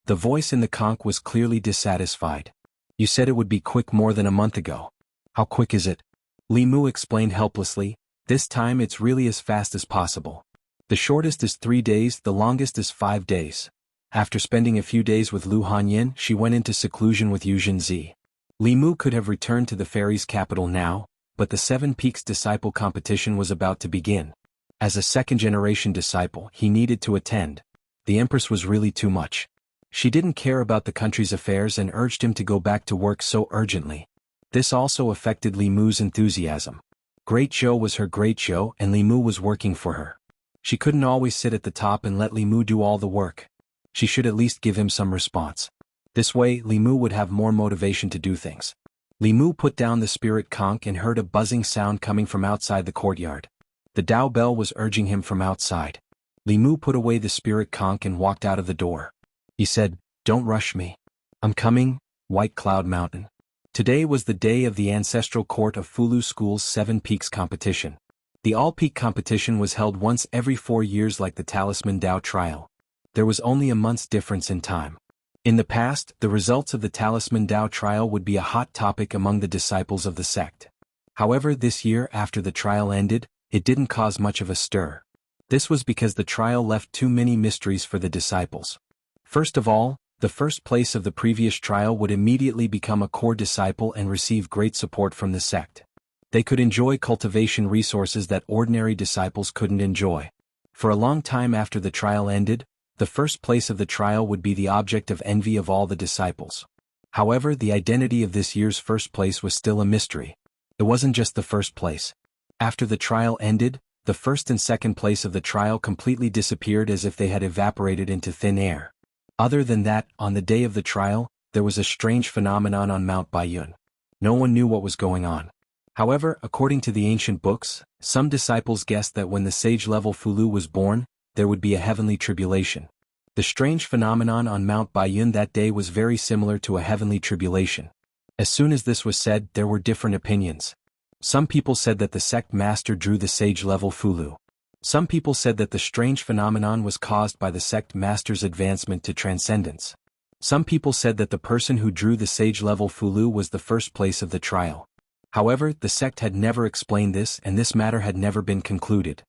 The voice in the conch was clearly dissatisfied. You said it would be quick more than a month ago. How quick is it? Li Mu explained helplessly. This time it's really as fast as possible. The shortest is 3 days, the longest is 5 days. After spending a few days with Lu Hanyin, she went into seclusion with Yu Zhenzi. Li Mu could have returned to the fairies' capital now, but the Seven Peaks disciple competition was about to begin. As a second-generation disciple, he needed to attend. The Empress was really too much. She didn't care about the country's affairs and urged him to go back to work so urgently. This also affected Li Mu's enthusiasm. Great Zhou was her great Zhou and Li Mu was working for her. She couldn't always sit at the top and let Li Mu do all the work. She should at least give him some response. This way, Li Mu would have more motivation to do things. Li Mu put down the spirit conch and heard a buzzing sound coming from outside the courtyard. The Dao bell was urging him from outside. Li Mu put away the spirit conch and walked out of the door. He said, "Don't rush me. I'm coming, White Cloud Mountain." Today was the day of the ancestral court of Fulu School's Seven Peaks competition. The all-peak competition was held once every 4 years like the Talisman Dao trial. There was only a month's difference in time. In the past, the results of the Talisman Dao trial would be a hot topic among the disciples of the sect. However, this year after the trial ended, it didn't cause much of a stir. This was because the trial left too many mysteries for the disciples. First of all, the first place of the previous trial would immediately become a core disciple and receive great support from the sect. They could enjoy cultivation resources that ordinary disciples couldn't enjoy. For a long time after the trial ended, the first place of the trial would be the object of envy of all the disciples. However, the identity of this year's first place was still a mystery. It wasn't just the first place. After the trial ended, the first and second place of the trial completely disappeared as if they had evaporated into thin air. Other than that, on the day of the trial, there was a strange phenomenon on Mount Baiyun. No one knew what was going on. However, according to the ancient books, some disciples guessed that when the sage-level Fulu was born, there would be a heavenly tribulation. The strange phenomenon on Mount Baiyun that day was very similar to a heavenly tribulation. As soon as this was said, there were different opinions. Some people said that the sect master drew the sage-level Fulu. Some people said that the strange phenomenon was caused by the sect master's advancement to transcendence. Some people said that the person who drew the sage-level Fulu was the first place of the trial. However, the sect had never explained this and this matter had never been concluded.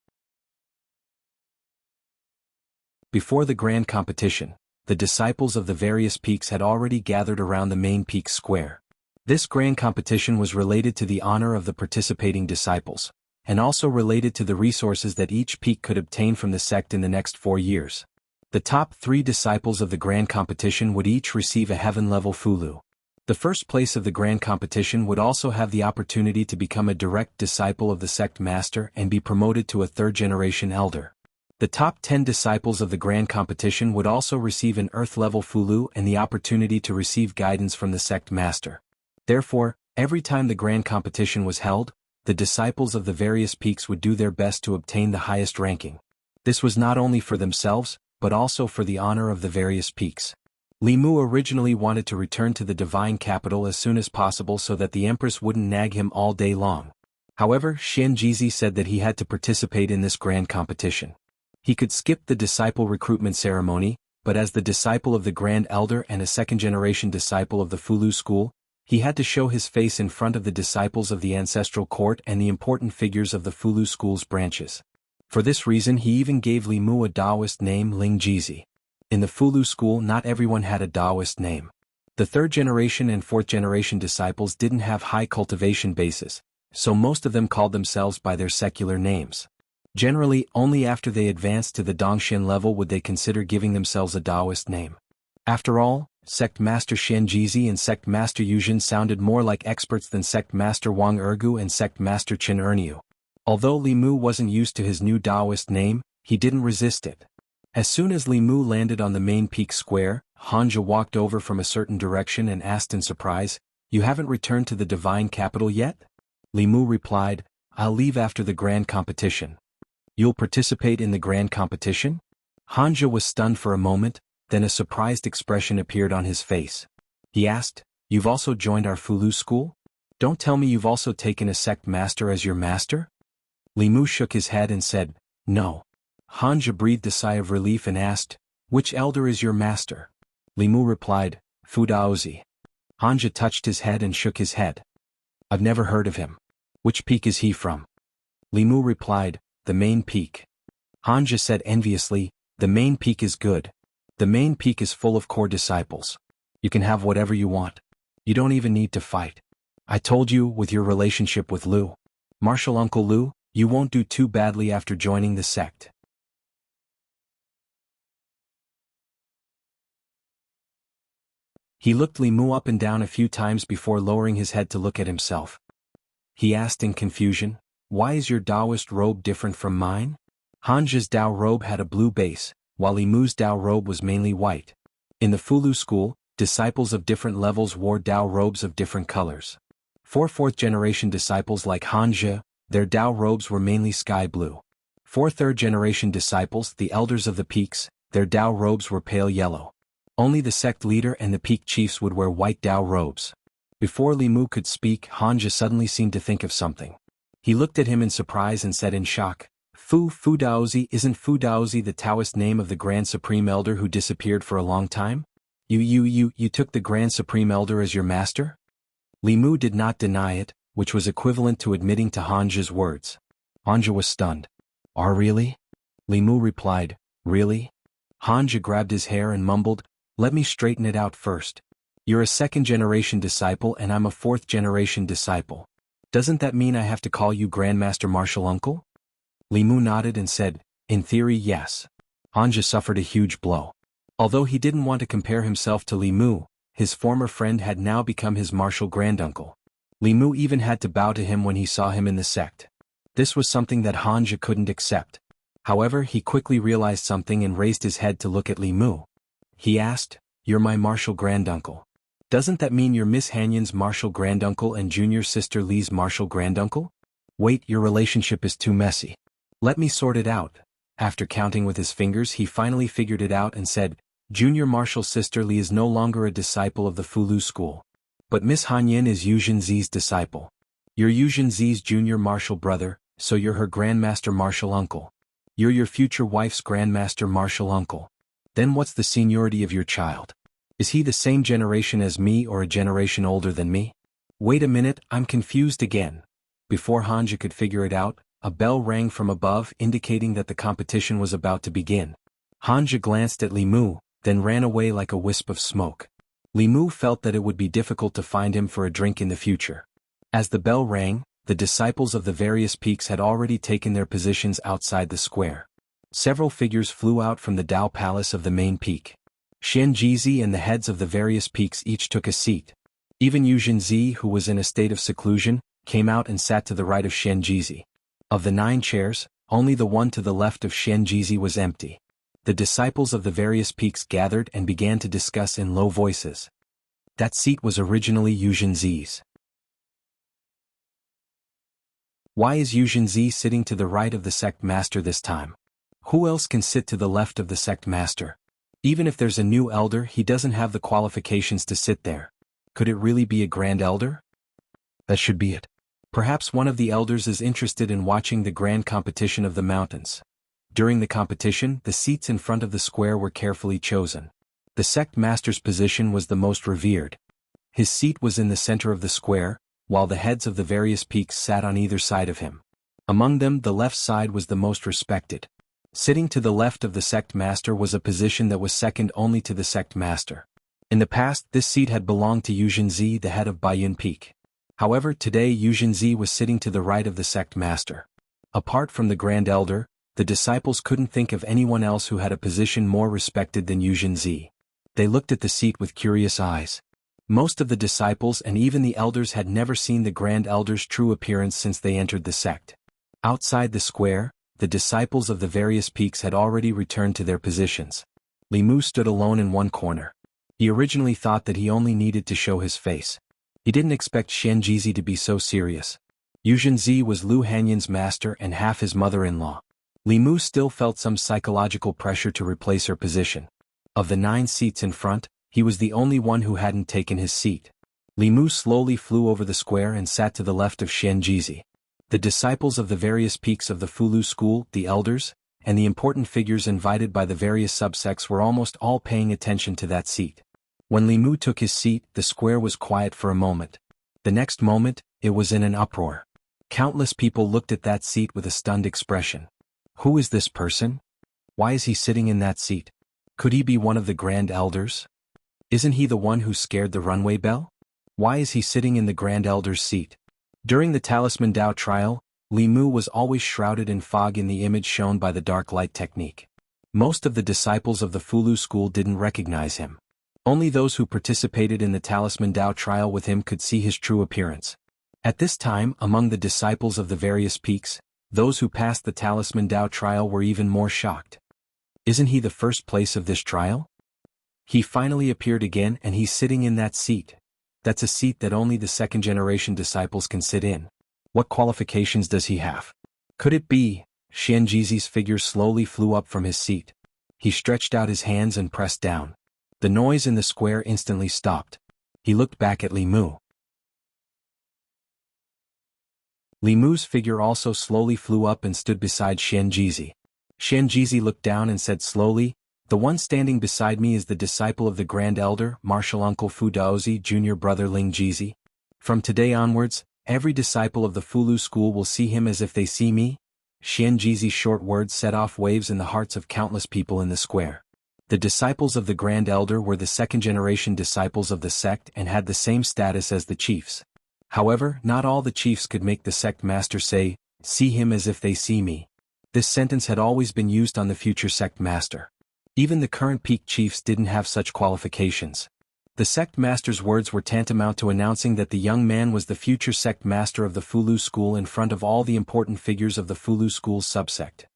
Before the grand competition, the disciples of the various peaks had already gathered around the main peak square. This grand competition was related to the honor of the participating disciples, and also related to the resources that each peak could obtain from the sect in the next 4 years. The top 3 disciples of the grand competition would each receive a heaven-level Fulu. The first place of the grand competition would also have the opportunity to become a direct disciple of the sect master and be promoted to a third-generation elder. The top 10 disciples of the grand competition would also receive an earth-level Fulu and the opportunity to receive guidance from the sect master. Therefore, every time the grand competition was held, the disciples of the various peaks would do their best to obtain the highest ranking. This was not only for themselves, but also for the honor of the various peaks. Li Mu originally wanted to return to the divine capital as soon as possible so that the Empress wouldn't nag him all day long. However, Xian Jizi said that he had to participate in this grand competition. He could skip the disciple recruitment ceremony, but as the disciple of the Grand Elder and a second-generation disciple of the Fulu school, he had to show his face in front of the disciples of the ancestral court and the important figures of the Fulu school's branches. For this reason he even gave Li Mu a Taoist name Ling Jizi. In the Fulu school not everyone had a Taoist name. The third-generation and fourth-generation disciples didn't have high cultivation bases, so most of them called themselves by their secular names. Generally, only after they advanced to the Dongxian level would they consider giving themselves a Taoist name. After all, Sect Master Xian Jizi and Sect Master Yuzhen sounded more like experts than Sect Master Wang Ergu and Sect Master Qin Erniu. Although Li Mu wasn't used to his new Taoist name, he didn't resist it. As soon as Li Mu landed on the main peak square, Hanja walked over from a certain direction and asked in surprise, "You haven't returned to the divine capital yet?" Li Mu replied, "I'll leave after the grand competition." "You'll participate in the grand competition?" Hanja was stunned for a moment, then a surprised expression appeared on his face. He asked, "You've also joined our Fulu school? Don't tell me you've also taken a sect master as your master?" Li Mu shook his head and said, "No." Hanja breathed a sigh of relief and asked, "Which elder is your master?" Li Mu replied, "Fu Daozi." Hanja touched his head and shook his head. I've never heard of him. Which peak is he from? Li Mu replied, the main peak. Hanja said enviously, the main peak is good. The main peak is full of core disciples. You can have whatever you want. You don't even need to fight. I told you, with your relationship with Lu, Martial Uncle Lu, you won't do too badly after joining the sect. He looked Li Mu up and down a few times before lowering his head to look at himself. He asked in confusion, why is your Taoist robe different from mine? Hanja's Tao robe had a blue base, while Li Mu's Tao robe was mainly white. In the Fulu school, disciples of different levels wore Tao robes of different colors. For fourth-generation disciples like Hanja, their Tao robes were mainly sky blue. For third-generation disciples, the elders of the peaks, their Tao robes were pale yellow. Only the sect leader and the peak chiefs would wear white Tao robes. Before Li Mu could speak, Hanja suddenly seemed to think of something. He looked at him in surprise and said in shock, Fu Daozi, isn't Fu Daozi the Taoist name of the Grand Supreme Elder who disappeared for a long time? You took the Grand Supreme Elder as your master? Li Mu did not deny it, which was equivalent to admitting to Hanja's words. Hanja was stunned. Really? Li Mu replied, really? Hanja grabbed his hair and mumbled, let me straighten it out first. You're a second-generation disciple and I'm a fourth-generation disciple. Doesn't that mean I have to call you Grandmaster Martial Uncle? Li Mu nodded and said, in theory yes. Hanja suffered a huge blow. Although he didn't want to compare himself to Li Mu, his former friend had now become his martial granduncle. Li Mu even had to bow to him when he saw him in the sect. This was something that Hanja couldn't accept. However, he quickly realized something and raised his head to look at Li Mu. He asked, you're my martial granduncle. Doesn't that mean you're Miss Hanyan's martial granduncle and junior sister Li's martial granduncle? Wait, your relationship is too messy. Let me sort it out. After counting with his fingers, he finally figured it out and said, junior martial sister Li is no longer a disciple of the Fulu school. But Miss Hanyan is Yu Zhi's disciple. You're Yu Zhi's junior martial brother, so you're her grandmaster martial uncle. You're your future wife's grandmaster martial uncle. Then what's the seniority of your child? Is he the same generation as me or a generation older than me? Wait a minute, I'm confused again. Before Hanja could figure it out, a bell rang from above indicating that the competition was about to begin. Hanja glanced at Li Mu, then ran away like a wisp of smoke. Li Mu felt that it would be difficult to find him for a drink in the future. As the bell rang, the disciples of the various peaks had already taken their positions outside the square. Several figures flew out from the Tao Palace of the main peak. Xianjizi and the heads of the various peaks each took a seat. Even Yu Zhi, who was in a state of seclusion, came out and sat to the right of Xianjizi. Of the 9 chairs, only the one to the left of Xianjizi was empty. The disciples of the various peaks gathered and began to discuss in low voices. That seat was originally Yu Zhi's. Why is Yu Zhi sitting to the right of the sect master this time? Who else can sit to the left of the sect master? Even if there's a new elder, he doesn't have the qualifications to sit there. Could it really be a grand elder? That should be it. Perhaps one of the elders is interested in watching the grand competition of the mountains. During the competition, the seats in front of the square were carefully chosen. The sect master's position was the most revered. His seat was in the center of the square, while the heads of the various peaks sat on either side of him. Among them, the left side was the most respected. Sitting to the left of the sect master was a position that was second only to the sect master. In the past, this seat had belonged to Yu Zhi, the head of Baiyun Peak. However, today Yu Zhi was sitting to the right of the sect master. Apart from the grand elder, the disciples couldn't think of anyone else who had a position more respected than Yu Zhi. They looked at the seat with curious eyes. Most of the disciples and even the elders had never seen the grand elder's true appearance since they entered the sect. Outside the square, the disciples of the various peaks had already returned to their positions. Li Mu stood alone in one corner. He originally thought that he only needed to show his face. He didn't expect Xianjizi to be so serious. Yu Zhi was Lu Hanyan's master and half his mother-in-law. Li Mu still felt some psychological pressure to replace her position. Of the 9 seats in front, he was the only one who hadn't taken his seat. Li Mu slowly flew over the square and sat to the left of Xianjizi. The disciples of the various peaks of the Fulu school, the elders, and the important figures invited by the various subsects were almost all paying attention to that seat. When Li Mu took his seat, the square was quiet for a moment. The next moment, it was in an uproar. Countless people looked at that seat with a stunned expression. Who is this person? Why is he sitting in that seat? Could he be one of the Grand Elders? Isn't he the one who scared the runway bell? Why is he sitting in the Grand Elder's seat? During the Talisman Dao trial, Li Mu was always shrouded in fog in the image shown by the dark light technique. Most of the disciples of the Fulu school didn't recognize him. Only those who participated in the Talisman Dao trial with him could see his true appearance. At this time, among the disciples of the various peaks, those who passed the Talisman Dao trial were even more shocked. Isn't he the first place of this trial? He finally appeared again, and he's sitting in that seat. That's a seat that only the second-generation disciples can sit in. What qualifications does he have? Could it be? Xianjizi's figure slowly flew up from his seat. He stretched out his hands and pressed down. The noise in the square instantly stopped. He looked back at Li Mu. Li Mu's figure also slowly flew up and stood beside Xianjizi. Xianjizi looked down and said slowly, "The one standing beside me is the disciple of the Grand Elder, Martial Uncle Fu Daozi, Junior Brother Ling Jizi. From today onwards, every disciple of the Fulu school will see him as if they see me." Xianjizi's short words set off waves in the hearts of countless people in the square. The disciples of the Grand Elder were the second-generation disciples of the sect and had the same status as the chiefs. However, not all the chiefs could make the sect master say, "See him as if they see me." This sentence had always been used on the future sect master. Even the current peak chiefs didn't have such qualifications. The sect master's words were tantamount to announcing that the young man was the future sect master of the Fulu school in front of all the important figures of the Fulu school's subsect.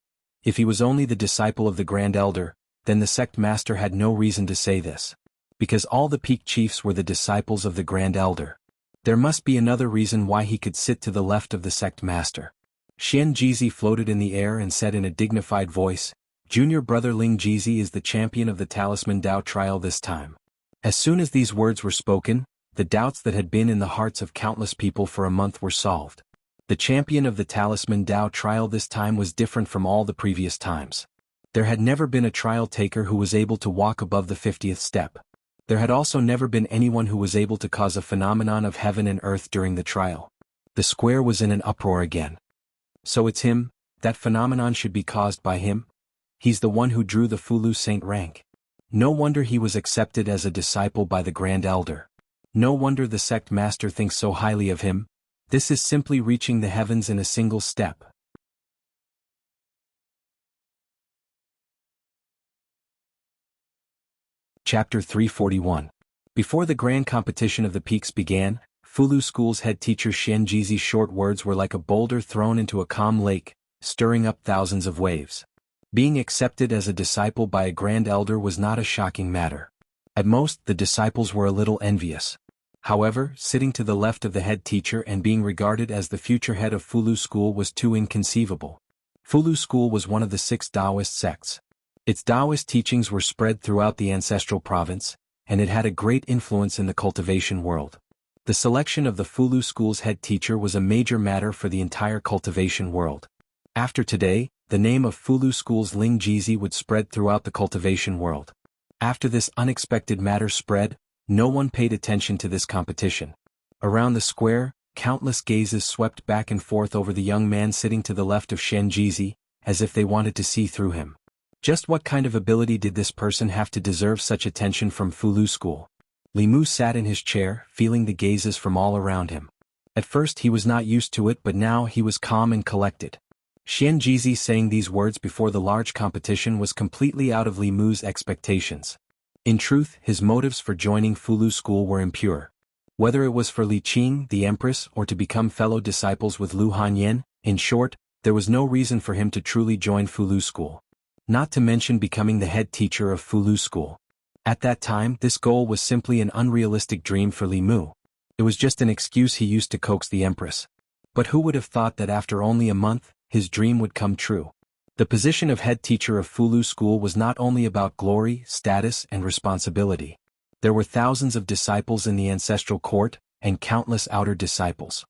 If he was only the disciple of the Grand Elder, then the sect master had no reason to say this. Because all the peak chiefs were the disciples of the Grand Elder. There must be another reason why he could sit to the left of the sect master. Xianjizi floated in the air and said in a dignified voice, "Junior Brother Ling Jizi is the champion of the Talisman Dao trial this time." As soon as these words were spoken, the doubts that had been in the hearts of countless people for a month were solved. The champion of the Talisman Dao trial this time was different from all the previous times. There had never been a trial taker who was able to walk above the 50th step. There had also never been anyone who was able to cause a phenomenon of heaven and earth during the trial. The square was in an uproar again. So it's him, that phenomenon should be caused by him? He's the one who drew the Fulu Saint rank. No wonder he was accepted as a disciple by the Grand Elder. No wonder the sect master thinks so highly of him. This is simply reaching the heavens in a single step. Chapter 341. Before the grand competition of the peaks began, Fulu School's head teacher Xianjizi's short words were like a boulder thrown into a calm lake, stirring up thousands of waves. Being accepted as a disciple by a Grand Elder was not a shocking matter. At most, the disciples were a little envious. However, sitting to the left of the head teacher and being regarded as the future head of Fulu School was too inconceivable. Fulu School was one of the 6 Taoist sects. Its Taoist teachings were spread throughout the ancestral province, and it had a great influence in the cultivation world. The selection of the Fulu School's head teacher was a major matter for the entire cultivation world. After today, the name of Fulu School's Ling Jizi would spread throughout the cultivation world. After this unexpected matter spread, no one paid attention to this competition. Around the square, countless gazes swept back and forth over the young man sitting to the left of Xianjizi, as if they wanted to see through him. Just what kind of ability did this person have to deserve such attention from Fulu School? Li Mu sat in his chair, feeling the gazes from all around him. At first he was not used to it, but now he was calm and collected. Xianjizi saying these words before the large competition was completely out of Li Mu's expectations. In truth, his motives for joining Fulu School were impure. Whether it was for Li Qing, the Empress, or to become fellow disciples with Lu Hanyan, in short, there was no reason for him to truly join Fulu School. Not to mention becoming the head teacher of Fulu School. At that time, this goal was simply an unrealistic dream for Li Mu. It was just an excuse he used to coax the Empress. But who would have thought that after only a month, his dream would come true? The position of head teacher of Fulu School was not only about glory, status, and responsibility. There were thousands of disciples in the ancestral court, and countless outer disciples.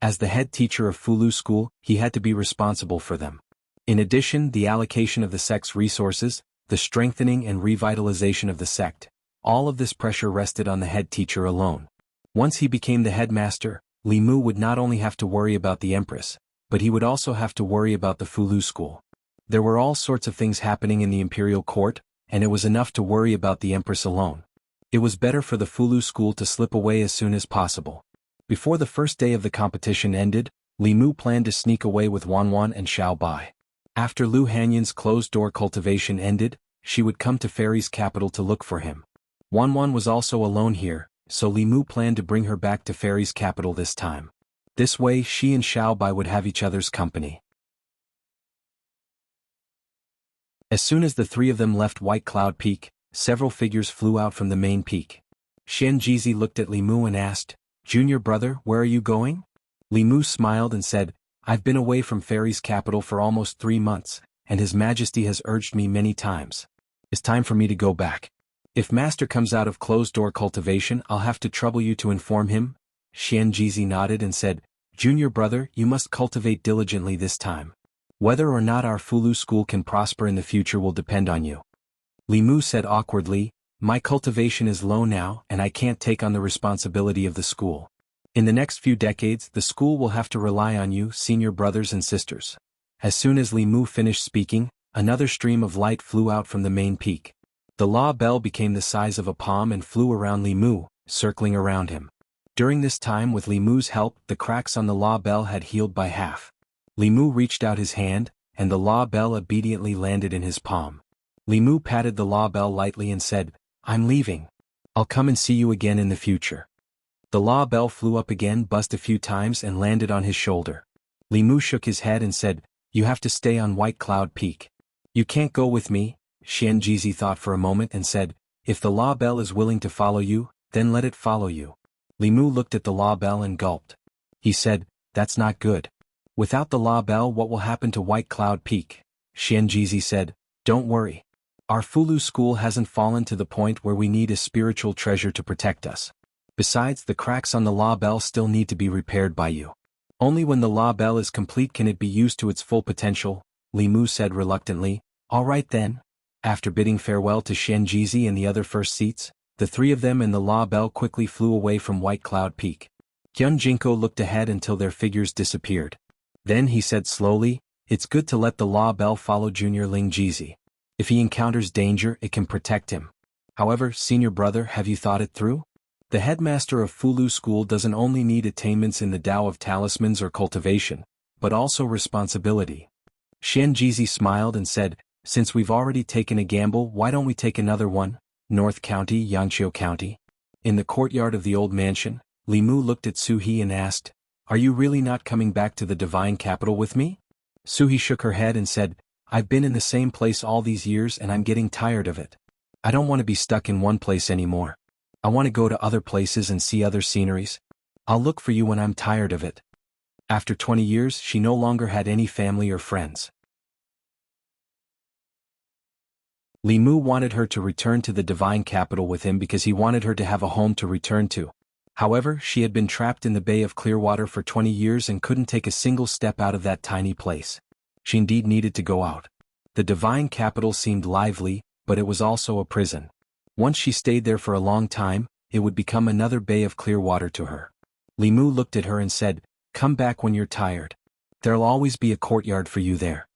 As the head teacher of Fulu School, he had to be responsible for them. In addition, the allocation of the sect's resources, the strengthening and revitalization of the sect, All of this pressure rested on the head teacher alone. Once he became the headmaster, Li Mu would not only have to worry about the empress, but he would also have to worry about the Fulu school. There were all sorts of things happening in the imperial court, and it was enough to worry about the empress alone. It was better for the Fulu school to slip away as soon as possible. Before the first day of the competition ended, Li Mu planned to sneak away with Wanwan and Xiao Bai. After Lu Hanyan's closed-door cultivation ended, she would come to Fairy's capital to look for him. Wanwan was also alone here, so Li Mu planned to bring her back to Fairy's capital this time. This way she and Xiao Bai would have each other's company. As soon as the three of them left White Cloud Peak, several figures flew out from the main peak. Xian Jizi looked at Li Mu and asked, "Junior brother, where are you going?" Li Mu smiled and said, "I've been away from Fairy's capital for almost 3 months, and His Majesty has urged me many times. It's time for me to go back. If Master comes out of closed-door cultivation, I'll have to trouble you to inform him." Xian Jizi nodded and said, "Junior brother, you must cultivate diligently this time. Whether or not our Fulu school can prosper in the future will depend on you." Li Mu said awkwardly, "My cultivation is low now and I can't take on the responsibility of the school. In the next few decades, the school will have to rely on you, senior brothers and sisters." As soon as Li Mu finished speaking, another stream of light flew out from the main peak. The law bell became the size of a palm and flew around Li Mu, circling around him. During this time, with Li Mu's help, the cracks on the law bell had healed by half. Li Mu reached out his hand, and the law bell obediently landed in his palm. Li Mu patted the law bell lightly and said, "I'm leaving. I'll come and see you again in the future." The law bell flew up again, buzzed a few times and landed on his shoulder. Li Mu shook his head and said, "You have to stay on White Cloud Peak." "You can't go with me." Xian Jizi thought for a moment and said, "If the law bell is willing to follow you, then let it follow you." Li Mu looked at the law bell and gulped. He said, "That's not good. Without the law bell, what will happen to White Cloud Peak?" Xian Jizi said, "Don't worry. Our Fulu school hasn't fallen to the point where we need a spiritual treasure to protect us. Besides, the cracks on the law bell still need to be repaired by you. Only when the law bell is complete can it be used to its full potential," Li Mu said reluctantly. "All right then." After bidding farewell to Xian Jizi and the other first seats, the three of them and the law bell quickly flew away from White Cloud Peak. Hyun Jinko looked ahead until their figures disappeared. Then he said slowly, "It's good to let the law bell follow Junior Ling Jizi. If he encounters danger, it can protect him. However, senior brother, have you thought it through? The headmaster of Fulu school doesn't only need attainments in the Tao of talismans or cultivation, but also responsibility." Xian Jizi smiled and said, "Since we've already taken a gamble, why don't we take another one? North County, Yangqiu County." In the courtyard of the old mansion, Li Mu looked at Su-hee and asked, "Are you really not coming back to the divine capital with me?" Su-hee shook her head and said, "I've been in the same place all these years and I'm getting tired of it. I don't want to be stuck in one place anymore. I want to go to other places and see other sceneries. I'll look for you when I'm tired of it." After 20 years, she no longer had any family or friends. Li Mu wanted her to return to the divine capital with him because he wanted her to have a home to return to. However, she had been trapped in the Bay of Clearwater for 20 years and couldn't take a single step out of that tiny place. She indeed needed to go out. The divine capital seemed lively, but it was also a prison. Once she stayed there for a long time, it would become another Bay of Clearwater to her. Li Mu looked at her and said, "Come back when you're tired. There'll always be a courtyard for you there."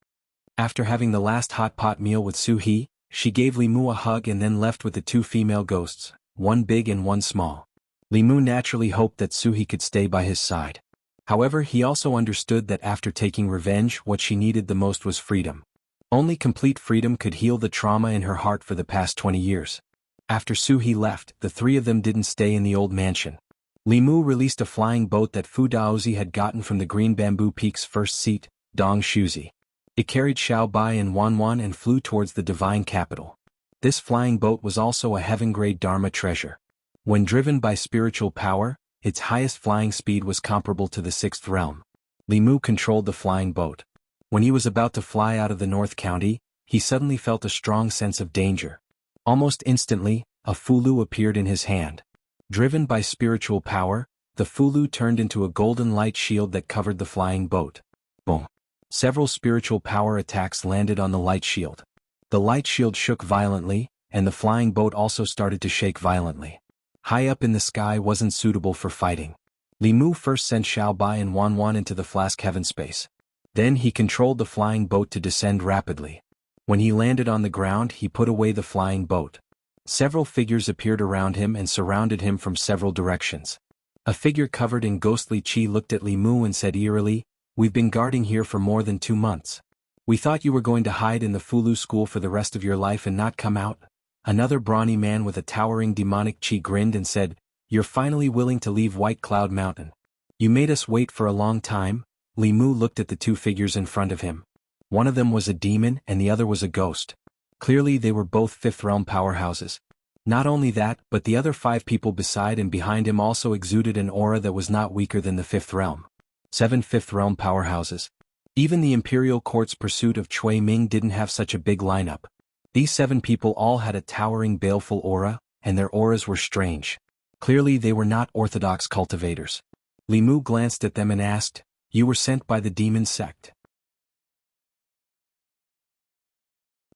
After having the last hot pot meal with Su-hee, she gave Li Mu a hug and then left with the two female ghosts, one big and one small. Li Mu naturally hoped that Su-hee could stay by his side. However, he also understood that after taking revenge, what she needed the most was freedom. Only complete freedom could heal the trauma in her heart for the past 20 years. After Su-hee left, the three of them didn't stay in the old mansion. Li Mu released a flying boat that Fu Daozi had gotten from the Green Bamboo Peak's first seat, Dong Shuzi. It carried Xiao Bai and Wanwan and flew towards the divine capital. This flying boat was also a heaven-grade Dharma treasure. When driven by spiritual power, its highest flying speed was comparable to the sixth realm. Li Mu controlled the flying boat. When he was about to fly out of the North County, he suddenly felt a strong sense of danger. Almost instantly, a Fulu appeared in his hand. Driven by spiritual power, the Fulu turned into a golden light shield that covered the flying boat. Boom! Several spiritual power attacks landed on the light shield. The light shield shook violently, and the flying boat also started to shake violently. High up in the sky wasn't suitable for fighting. Li Mu first sent Xiao Bai and Wan Wan into the flask heaven space. Then he controlled the flying boat to descend rapidly. When he landed on the ground, he put away the flying boat. Several figures appeared around him and surrounded him from several directions. A figure covered in ghostly qi looked at Li Mu and said eerily, "We've been guarding here for more than 2 months. We thought you were going to hide in the Fulu school for the rest of your life and not come out." Another brawny man with a towering demonic qi grinned and said, "You're finally willing to leave White Cloud Mountain. You made us wait for a long time." Li Mu looked at the 2 figures in front of him. One of them was a demon and the other was a ghost. Clearly they were both 5th realm powerhouses. Not only that, but the other 5 people beside and behind him also exuded an aura that was not weaker than the 5th realm. 7 5th realm powerhouses. Even the Imperial Court's pursuit of Cui Ming didn't have such a big lineup. These 7 people all had a towering baleful aura, and their auras were strange. Clearly they were not orthodox cultivators. Li Mu glanced at them and asked, "You were sent by the demon sect?"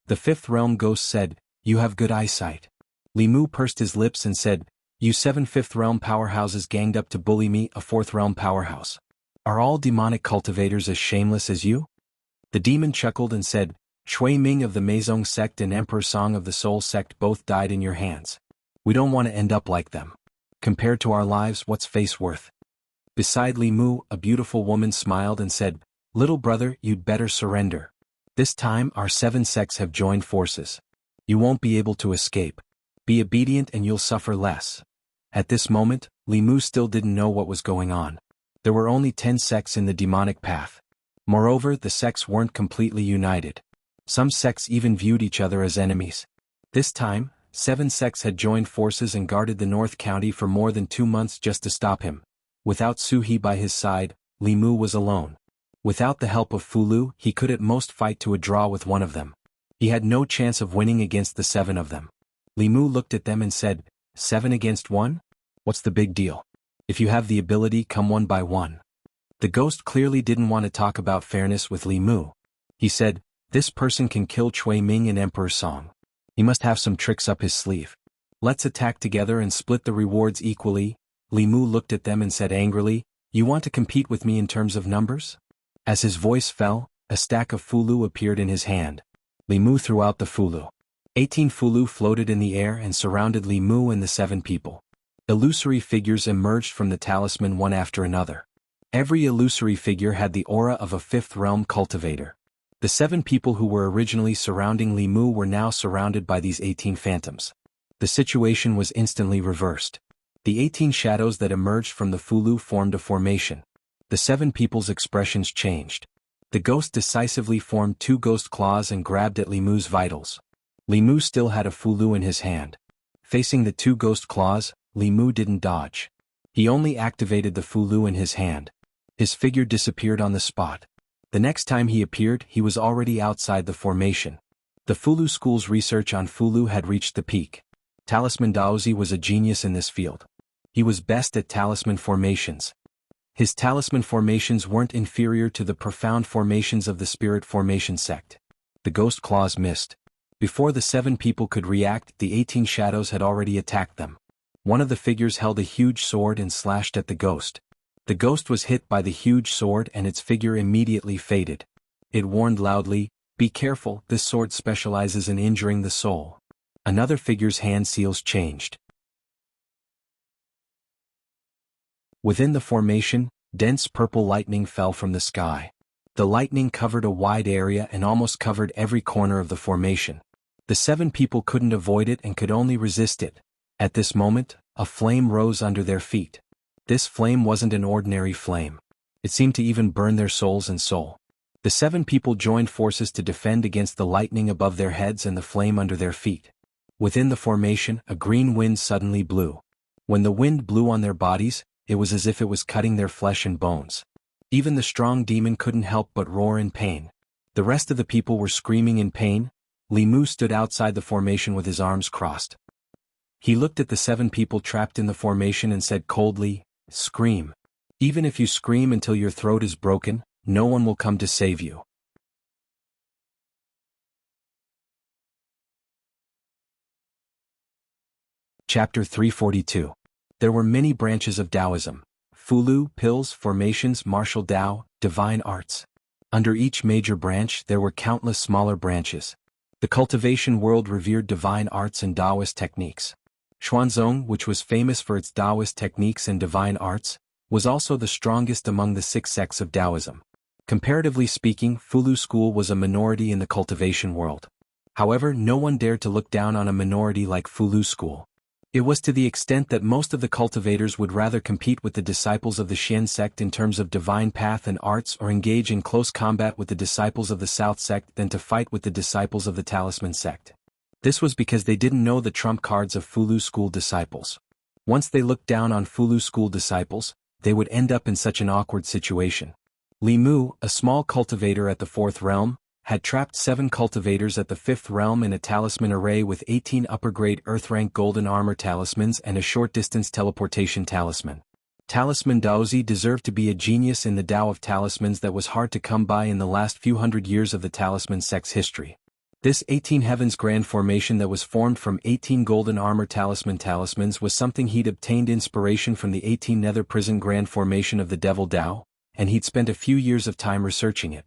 The 5th realm ghost said, "You have good eyesight." Li Mu pursed his lips and said, "You 7 5th realm powerhouses ganged up to bully me, a 4th realm powerhouse. Are all demonic cultivators as shameless as you?" The demon chuckled and said, "Cui Ming of the Meizong sect and Emperor Song of the Soul sect both died in your hands. We don't want to end up like them. Compared to our lives, what's face worth?" Beside Li Mu, a beautiful woman smiled and said, "Little brother, you'd better surrender. This time our 7 sects have joined forces. You won't be able to escape. Be obedient and you'll suffer less." At this moment, Li Mu still didn't know what was going on. There were only 10 sects in the demonic path. Moreover, the sects weren't completely united. Some sects even viewed each other as enemies. This time, 7 sects had joined forces and guarded the North County for more than 2 months just to stop him. Without Suhi by his side, Li Mu was alone. Without the help of Fulu, he could at most fight to a draw with one of them. He had no chance of winning against the 7 of them. Li Mu looked at them and said, "7 against 1? What's the big deal? If you have the ability, come one by one." The ghost clearly didn't want to talk about fairness with Li Mu. He said, "This person can kill Cui Ming and Emperor Song. He must have some tricks up his sleeve. Let's attack together and split the rewards equally." Li Mu looked at them and said angrily, "You want to compete with me in terms of numbers?" As his voice fell, a stack of Fulu appeared in his hand. Li Mu threw out the Fulu. 18 Fulu floated in the air and surrounded Li Mu and the 7 people. Illusory figures emerged from the talisman one after another. Every illusory figure had the aura of a 5th realm cultivator. The 7 people who were originally surrounding Li Mu were now surrounded by these 18 phantoms. The situation was instantly reversed. The 18 shadows that emerged from the Fulu formed a formation. The 7 people's expressions changed. The ghost decisively formed 2 ghost claws and grabbed at Li Mu's vitals. Li Mu still had a Fulu in his hand. Facing the 2 ghost claws, Li Mu didn't dodge. He only activated the Fulu in his hand. His figure disappeared on the spot. The next time he appeared, he was already outside the formation. The Fulu school's research on Fulu had reached the peak. Talisman Daozi was a genius in this field. He was best at talisman formations. His talisman formations weren't inferior to the profound formations of the spirit formation sect. The ghost claws missed. Before the 7 people could react, the 18 shadows had already attacked them. One of the figures held a huge sword and slashed at the ghost. The ghost was hit by the huge sword and its figure immediately faded. It warned loudly, "Be careful, this sword specializes in injuring the soul." Another figure's hand seals changed. Within the formation, dense purple lightning fell from the sky. The lightning covered a wide area and almost covered every corner of the formation. The 7 people couldn't avoid it and could only resist it. At this moment, a flame rose under their feet. This flame wasn't an ordinary flame. It seemed to even burn their souls and soul. The 7 people joined forces to defend against the lightning above their heads and the flame under their feet. Within the formation, a green wind suddenly blew. When the wind blew on their bodies, it was as if it was cutting their flesh and bones. Even the strong demon couldn't help but roar in pain. The rest of the people were screaming in pain. Li Mu stood outside the formation with his arms crossed. He looked at the 7 people trapped in the formation and said coldly, "Scream. Even if you scream until your throat is broken, no one will come to save you." Chapter 342. There were many branches of Taoism: Fulu, pills, formations, martial Tao, divine arts. Under each major branch there were countless smaller branches. The cultivation world revered divine arts and Taoist techniques. Xuanzong, which was famous for its Taoist techniques and divine arts, was also the strongest among the 6 sects of Taoism. Comparatively speaking, Fulu school was a minority in the cultivation world. However, no one dared to look down on a minority like Fulu school. It was to the extent that most of the cultivators would rather compete with the disciples of the Xian sect in terms of divine path and arts or engage in close combat with the disciples of the South sect than to fight with the disciples of the Talisman sect. This was because they didn't know the trump cards of Fulu school disciples. Once they looked down on Fulu school disciples, they would end up in such an awkward situation. Li Mu, a small cultivator at the 4th realm, had trapped 7 cultivators at the 5th realm in a talisman array with 18 upper-grade Earth-rank golden armor talismans and a short-distance teleportation talisman. Talisman Daozi deserved to be a genius in the Tao of talismans that was hard to come by in the last few hundred years of the talisman sect's history. This 18 heavens grand formation that was formed from 18 golden armor talismans was something he'd obtained inspiration from the 18 nether prison grand formation of the devil Tao, and he'd spent a few years of time researching it.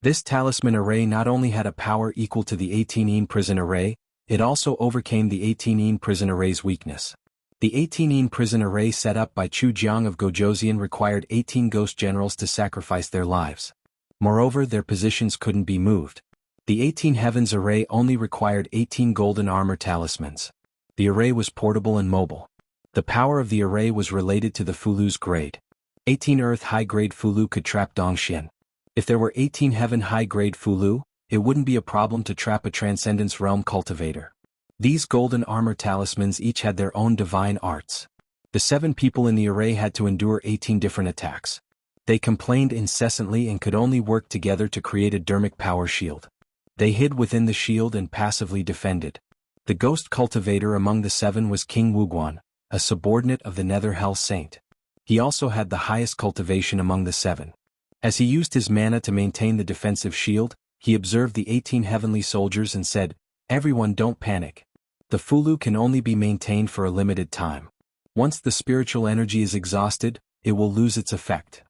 This talisman array not only had a power equal to the 18 prison array, it also overcame the 18 prison array's weakness. The 18 prison array set up by Chu Jiang of Gojoseon required 18 ghost generals to sacrifice their lives. Moreover, their positions couldn't be moved. The 18 heavens array only required 18 golden armor talismans. The array was portable and mobile. The power of the array was related to the Fulu's grade. 18 earth high-grade Fulu could trap Dongxian. If there were 18 heaven high-grade Fulu, it wouldn't be a problem to trap a Transcendence Realm cultivator. These golden armor talismans each had their own divine arts. The 7 people in the array had to endure 18 different attacks. They complained incessantly and could only work together to create a dermic power shield. They hid within the shield and passively defended. The ghost cultivator among the 7 was King Wuguan, a subordinate of the Nether Hell Saint. He also had the highest cultivation among the 7. As he used his mana to maintain the defensive shield, he observed the 18 heavenly soldiers and said, "Everyone, don't panic. The Fulu can only be maintained for a limited time. Once the spiritual energy is exhausted, it will lose its effect.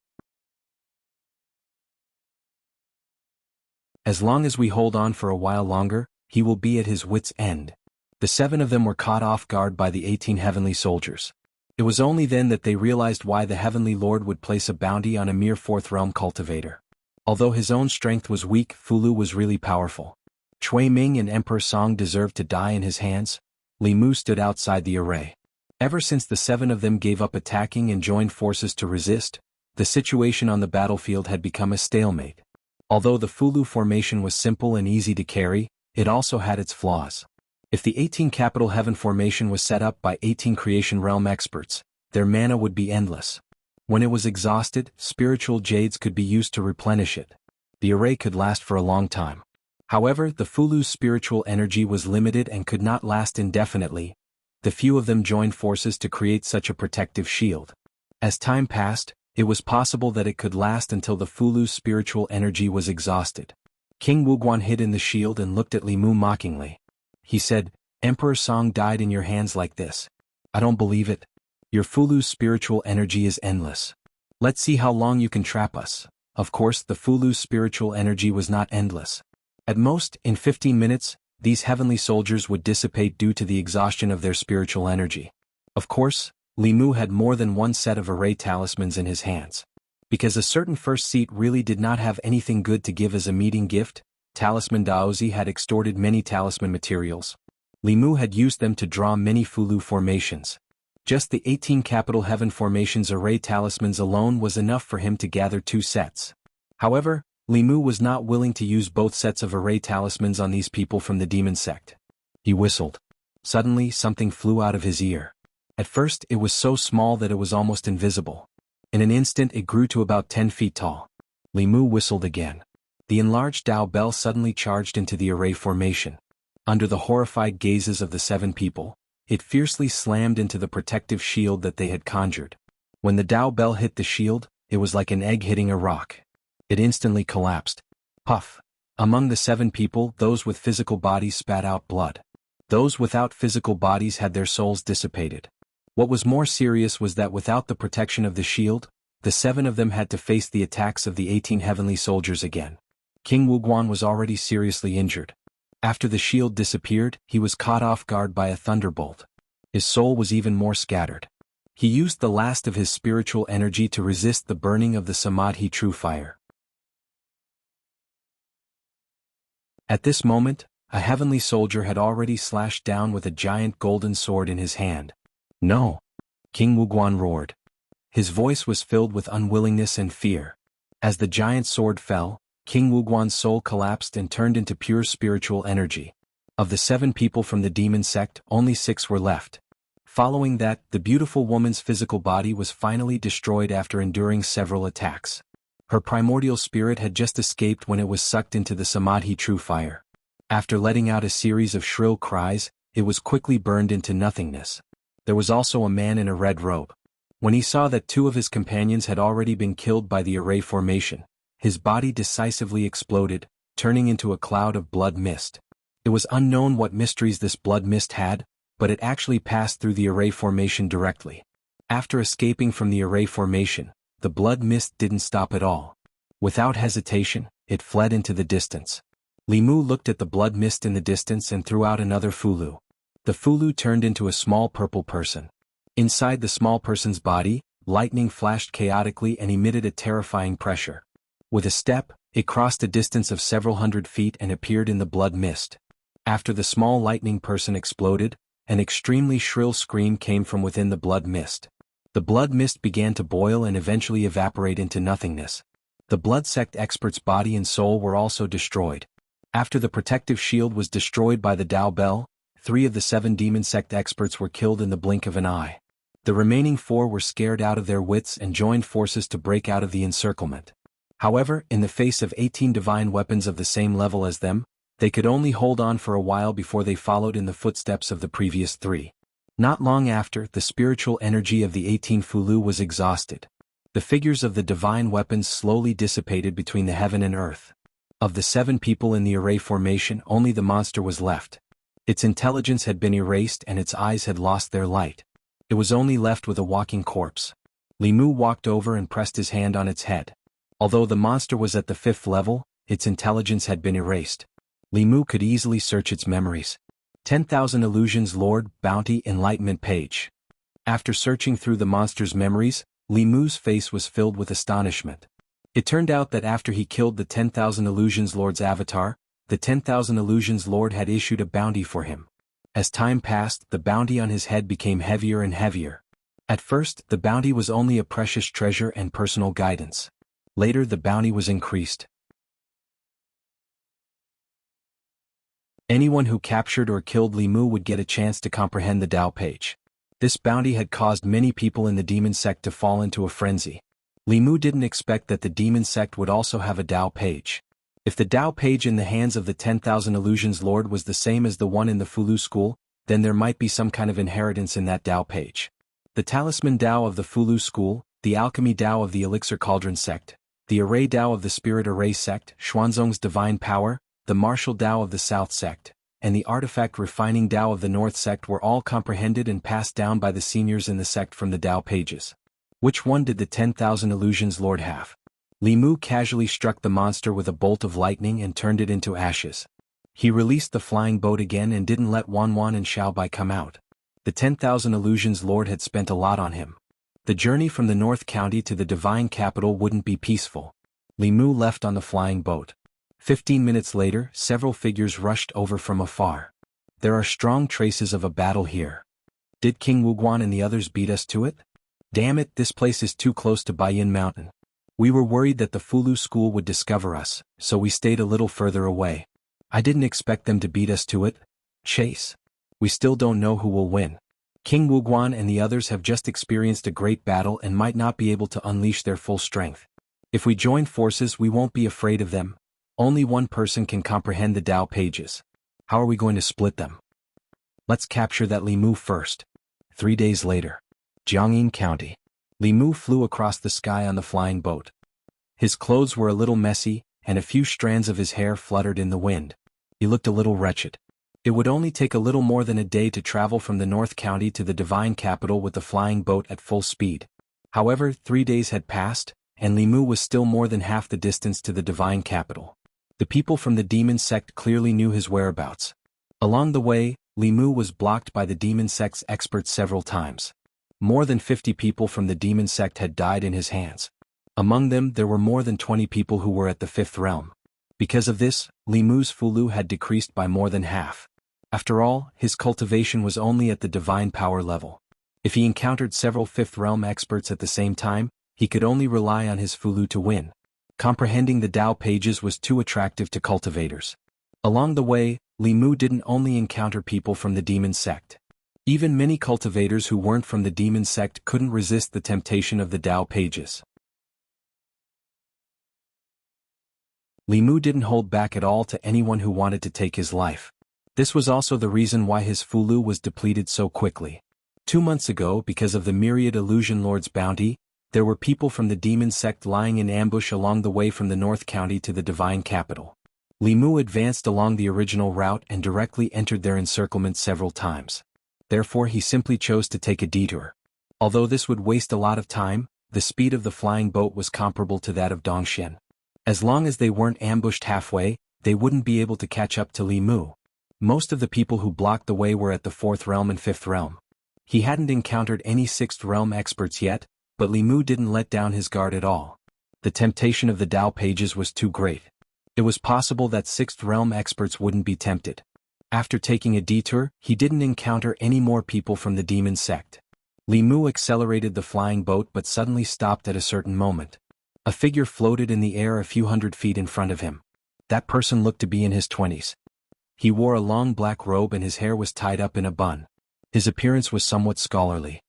As long as we hold on for a while longer, he will be at his wit's end." The 7 of them were caught off guard by the 18 heavenly soldiers. It was only then that they realized why the Heavenly Lord would place a bounty on a mere 4th realm cultivator. Although his own strength was weak, Fulu was really powerful. Cui Ming and Emperor Song deserved to die in his hands. Li Mu stood outside the array. Ever since the 7 of them gave up attacking and joined forces to resist, the situation on the battlefield had become a stalemate. Although the Fulu formation was simple and easy to carry, it also had its flaws. If the 18 Capital Heaven formation was set up by 18 Creation Realm experts, their mana would be endless. When it was exhausted, spiritual jades could be used to replenish it. The array could last for a long time. However, the Fulu's spiritual energy was limited and could not last indefinitely. The few of them joined forces to create such a protective shield. As time passed, it was possible that it could last until the Fulu's spiritual energy was exhausted. King Wuguan hid in the shield and looked at Li Mu mockingly. He said, "Emperor Song died in your hands like this. I don't believe it. Your Fulu's spiritual energy is endless. Let's see how long you can trap us." Of course, the Fulu's spiritual energy was not endless. At most, in 15 minutes, these heavenly soldiers would dissipate due to the exhaustion of their spiritual energy. Of course, Li Mu had more than one set of array talismans in his hands. Because a certain first seat really did not have anything good to give as a meeting gift, Talisman Daozi had extorted many talisman materials. Li Mu had used them to draw many Fulu formations. Just the 18 Capital Heaven formations array talismans alone was enough for him to gather 2 sets. However, Li Mu was not willing to use both sets of array talismans on these people from the demon sect. He whistled. Suddenly, something flew out of his ear. At first, it was so small that it was almost invisible. In an instant, it grew to about 10 feet tall. Li Mu whistled again. The enlarged Tao bell suddenly charged into the array formation. Under the horrified gazes of the 7 people, it fiercely slammed into the protective shield that they had conjured. When the Tao bell hit the shield, it was like an egg hitting a rock. It instantly collapsed. Puff! Among the 7 people, those with physical bodies spat out blood. Those without physical bodies had their souls dissipated. What was more serious was that without the protection of the shield, the 7 of them had to face the attacks of the 18 heavenly soldiers again. King Wuguan was already seriously injured. After the shield disappeared, he was caught off guard by a thunderbolt. His soul was even more scattered. He used the last of his spiritual energy to resist the burning of the Samadhi true fire. At this moment, a heavenly soldier had already slashed down with a giant golden sword in his hand. "No!" King Wuguan roared. His voice was filled with unwillingness and fear. As the giant sword fell, King Wuguan's soul collapsed and turned into pure spiritual energy. Of the 7 people from the demon sect, only 6 were left. Following that, the beautiful woman's physical body was finally destroyed after enduring several attacks. Her primordial spirit had just escaped when it was sucked into the Samadhi true fire. After letting out a series of shrill cries, it was quickly burned into nothingness. There was also a man in a red robe. When he saw that 2 of his companions had already been killed by the array formation, his body decisively exploded, turning into a cloud of blood mist. It was unknown what mysteries this blood mist had, but it actually passed through the array formation directly. After escaping from the array formation, the blood mist didn't stop at all. Without hesitation, it fled into the distance. Li Mu looked at the blood mist in the distance and threw out another fulu. The fulu turned into a small purple person. Inside the small person's body, lightning flashed chaotically and emitted a terrifying pressure. With a step, it crossed a distance of several hundred feet and appeared in the blood mist. After the small lightning person exploded, an extremely shrill scream came from within the blood mist. The blood mist began to boil and eventually evaporate into nothingness. The blood sect expert's body and soul were also destroyed. After the protective shield was destroyed by the Dao Bell, 3 of the 7 demon sect experts were killed in the blink of an eye. The remaining 4 were scared out of their wits and joined forces to break out of the encirclement. However, in the face of 18 divine weapons of the same level as them, they could only hold on for a while before they followed in the footsteps of the previous 3. Not long after, the spiritual energy of the 18 Fulu was exhausted. The figures of the divine weapons slowly dissipated between the heaven and earth. Of the 7 people in the array formation, only the monster was left. Its intelligence had been erased and its eyes had lost their light. It was only left with a walking corpse. Li Mu walked over and pressed his hand on its head. Although the monster was at the 5th level, its intelligence had been erased. Li Mu could easily search its memories. 10,000 illusions Lord, Bounty, Enlightenment page. After searching through the monster's memories, Li Mu's face was filled with astonishment. It turned out that after he killed the 10,000 illusions Lord's avatar, the 10,000 illusions Lord had issued a bounty for him. As time passed, the bounty on his head became heavier and heavier. At first, the bounty was only a precious treasure and personal guidance. Later, the bounty was increased. Anyone who captured or killed Li Mu would get a chance to comprehend the Dao page. This bounty had caused many people in the demon sect to fall into a frenzy. Li Mu didn't expect that the demon sect would also have a Dao page. If the Dao page in the hands of the 10,000 illusions Lord was the same as the one in the Fulu school, then there might be some kind of inheritance in that Dao page. The Talisman Dao of the Fulu school, the Alchemy Dao of the Elixir Cauldron sect, the Array Dao of the Spirit Array sect, Xuanzong's Divine Power, the Martial Dao of the South sect, and the Artifact Refining Dao of the North sect were all comprehended and passed down by the seniors in the sect from the Dao pages. Which one did the 10,000 illusions Lord have? Li Mu casually struck the monster with a bolt of lightning and turned it into ashes. He released the flying boat again and didn't let Wanwan and Xiaobai come out. The 10,000 illusions Lord had spent a lot on him. The journey from the North County to the Divine Capital wouldn't be peaceful. Li Mu left on the flying boat. 15 minutes later, several figures rushed over from afar. There are strong traces of a battle here. Did King Wuguan and the others beat us to it? Damn it, this place is too close to Baiyin Mountain. We were worried that the Fulu school would discover us, so we stayed a little further away. I didn't expect them to beat us to it. Chase. We still don't know who will win. King Wuguan and the others have just experienced a great battle and might not be able to unleash their full strength. If we join forces, we won't be afraid of them. Only one person can comprehend the Dao pages. How are we going to split them? Let's capture that Li Mu first. 3 days later. Jiangyin County. Li Mu flew across the sky on the flying boat. His clothes were a little messy, and a few strands of his hair fluttered in the wind. He looked a little wretched. It would only take a little more than a day to travel from the North County to the Divine Capital with the flying boat at full speed. However, 3 days had passed, and Li Mu was still more than half the distance to the Divine Capital. The people from the demon sect clearly knew his whereabouts. Along the way, Li Mu was blocked by the demon sect's experts several times. More than 50 people from the demon sect had died in his hands. Among them there were more than 20 people who were at the fifth realm. Because of this, Li Mu's Fulu had decreased by more than half. After all, his cultivation was only at the divine power level. If he encountered several fifth realm experts at the same time, he could only rely on his Fulu to win. Comprehending the Tao pages was too attractive to cultivators. Along the way, Li Mu didn't only encounter people from the demon sect. Even many cultivators who weren't from the demon sect couldn't resist the temptation of the Tao pages. Li Mu didn't hold back at all to anyone who wanted to take his life. This was also the reason why his Fulu was depleted so quickly. 2 months ago, because of the myriad illusion lord's bounty, there were people from the demon sect lying in ambush along the way from the North County to the Divine Capital. Li Mu advanced along the original route and directly entered their encirclement several times. Therefore he simply chose to take a detour. Although this would waste a lot of time, the speed of the flying boat was comparable to that of Dongxian. As long as they weren't ambushed halfway, they wouldn't be able to catch up to Li Mu. Most of the people who blocked the way were at the fourth realm and fifth realm. He hadn't encountered any sixth realm experts yet, but Li Mu didn't let down his guard at all. The temptation of the Tao pages was too great. It was possible that sixth realm experts wouldn't be tempted. After taking a detour, he didn't encounter any more people from the demon sect. Li Mu accelerated the flying boat but suddenly stopped at a certain moment. A figure floated in the air a few hundred feet in front of him. That person looked to be in his 20s. He wore a long black robe and his hair was tied up in a bun. His appearance was somewhat scholarly.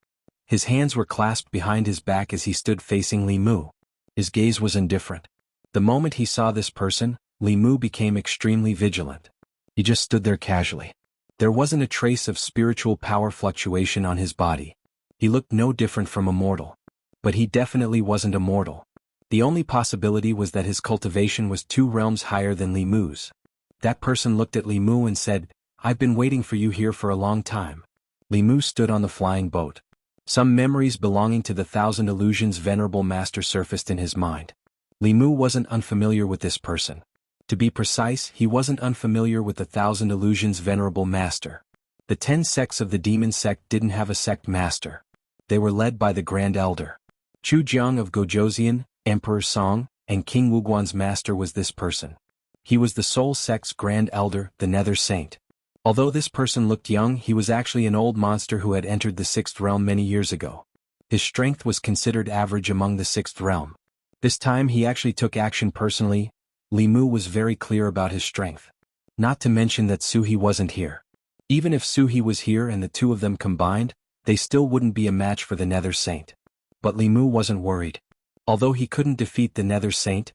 His hands were clasped behind his back as he stood facing Li Mu. His gaze was indifferent. The moment he saw this person, Li Mu became extremely vigilant. He just stood there casually. There wasn't a trace of spiritual power fluctuation on his body. He looked no different from a mortal. But he definitely wasn't a mortal. The only possibility was that his cultivation was 2 realms higher than Li Mu's. That person looked at Li Mu and said, "I've been waiting for you here for a long time." Li Mu stood on the flying boat. Some memories belonging to the Thousand Illusions Venerable Master surfaced in his mind. Li Mu wasn't unfamiliar with this person. To be precise, he wasn't unfamiliar with the Thousand Illusions Venerable Master. The 10 sects of the demon sect didn't have a sect master. They were led by the Grand Elder. Chu Jiang of Gojoseon, Emperor Song, and King Wuguan's master was this person. He was the Soul sect's Grand Elder, the Nether Saint. Although this person looked young, he was actually an old monster who had entered the 6th realm many years ago. His strength was considered average among the 6th realm. This time he actually took action personally. Li Mu was very clear about his strength. Not to mention that Suhi wasn't here. Even if Suhi was here and the 2 of them combined, they still wouldn't be a match for the Nether Saint. But Li Mu wasn't worried. Although he couldn't defeat the Nether Saint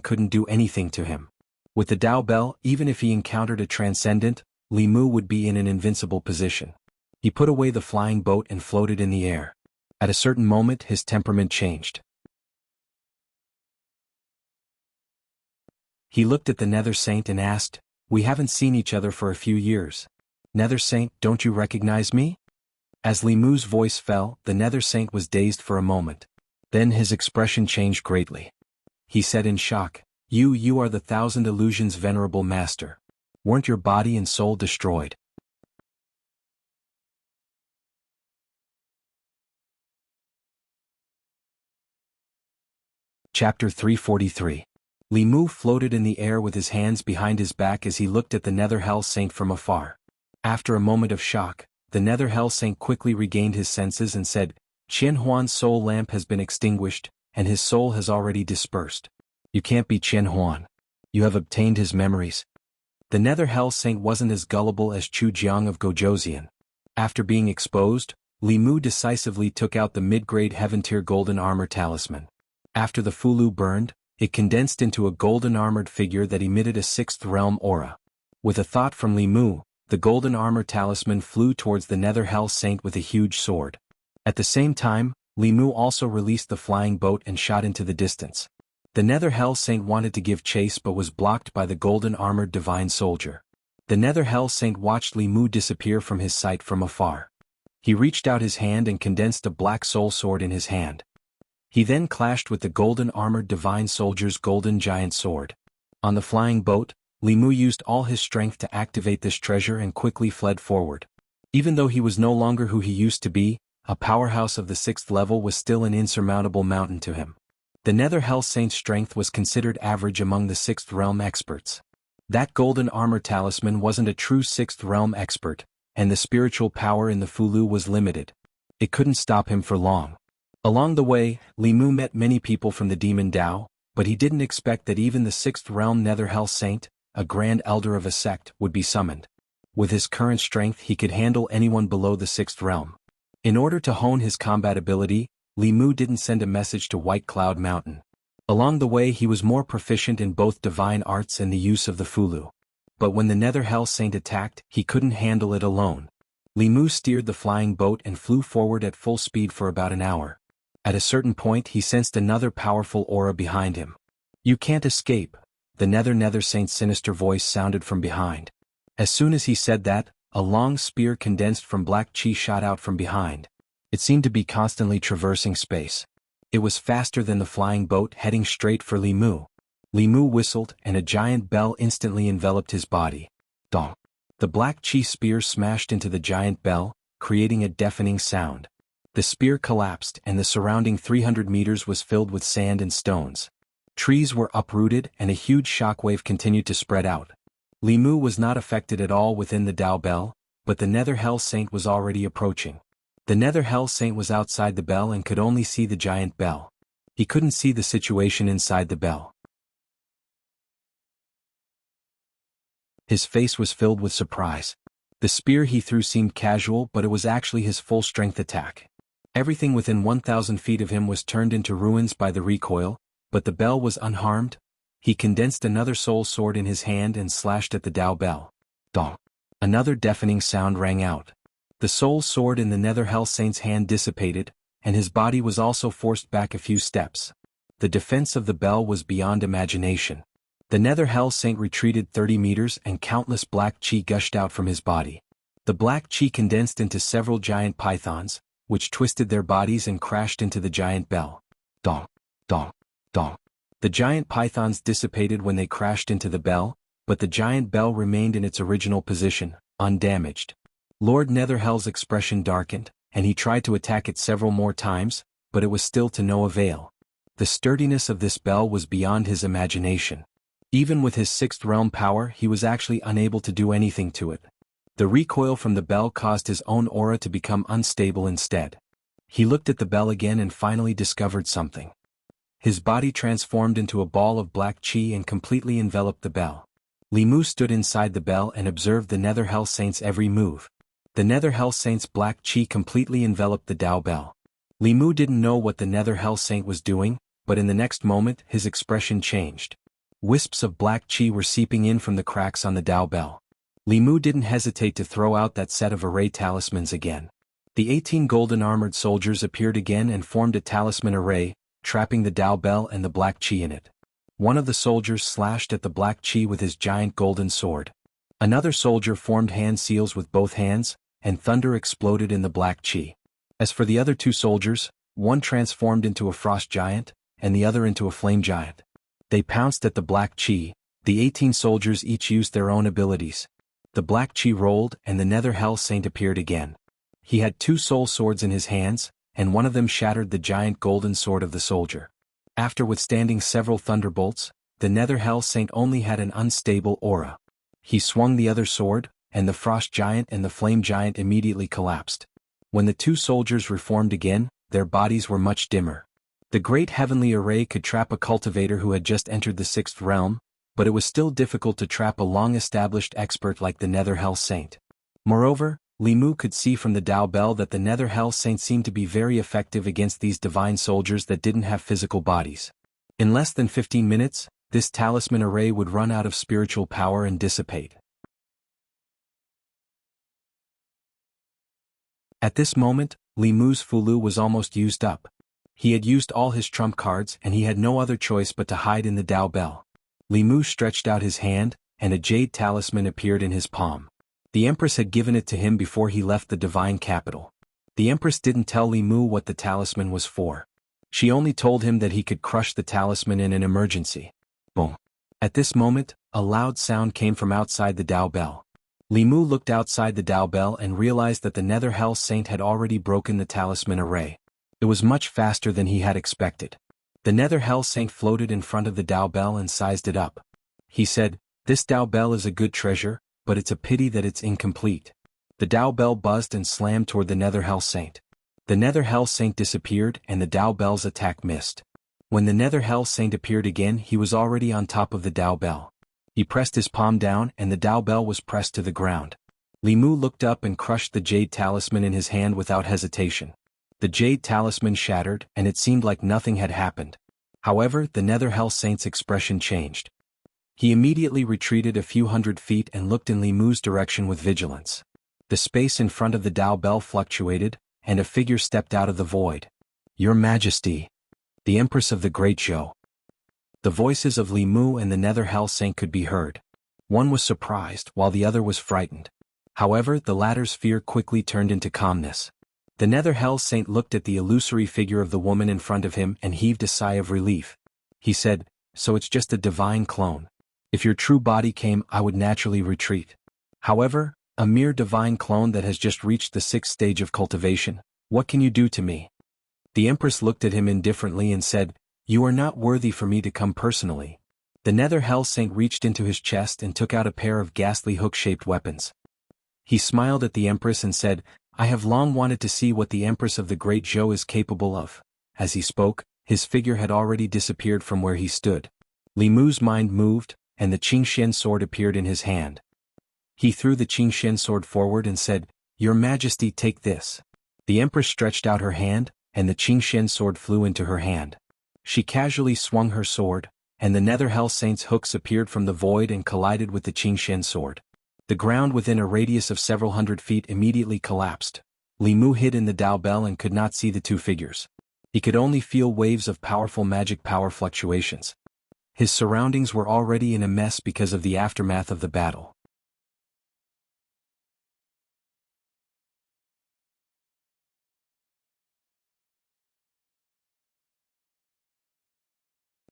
couldn't do anything to him. With the Tao Bell, even if he encountered a transcendent, Li Mu would be in an invincible position. He put away the flying boat and floated in the air. At a certain moment his temperament changed. He looked at the Nether Saint and asked, "We haven't seen each other for a few years. Nether Saint, don't you recognize me?" As Li Mu's voice fell, the Nether Saint was dazed for a moment. Then his expression changed greatly. He said in shock, You are the Thousand Illusions Venerable Master. Weren't your body and soul destroyed?" Chapter 343. Li Mu floated in the air with his hands behind his back as he looked at the Nether Hell Saint from afar. After a moment of shock, the Nether Hell Saint quickly regained his senses and said, "Qian Huan's soul lamp has been extinguished, and his soul has already dispersed. You can't be Qian Huan. You have obtained his memories." The Nether Hell Saint wasn't as gullible as Chu Jiang of Gojoseon. After being exposed, Li Mu decisively took out the mid-grade Heaven-tier golden armor talisman. After the Fulu burned, it condensed into a golden-armored figure that emitted a 6th realm aura. With a thought from Li Mu, the golden armor talisman flew towards the Nether Hell Saint with a huge sword. At the same time, Li Mu also released the flying boat and shot into the distance. The Nether Hell Saint wanted to give chase but was blocked by the golden-armored divine soldier. The Nether Hell Saint watched Li Mu disappear from his sight from afar. He reached out his hand and condensed a black soul sword in his hand. He then clashed with the golden-armored divine soldier's golden giant sword. On the flying boat, Li Mu used all his strength to activate this treasure and quickly fled forward. Even though he was no longer who he used to be, a powerhouse of the 6th level was still an insurmountable mountain to him. The Nether Hell Saint's strength was considered average among the 6th realm experts. That golden armor talisman wasn't a true 6th realm expert, and the spiritual power in the Fulu was limited. It couldn't stop him for long. Along the way, Li Mu met many people from the Demon Dao, but he didn't expect that even the 6th realm Nether Hell Saint, a grand elder of a sect, would be summoned. With his current strength he could handle anyone below the 6th realm. In order to hone his combat ability, Li Mu didn't send a message to White Cloud Mountain. Along the way he was more proficient in both divine arts and the use of the Fulu. But when the Nether Hell Saint attacked, he couldn't handle it alone. Li Mu steered the flying boat and flew forward at full speed for about an hour. At a certain point he sensed another powerful aura behind him. "You can't escape," the Nether Saint's sinister voice sounded from behind. As soon as he said that, a long spear condensed from black chi shot out from behind. It seemed to be constantly traversing space. It was faster than the flying boat, heading straight for Li Mu. Li Mu whistled, and a giant bell instantly enveloped his body. Dong! The black chi spear smashed into the giant bell, creating a deafening sound. The spear collapsed, and the surrounding 300 meters was filled with sand and stones. Trees were uprooted, and a huge shockwave continued to spread out. Li Mu was not affected at all within the Dao Bell, but the Nether Hell Saint was already approaching. The Nether Hell Saint was outside the bell and could only see the giant bell. He couldn't see the situation inside the bell. His face was filled with surprise. The spear he threw seemed casual, but it was actually his full-strength attack. Everything within 1,000 feet of him was turned into ruins by the recoil, but the bell was unharmed. He condensed another soul sword in his hand and slashed at the Dao Bell. Dong! Another deafening sound rang out. The soul sword in the Nether Hell Saint's hand dissipated, and his body was also forced back a few steps. The defense of the bell was beyond imagination. The Nether Hell Saint retreated 30 meters and countless black chi gushed out from his body. The black chi condensed into several giant pythons, which twisted their bodies and crashed into the giant bell. Dong! Dong! Dong! The giant pythons dissipated when they crashed into the bell, but the giant bell remained in its original position, undamaged. Lord Netherhell's expression darkened, and he tried to attack it several more times, but it was still to no avail. The sturdiness of this bell was beyond his imagination. Even with his 6th realm power he was actually unable to do anything to it. The recoil from the bell caused his own aura to become unstable instead. He looked at the bell again and finally discovered something. His body transformed into a ball of black chi and completely enveloped the bell. Li Mu stood inside the bell and observed the Nether Hell Saint's every move. The Nether Hell Saint's black chi completely enveloped the Dao Bell. Li Mu didn't know what the Nether Hell Saint was doing, but in the next moment his expression changed. Wisps of black chi were seeping in from the cracks on the Dao Bell. Li Mu didn't hesitate to throw out that set of array talismans again. The 18 golden armored soldiers appeared again and formed a talisman array, trapping the Dao Bell and the black chi in it. One of the soldiers slashed at the black chi with his giant golden sword. Another soldier formed hand seals with both hands, and thunder exploded in the black chi. As for the other 2 soldiers, one transformed into a frost giant, and the other into a flame giant. They pounced at the black chi. The 18 soldiers each used their own abilities. The black chi rolled, and the Nether Hell Saint appeared again. He had 2 soul swords in his hands, and one of them shattered the giant golden sword of the soldier. After withstanding several thunderbolts, the Nether Hell Saint only had an unstable aura. He swung the other sword, and the frost giant and the flame giant immediately collapsed. When the 2 soldiers reformed again, their bodies were much dimmer. The great heavenly array could trap a cultivator who had just entered the 6th realm, but it was still difficult to trap a long-established expert like the Nether Hell Saint. Moreover, Li Mu could see from the Dao Bell that the Nether Hell Saint seemed to be very effective against these divine soldiers that didn't have physical bodies. In less than 15 minutes, this talisman array would run out of spiritual power and dissipate. At this moment, Li Mu's Fulu was almost used up. He had used all his trump cards and he had no other choice but to hide in the Dao Bell. Li Mu stretched out his hand, and a jade talisman appeared in his palm. The Empress had given it to him before he left the divine capital. The Empress didn't tell Li Mu what the talisman was for. She only told him that he could crush the talisman in an emergency. Boom. At this moment, a loud sound came from outside the Dao Bell. Li Mu looked outside the Dao Bell and realized that the Nether Hell Saint had already broken the talisman array. It was much faster than he had expected. The Nether Hell Saint floated in front of the Dao Bell and sized it up. He said, "This Dao Bell is a good treasure, but it's a pity that it's incomplete." The Dao Bell buzzed and slammed toward the Nether Hell Saint. The Nether Hell Saint disappeared and the Dao Bell's attack missed. When the Nether Hell Saint appeared again, he was already on top of the Dao Bell. He pressed his palm down and the Dao Bell was pressed to the ground. Li Mu looked up and crushed the jade talisman in his hand without hesitation. The jade talisman shattered and it seemed like nothing had happened. However, the Nether Hell Saint's expression changed. He immediately retreated a few hundred feet and looked in Li Mu's direction with vigilance. The space in front of the Dao Bell fluctuated, and a figure stepped out of the void. "Your Majesty, the Empress of the Great Zhou." The voices of Li Mu and the Nether Hell Saint could be heard. One was surprised while the other was frightened. However, the latter's fear quickly turned into calmness. The Nether Hell Saint looked at the illusory figure of the woman in front of him and heaved a sigh of relief. He said, "So it's just a divine clone. If your true body came, I would naturally retreat. However, a mere divine clone that has just reached the 6th stage of cultivation, what can you do to me?" The Empress looked at him indifferently and said, "You are not worthy for me to come personally." The Nether Hell Saint reached into his chest and took out a pair of ghastly hook-shaped weapons. He smiled at the Empress and said, "I have long wanted to see what the Empress of the Great Zhou is capable of." As he spoke, his figure had already disappeared from where he stood. Li Mu's mind moved, and the Qingxian sword appeared in his hand. He threw the Qingxian sword forward and said, "Your Majesty, take this." The Empress stretched out her hand, and the Qingxian sword flew into her hand. She casually swung her sword, and the Nether Hell Saint's hooks appeared from the void and collided with the Qingxian sword. The ground within a radius of several hundred feet immediately collapsed. Li Mu hid in the Dao Bell and could not see the two figures. He could only feel waves of powerful magic power fluctuations. His surroundings were already in a mess because of the aftermath of the battle.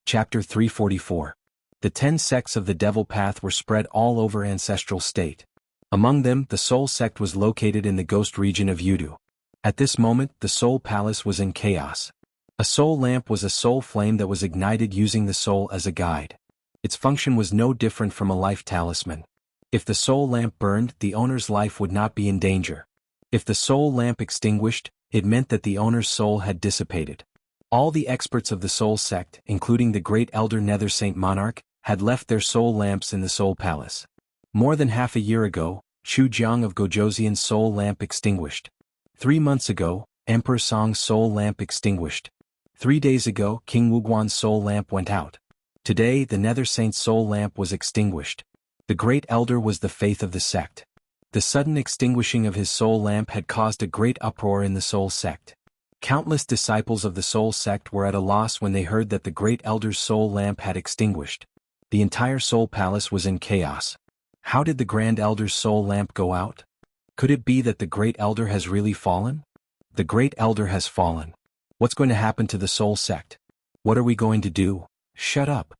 Chapter 344. The 10 sects of the Devil Path were spread all over Ancestral State. Among them, the Soul Sect was located in the Ghost region of Yudu. At this moment, the Soul Palace was in chaos. A soul lamp was a soul flame that was ignited using the soul as a guide. Its function was no different from a life talisman. If the soul lamp burned, the owner's life would not be in danger. If the soul lamp extinguished, it meant that the owner's soul had dissipated. All the experts of the Soul Sect, including the Great Elder Nether Saint Monarch, had left their soul lamps in the Soul Palace. More than half a year ago, Chu Jiang of Gojoseon's soul lamp extinguished. 3 months ago, Emperor Song's soul lamp extinguished. 3 days ago, King Wuguan's soul lamp went out. Today, the Nether Saint's soul lamp was extinguished. The Great Elder was the faith of the sect. The sudden extinguishing of his soul lamp had caused a great uproar in the Soul Sect. Countless disciples of the Soul Sect were at a loss when they heard that the Great Elder's soul lamp had extinguished. The entire Soul Palace was in chaos. How did the Grand Elder's soul lamp go out? Could it be that the Great Elder has really fallen? The Great Elder has fallen. What's going to happen to the Soul Sect? What are we going to do? Shut up.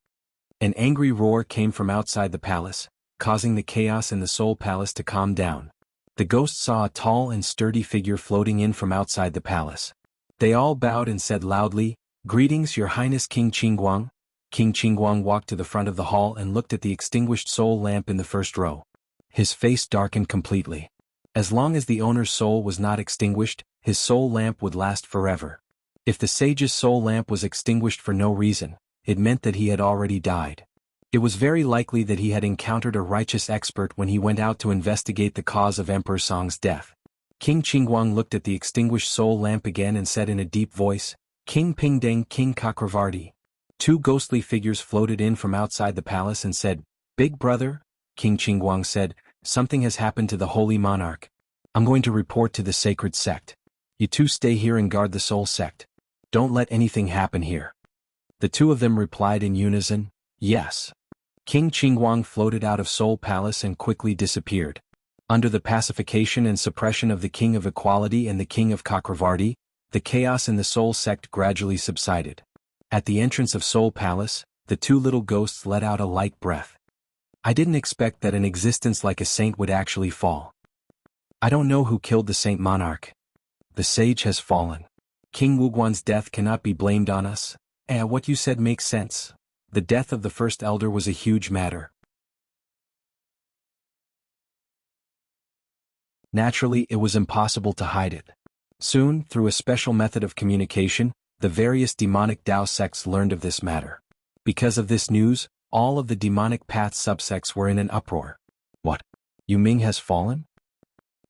An angry roar came from outside the palace, causing the chaos in the Soul Palace to calm down. The ghost saw a tall and sturdy figure floating in from outside the palace. They all bowed and said loudly, "Greetings, Your Highness King Qingguang." King Qingguang walked to the front of the hall and looked at the extinguished soul lamp in the first row. His face darkened completely. As long as the owner's soul was not extinguished, his soul lamp would last forever. If the sage's soul lamp was extinguished for no reason, it meant that he had already died. It was very likely that he had encountered a righteous expert when he went out to investigate the cause of Emperor Song's death. King Qingguang looked at the extinguished soul lamp again and said in a deep voice, "King Pingdeng, King Kakravarti." 2 ghostly figures floated in from outside the palace and said, "Big brother," King Qingguang said, "something has happened to the Holy Monarch. I'm going to report to the Sacred Sect. You two stay here and guard the Soul Sect. Don't let anything happen here." The 2 of them replied in unison, "Yes." King Qingguang floated out of Seoul Palace and quickly disappeared. Under the pacification and suppression of the King of Equality and the King of Chakravarti, the chaos in the Seoul sect gradually subsided. At the entrance of Seoul Palace, the two little ghosts let out a light breath. I didn't expect that an existence like a saint would actually fall. I don't know who killed the saint monarch. The sage has fallen. King Wuguan's death cannot be blamed on us. What you said makes sense. The death of the first elder was a huge matter. Naturally, it was impossible to hide it. Soon, through a special method of communication, the various demonic Dao sects learned of this matter. Because of this news, all of the demonic path subsects were in an uproar. What? Yu Ming has fallen?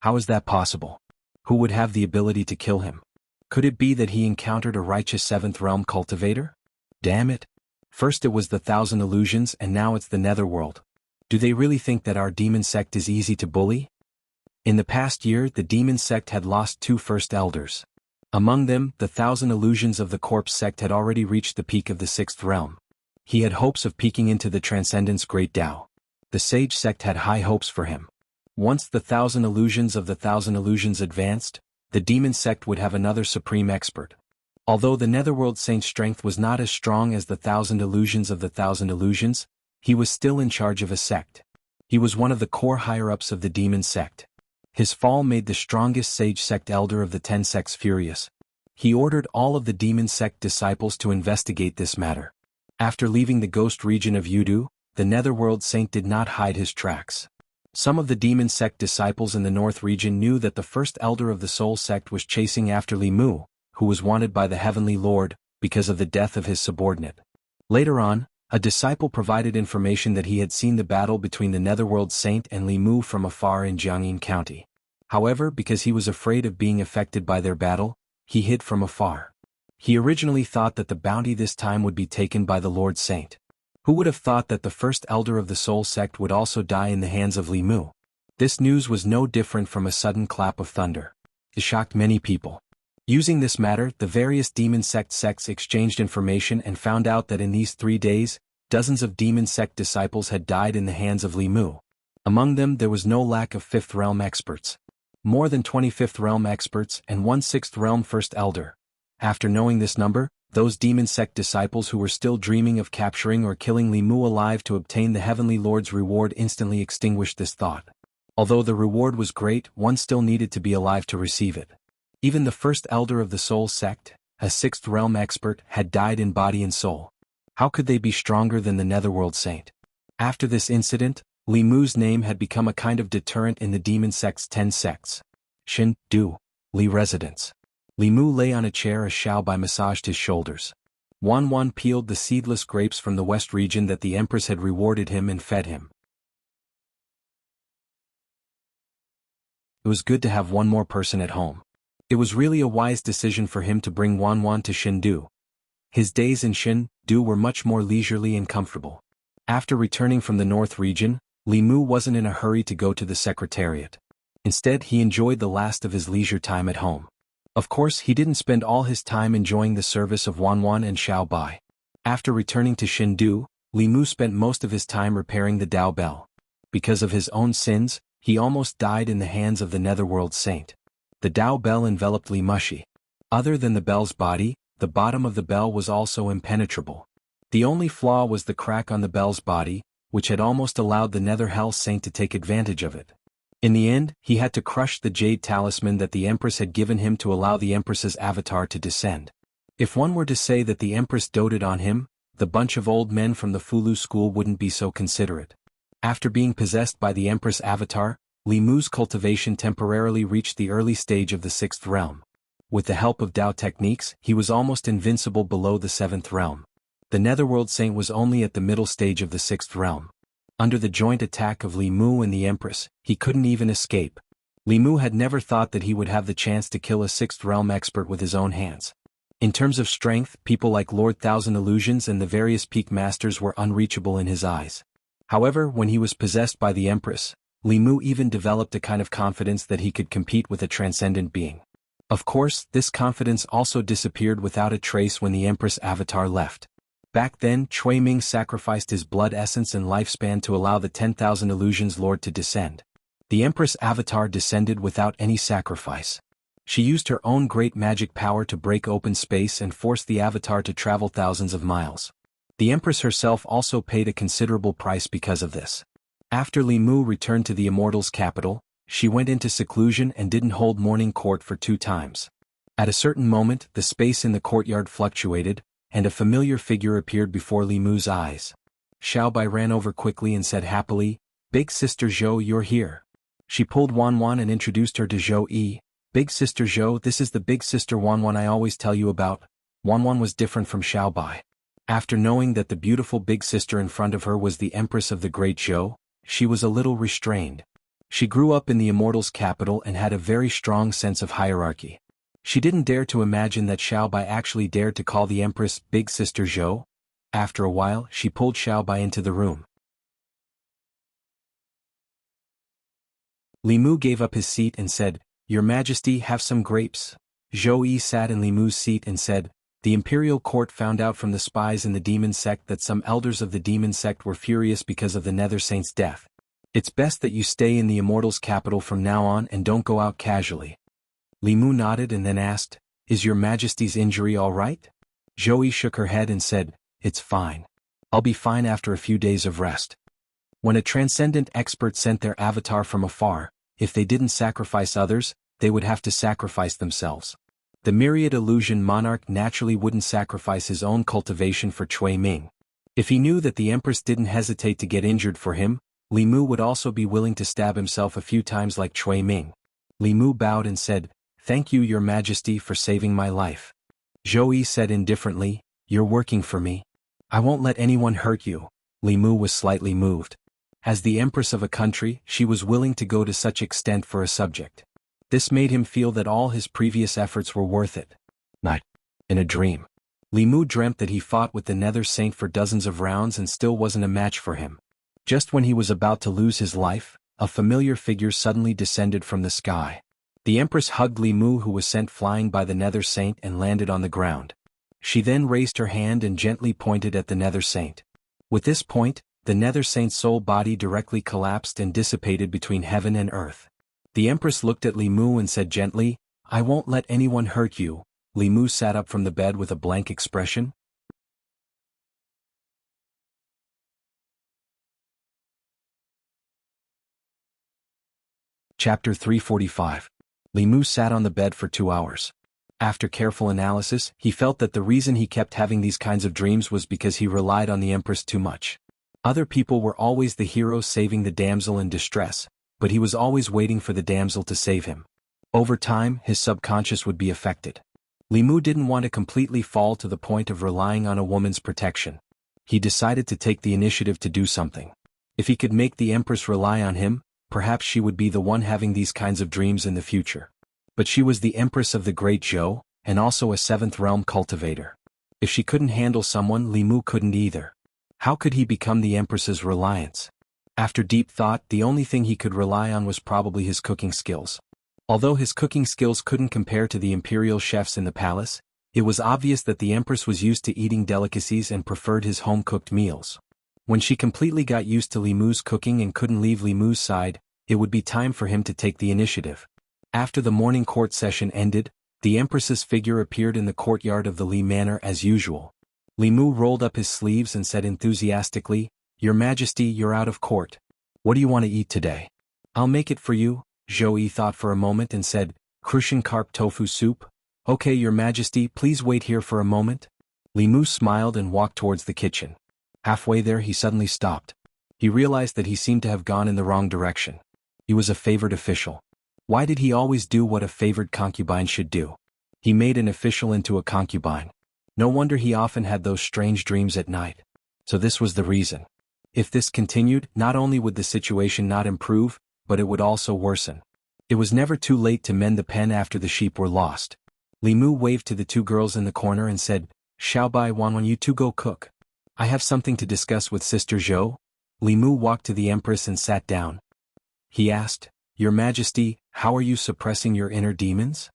How is that possible? Who would have the ability to kill him? Could it be that he encountered a righteous seventh realm cultivator? Damn it. First it was the Thousand Illusions and now it's the Netherworld. Do they really think that our demon sect is easy to bully? In the past year, the demon sect had lost two first elders. Among them, the Thousand Illusions of the Corpse sect had already reached the peak of the sixth realm. He had hopes of peaking into the Transcendence Great Tao. The Sage sect had high hopes for him. Once the Thousand Illusions of the Thousand Illusions advanced, the demon sect would have another supreme expert. Although the Netherworld Saint's strength was not as strong as the Thousand Illusions of the Thousand Illusions, he was still in charge of a sect. He was one of the core higher-ups of the demon sect. His fall made the strongest Sage sect elder of the 10 sects furious. He ordered all of the demon sect disciples to investigate this matter. After leaving the ghost region of Yudu, the Netherworld Saint did not hide his tracks. Some of the demon sect disciples in the north region knew that the first elder of the soul sect was chasing after Li Mu, who was wanted by the Heavenly Lord, because of the death of his subordinate. Later on, a disciple provided information that he had seen the battle between the Netherworld Saint and Li Mu from afar in Jiangyin County. However, because he was afraid of being affected by their battle, he hid from afar. He originally thought that the bounty this time would be taken by the Lord Saint. Who would have thought that the first elder of the soul sect would also die in the hands of Li Mu? This news was no different from a sudden clap of thunder. It shocked many people. Using this matter, the various demon sect sects exchanged information and found out that in these 3 days, dozens of demon sect disciples had died in the hands of Li Mu. Among them there was no lack of 5th realm experts. More than 25th realm experts and 1 6th realm first elder. After knowing this number, those demon sect disciples who were still dreaming of capturing or killing Li Mu alive to obtain the Heavenly Lord's reward instantly extinguished this thought. Although the reward was great, one still needed to be alive to receive it. Even the first elder of the soul sect, a 6th realm expert, had died in body and soul. How could they be stronger than the Netherworld Saint? After this incident, Li Mu's name had become a kind of deterrent in the demon sect's 10 sects. Shin, Du, Li residence. Li Mu lay on a chair as Xiao Bai massaged his shoulders. Wan Wan peeled the seedless grapes from the west region that the Empress had rewarded him and fed him. It was good to have one more person at home. It was really a wise decision for him to bring Wan Wan to Shindu. His days in Shindu were much more leisurely and comfortable. After returning from the north region, Li Mu wasn't in a hurry to go to the secretariat. Instead, he enjoyed the last of his leisure time at home. Of course, he didn't spend all his time enjoying the service of Wan Wan and Xiao Bai. After returning to Shindu, Li Mu spent most of his time repairing the Dao Bell. Because of his own sins, he almost died in the hands of the Netherworld Saint. The Dao Bell enveloped Li Mushi. Other than the bell's body, the bottom of the bell was also impenetrable. The only flaw was the crack on the bell's body, which had almost allowed the Nether Hell Saint to take advantage of it. In the end, he had to crush the jade talisman that the Empress had given him to allow the Empress's avatar to descend. If one were to say that the Empress doted on him, the bunch of old men from the Fulu school wouldn't be so considerate. After being possessed by the Empress avatar, Li Mu's cultivation temporarily reached the early stage of the 6th realm. With the help of Dao techniques, he was almost invincible below the 7th realm. The Netherworld Saint was only at the middle stage of the 6th realm. Under the joint attack of Li Mu and the Empress, he couldn't even escape. Li Mu had never thought that he would have the chance to kill a 6th realm expert with his own hands. In terms of strength, people like Lord Thousand Illusions and the various peak masters were unreachable in his eyes. However, when he was possessed by the Empress, Li Mu even developed a kind of confidence that he could compete with a transcendent being. Of course, this confidence also disappeared without a trace when the Empress avatar left. Back then, Cui Ming sacrificed his blood essence and lifespan to allow the 10,000 illusions lord to descend. The Empress avatar descended without any sacrifice. She used her own great magic power to break open space and force the avatar to travel thousands of miles. The Empress herself also paid a considerable price because of this. After Li Mu returned to the Immortals' capital, she went into seclusion and didn't hold morning court for 2 times. At a certain moment, the space in the courtyard fluctuated, and a familiar figure appeared before Li Mu's eyes. Xiaobai ran over quickly and said happily, "Big Sister Zhou, you're here." She pulled Wanwan and introduced her to Zhou Yi. "Big Sister Zhou, this is the Big Sister Wanwan I always tell you about." Wanwan was different from Xiaobai. After knowing that the beautiful Big Sister in front of her was the Empress of the Great Zhou, she was a little restrained. She grew up in the Immortals' capital and had a very strong sense of hierarchy. She didn't dare to imagine that Xiaobai actually dared to call the Empress Big Sister Zhou. After a while, she pulled Xiaobai into the room. Li Mu gave up his seat and said, "Your Majesty, have some grapes." Zhou Yi sat in Li Mu's seat and said, "The imperial court found out from the spies in the demon sect that some elders of the demon sect were furious because of the Nether Saint's death. It's best that you stay in the Immortals' capital from now on and don't go out casually." Li Mu nodded and then asked, "Is your Majesty's injury all right?" Zhou Yi shook her head and said, "It's fine. I'll be fine after a few days of rest." When a transcendent expert sent their avatar from afar, if they didn't sacrifice others, they would have to sacrifice themselves. The myriad illusion monarch naturally wouldn't sacrifice his own cultivation for Cui Ming. If he knew that the Empress didn't hesitate to get injured for him, Li Mu would also be willing to stab himself a few times like Cui Ming. Li Mu bowed and said, "Thank you, Your Majesty, for saving my life." Zhou Yi said indifferently, "You're working for me. I won't let anyone hurt you." Li Mu was slightly moved. As the Empress of a country, she was willing to go to such extent for a subject. This made him feel that all his previous efforts were worth it. Not in a dream. Li Mu dreamt that he fought with the Nether Saint for dozens of rounds and still wasn't a match for him. Just when he was about to lose his life, a familiar figure suddenly descended from the sky. The Empress hugged Li Mu, who was sent flying by the Nether Saint, and landed on the ground. She then raised her hand and gently pointed at the Nether Saint. With this point, the Nether Saint's soul body directly collapsed and dissipated between heaven and earth. The Empress looked at Li Mu and said gently, "I won't let anyone hurt you." Li Mu sat up from the bed with a blank expression. Chapter 345. Li Mu sat on the bed for 2 hours. After careful analysis, he felt that the reason he kept having these kinds of dreams was because he relied on the Empress too much. Other people were always the hero saving the damsel in distress, but he was always waiting for the damsel to save him. Over time, his subconscious would be affected. Li Mu didn't want to completely fall to the point of relying on a woman's protection. He decided to take the initiative to do something. If he could make the Empress rely on him, perhaps she would be the one having these kinds of dreams in the future. But she was the Empress of the Great Zhou, and also a 7th realm cultivator. If she couldn't handle someone, Li Mu couldn't either. How could he become the Empress's reliance? After deep thought, the only thing he could rely on was probably his cooking skills. Although his cooking skills couldn't compare to the imperial chefs in the palace, it was obvious that the Empress was used to eating delicacies and preferred his home-cooked meals. When she completely got used to Li Mu's cooking and couldn't leave Li Mu's side, it would be time for him to take the initiative. After the morning court session ended, the Empress's figure appeared in the courtyard of the Li Manor as usual. Li Mu rolled up his sleeves and said enthusiastically, "Your Majesty, you're out of court. What do you want to eat today?" "I'll make it for you." Zhou Yi thought for a moment and said, "Crucian carp tofu soup?" "Okay, Your Majesty, please wait here for a moment." Li Mu smiled and walked towards the kitchen. Halfway there he suddenly stopped. He realized that he seemed to have gone in the wrong direction. He was a favored official. Why did he always do what a favored concubine should do? He made an official into a concubine. No wonder he often had those strange dreams at night. So this was the reason. If this continued, not only would the situation not improve, but it would also worsen. It was never too late to mend the pen after the sheep were lost. Li Mu waved to the 2 girls in the corner and said, "Xiaobai, Wanwan, you 2 go cook. I have something to discuss with Sister Zhou." Li Mu walked to the Empress and sat down. He asked, "Your Majesty, how are you suppressing your inner demons?"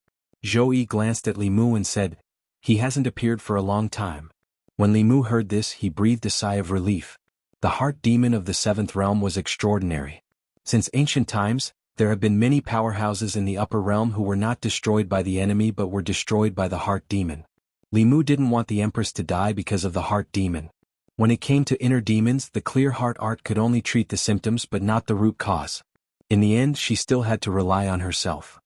Zhou Yi glanced at Li Mu and said, "He hasn't appeared for a long time. When Li Mu heard this, he breathed a sigh of relief. The heart demon of the seventh realm was extraordinary. Since ancient times, there have been many powerhouses in the upper realm who were not destroyed by the enemy but were destroyed by the heart demon. Li Mu didn't want the Empress to die because of the heart demon. When it came to inner demons, the clear heart art could only treat the symptoms but not the root cause. In the end, she still had to rely on herself.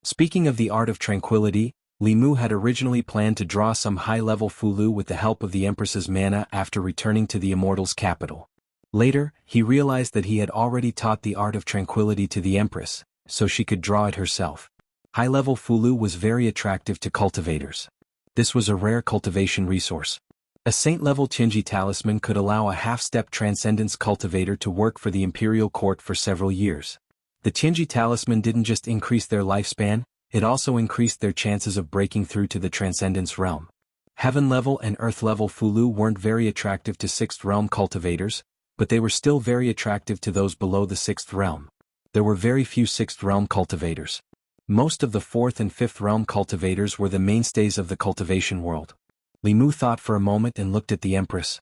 Speaking of the art of tranquility, Li Mu had originally planned to draw some high-level Fulu with the help of the Empress's mana after returning to the Immortals' capital. Later, he realized that he had already taught the art of tranquility to the Empress, so she could draw it herself. High-level Fulu was very attractive to cultivators. This was a rare cultivation resource. A saint-level Qingji talisman could allow a half-step transcendence cultivator to work for the imperial court for several years. The Qingji talisman didn't just increase their lifespan, it also increased their chances of breaking through to the transcendence realm. Heaven-level and earth-level Fulu weren't very attractive to sixth-realm cultivators, but they were still very attractive to those below the sixth realm. There were very few sixth-realm cultivators. Most of the fourth and fifth realm cultivators were the mainstays of the cultivation world. Li Mu thought for a moment and looked at the Empress.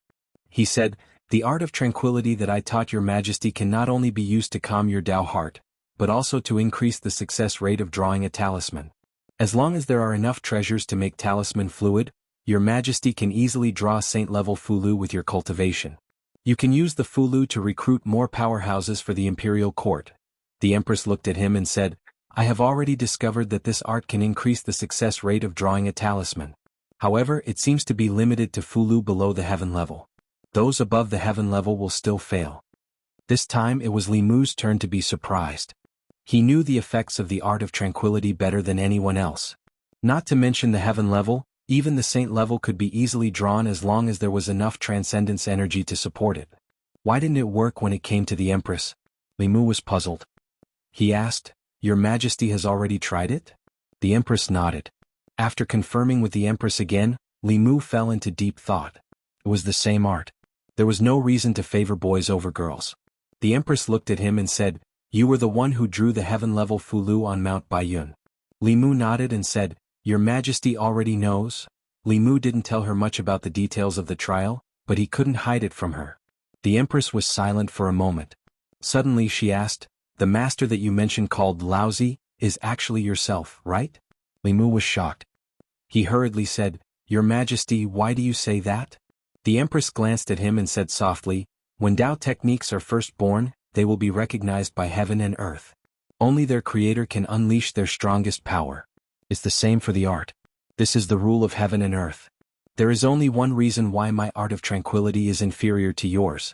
He said, "The art of tranquility that I taught your Majesty can not only be used to calm your Tao heart, but also to increase the success rate of drawing a talisman. As long as there are enough treasures to make talisman fluid, your Majesty can easily draw saint-level Fulu with your cultivation. You can use the Fulu to recruit more powerhouses for the imperial court." The Empress looked at him and said, "I have already discovered that this art can increase the success rate of drawing a talisman. However, it seems to be limited to Fulu below the heaven level. Those above the heaven level will still fail." This time it was Li Mu's turn to be surprised. He knew the effects of the art of tranquility better than anyone else. Not to mention the heaven level, even the saint level could be easily drawn as long as there was enough transcendence energy to support it. Why didn't it work when it came to the Empress? Li Mu was puzzled. He asked, "Your Majesty has already tried it?" The Empress nodded. After confirming with the Empress again, Li Mu fell into deep thought. It was the same art. There was no reason to favor boys over girls. The Empress looked at him and said, "You were the one who drew the heaven-level Fulu on Mount Baiyun." Li Mu nodded and said, "Your Majesty already knows?" Li Mu didn't tell her much about the details of the trial, but he couldn't hide it from her. The Empress was silent for a moment. Suddenly she asked, "The master that you mentioned called Laozi is actually yourself, right?" Li Mu was shocked. He hurriedly said, "Your Majesty, why do you say that?" The Empress glanced at him and said softly, "When Tao techniques are first born, they will be recognized by heaven and earth. Only their creator can unleash their strongest power. It's the same for the art. This is the rule of heaven and earth. There is only one reason why my art of tranquility is inferior to yours."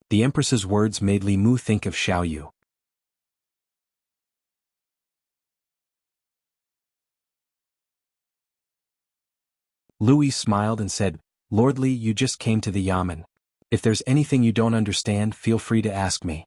The Empress's words made Li Mu think of Xiaoyu. Louis smiled and said, "Lord Li, you just came to the Yamen. If there's anything you don't understand, feel free to ask me."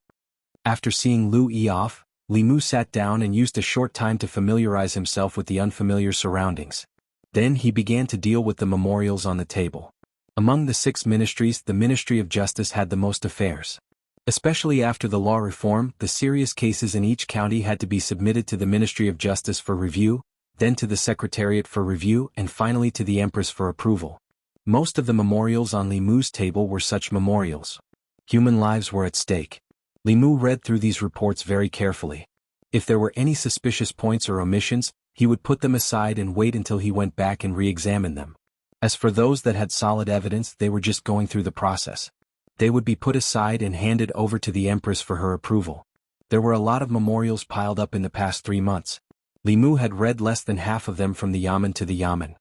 After seeing Lu Yi off, Li Mu sat down and used a short time to familiarize himself with the unfamiliar surroundings. Then he began to deal with the memorials on the table. Among the 6 ministries, the Ministry of Justice had the most affairs. Especially after the law reform, the serious cases in each county had to be submitted to the Ministry of Justice for review, then to the Secretariat for review, and finally to the Empress for approval. Most of the memorials on Li Mu's table were such memorials. Human lives were at stake. Li Mu read through these reports very carefully. If there were any suspicious points or omissions, he would put them aside and wait until he went back and re-examined them. As for those that had solid evidence, they were just going through the process. They would be put aside and handed over to the Empress for her approval. There were a lot of memorials piled up in the past 3 months. Li Mu had read less than half of them from the Yamen to the Yamen.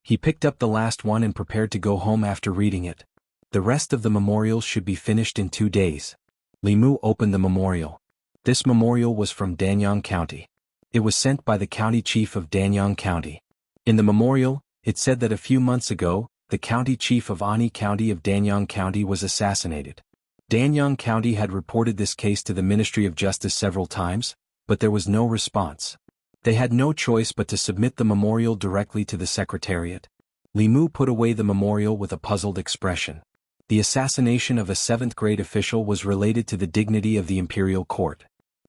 He picked up the last one and prepared to go home after reading it. The rest of the memorials should be finished in 2 days. Li Mu opened the memorial. This memorial was from Danyang County. It was sent by the county chief of Danyang County. In the memorial, it said that a few months ago, the county chief of Ani County of Danyang County was assassinated. Danyang County had reported this case to the Ministry of Justice several times, but there was no response. They had no choice but to submit the memorial directly to the Secretariat. Li Mu put away the memorial with a puzzled expression. The assassination of a 7th-grade official was related to the dignity of the imperial court.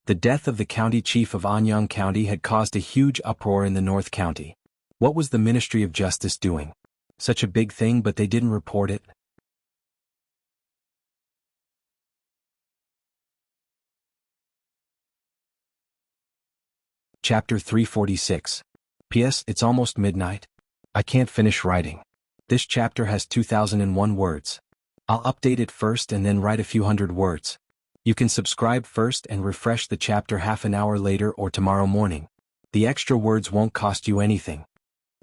The death of the county chief of Anyang County had caused a huge uproar in the North County. What was the Ministry of Justice doing? Such a big thing, but they didn't report it. Chapter 346. P.S. It's almost midnight. I can't finish writing. This chapter has 2001 words. I'll update it first and then write a few hundred words. You can subscribe first and refresh the chapter half an hour later or tomorrow morning. The extra words won't cost you anything.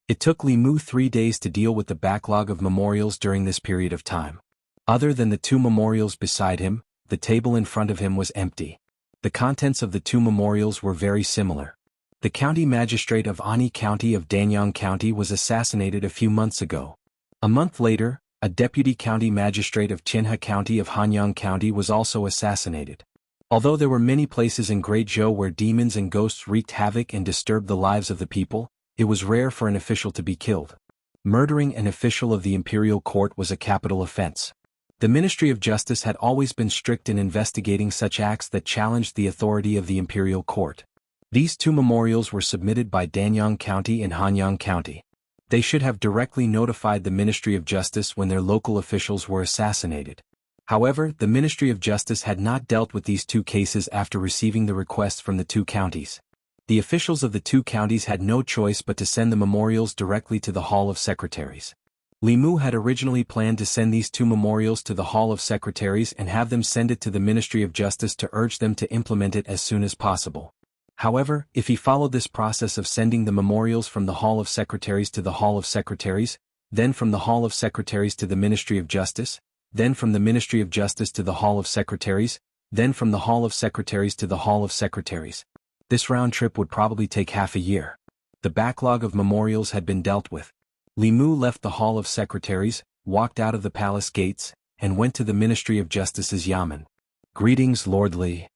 It took Li Mu 3 days to deal with the backlog of memorials during this period of time. Other than the 2 memorials beside him, the table in front of him was empty. The contents of the 2 memorials were very similar. The county magistrate of Ani County of Danyang County was assassinated a few months ago. A month later, a deputy county magistrate of Chinha County of Hanyang County was also assassinated. Although there were many places in Great Zhou where demons and ghosts wreaked havoc and disturbed the lives of the people, it was rare for an official to be killed. Murdering an official of the imperial court was a capital offense. The Ministry of Justice had always been strict in investigating such acts that challenged the authority of the imperial court. These 2 memorials were submitted by Danyang County and Hanyang County. They should have directly notified the Ministry of Justice when their local officials were assassinated. However, the Ministry of Justice had not dealt with these 2 cases after receiving the requests from the 2 counties. The officials of the 2 counties had no choice but to send the memorials directly to the Hall of Secretaries. Li Mu had originally planned to send these 2 memorials to the Hall of Secretaries and have them send it to the Ministry of Justice to urge them to implement it as soon as possible. However, if he followed this process of sending the memorials from the Hall of Secretaries to the Hall of Secretaries, then from the Hall of Secretaries to the Ministry of Justice, then from the Ministry of Justice to the Hall of Secretaries, then from the Hall of Secretaries to the Hall of Secretaries, this round trip would probably take half a year. The backlog of memorials had been dealt with. Li Mu left the Hall of Secretaries, walked out of the palace gates, and went to the Ministry of Justice's Yamen. Greetings, Lord Li.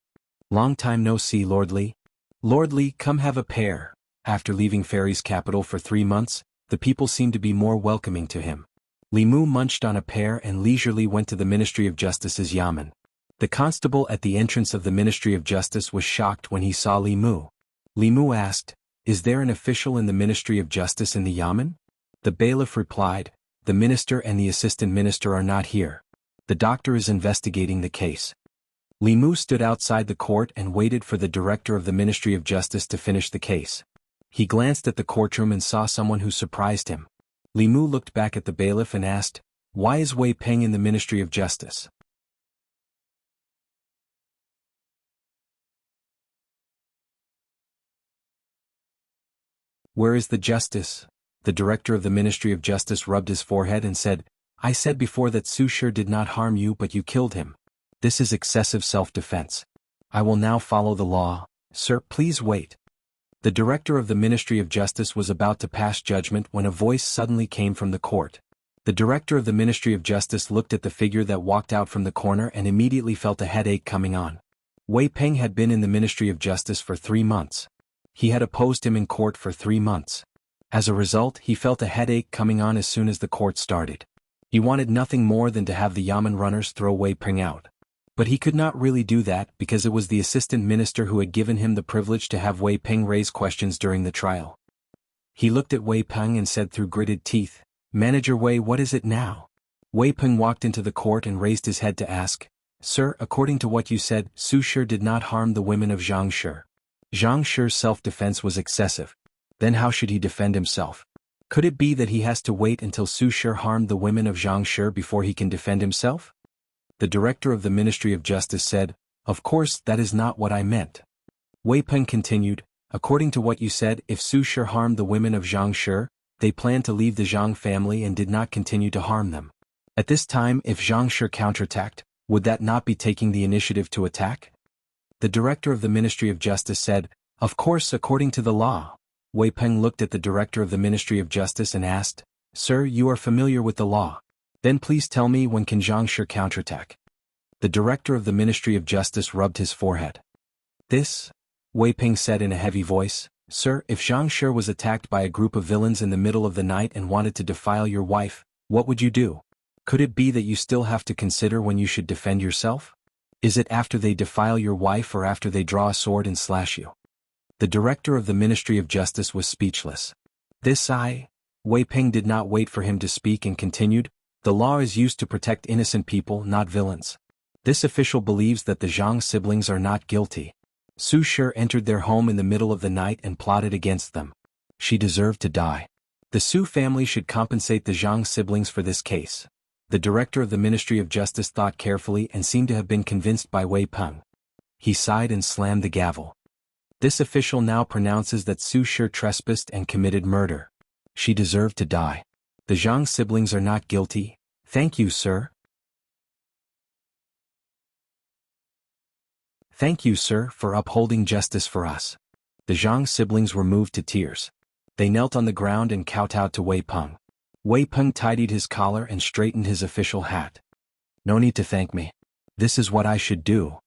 Long time no see, Lord Li. Lord Li, come have a pear. After leaving Fairy's capital for 3 months, the people seemed to be more welcoming to him. Li Mu munched on a pear and leisurely went to the Ministry of Justice's Yamen. The constable at the entrance of the Ministry of Justice was shocked when he saw Li Mu. Li Mu asked, "Is there an official in the Ministry of Justice in the Yamen?" The bailiff replied, "The minister and the assistant minister are not here. The doctor is investigating the case." Li Mu stood outside the court and waited for the director of the Ministry of Justice to finish the case. He glanced at the courtroom and saw someone who surprised him. Li Mu looked back at the bailiff and asked, "Why is Wei Peng in the Ministry of Justice?" "Where is the justice?" The director of the Ministry of Justice rubbed his forehead and said, "I said before that Su Shi did not harm you, but you killed him. This is excessive self-defense. I will now follow the law. Sir, please wait." The director of the Ministry of Justice was about to pass judgment when a voice suddenly came from the court. The director of the Ministry of Justice looked at the figure that walked out from the corner and immediately felt a headache coming on. Wei Peng had been in the Ministry of Justice for 3 months. He had opposed him in court for 3 months. As a result, he felt a headache coming on as soon as the court started. He wanted nothing more than to have the Yamen runners throw Wei Peng out. But he could not really do that because it was the assistant minister who had given him the privilege to have Wei Peng raise questions during the trial. He looked at Wei Peng and said through gritted teeth, "Manager Wei, what is it now?" Wei Peng walked into the court and raised his head to ask, "Sir, according to what you said, Su Shi did not harm the women of Zhang Shi. Zhang Shi's self-defense was excessive. Then how should he defend himself? Could it be that he has to wait until Su Shi harmed the women of Zhang Shi before he can defend himself?" The director of the Ministry of Justice said, "Of course, that is not what I meant." Wei Peng continued, "According to what you said, if Su Shi harmed the women of Zhang Shi, they planned to leave the Zhang family and did not continue to harm them. At this time, if Zhang Shi counterattacked, would that not be taking the initiative to attack?" The director of the Ministry of Justice said, "Of course, according to the law." Wei Peng looked at the director of the Ministry of Justice and asked, "Sir, you are familiar with the law. Then please tell me, when can Zhang Shi counterattack?" The director of the Ministry of Justice rubbed his forehead. "This," Wei Peng said in a heavy voice, "Sir, if Zhang Shi was attacked by a group of villains in the middle of the night and wanted to defile your wife, what would you do? Could it be that you still have to consider when you should defend yourself? Is it after they defile your wife or after they draw a sword and slash you?" The director of the Ministry of Justice was speechless. Wei Peng did not wait for him to speak and continued, the law is used to protect innocent people, not villains. This official believes that the Zhang siblings are not guilty. Su Shi entered their home in the middle of the night and plotted against them. She deserved to die. The Su family should compensate the Zhang siblings for this case. The director of the Ministry of Justice thought carefully and seemed to have been convinced by Wei Peng. He sighed and slammed the gavel. This official now pronounces that Su Shi trespassed and committed murder. She deserved to die. The Zhang siblings are not guilty. Thank you, sir. Thank you, sir, for upholding justice for us. The Zhang siblings were moved to tears. They knelt on the ground and kowtowed to Wei Peng. Wei Peng tidied his collar and straightened his official hat. No need to thank me. This is what I should do.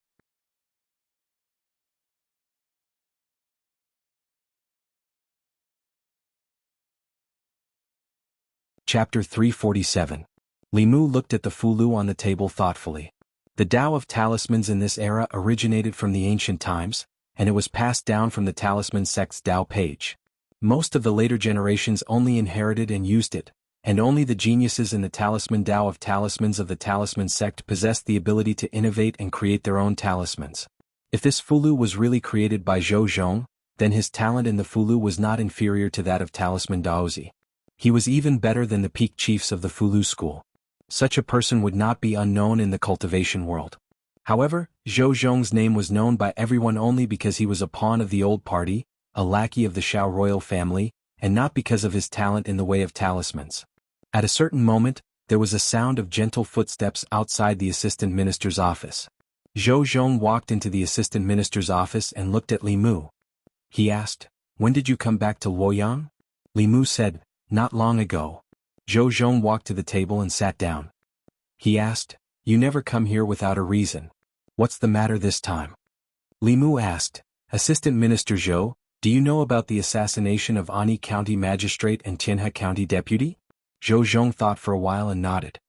Chapter 347. Li Mu looked at the Fulu on the table thoughtfully. The Tao of talismans in this era originated from the ancient times, and it was passed down from the talisman sect's Tao page. Most of the later generations only inherited and used it, and only the geniuses in the talisman Tao of talismans of the talisman sect possessed the ability to innovate and create their own talismans. If this Fulu was really created by Zhou Zhong, then his talent in the Fulu was not inferior to that of talisman Daozi. He was even better than the peak chiefs of the Fulu school. Such a person would not be unknown in the cultivation world. However, Zhou Zhong's name was known by everyone only because he was a pawn of the old party, a lackey of the Shao royal family, and not because of his talent in the way of talismans. At a certain moment, there was a sound of gentle footsteps outside the assistant minister's office. Zhou Zhong walked into the assistant minister's office and looked at Li Mu. He asked, "When did you come back to Luoyang?" Li Mu said, "Not long ago." Zhou Zhong walked to the table and sat down. He asked, "You never come here without a reason. What's the matter this time?" Li Mu asked, "Assistant Minister Zhou, do you know about the assassination of Ani County Magistrate and Tianhe County Deputy?" Zhou Zhong thought for a while and nodded.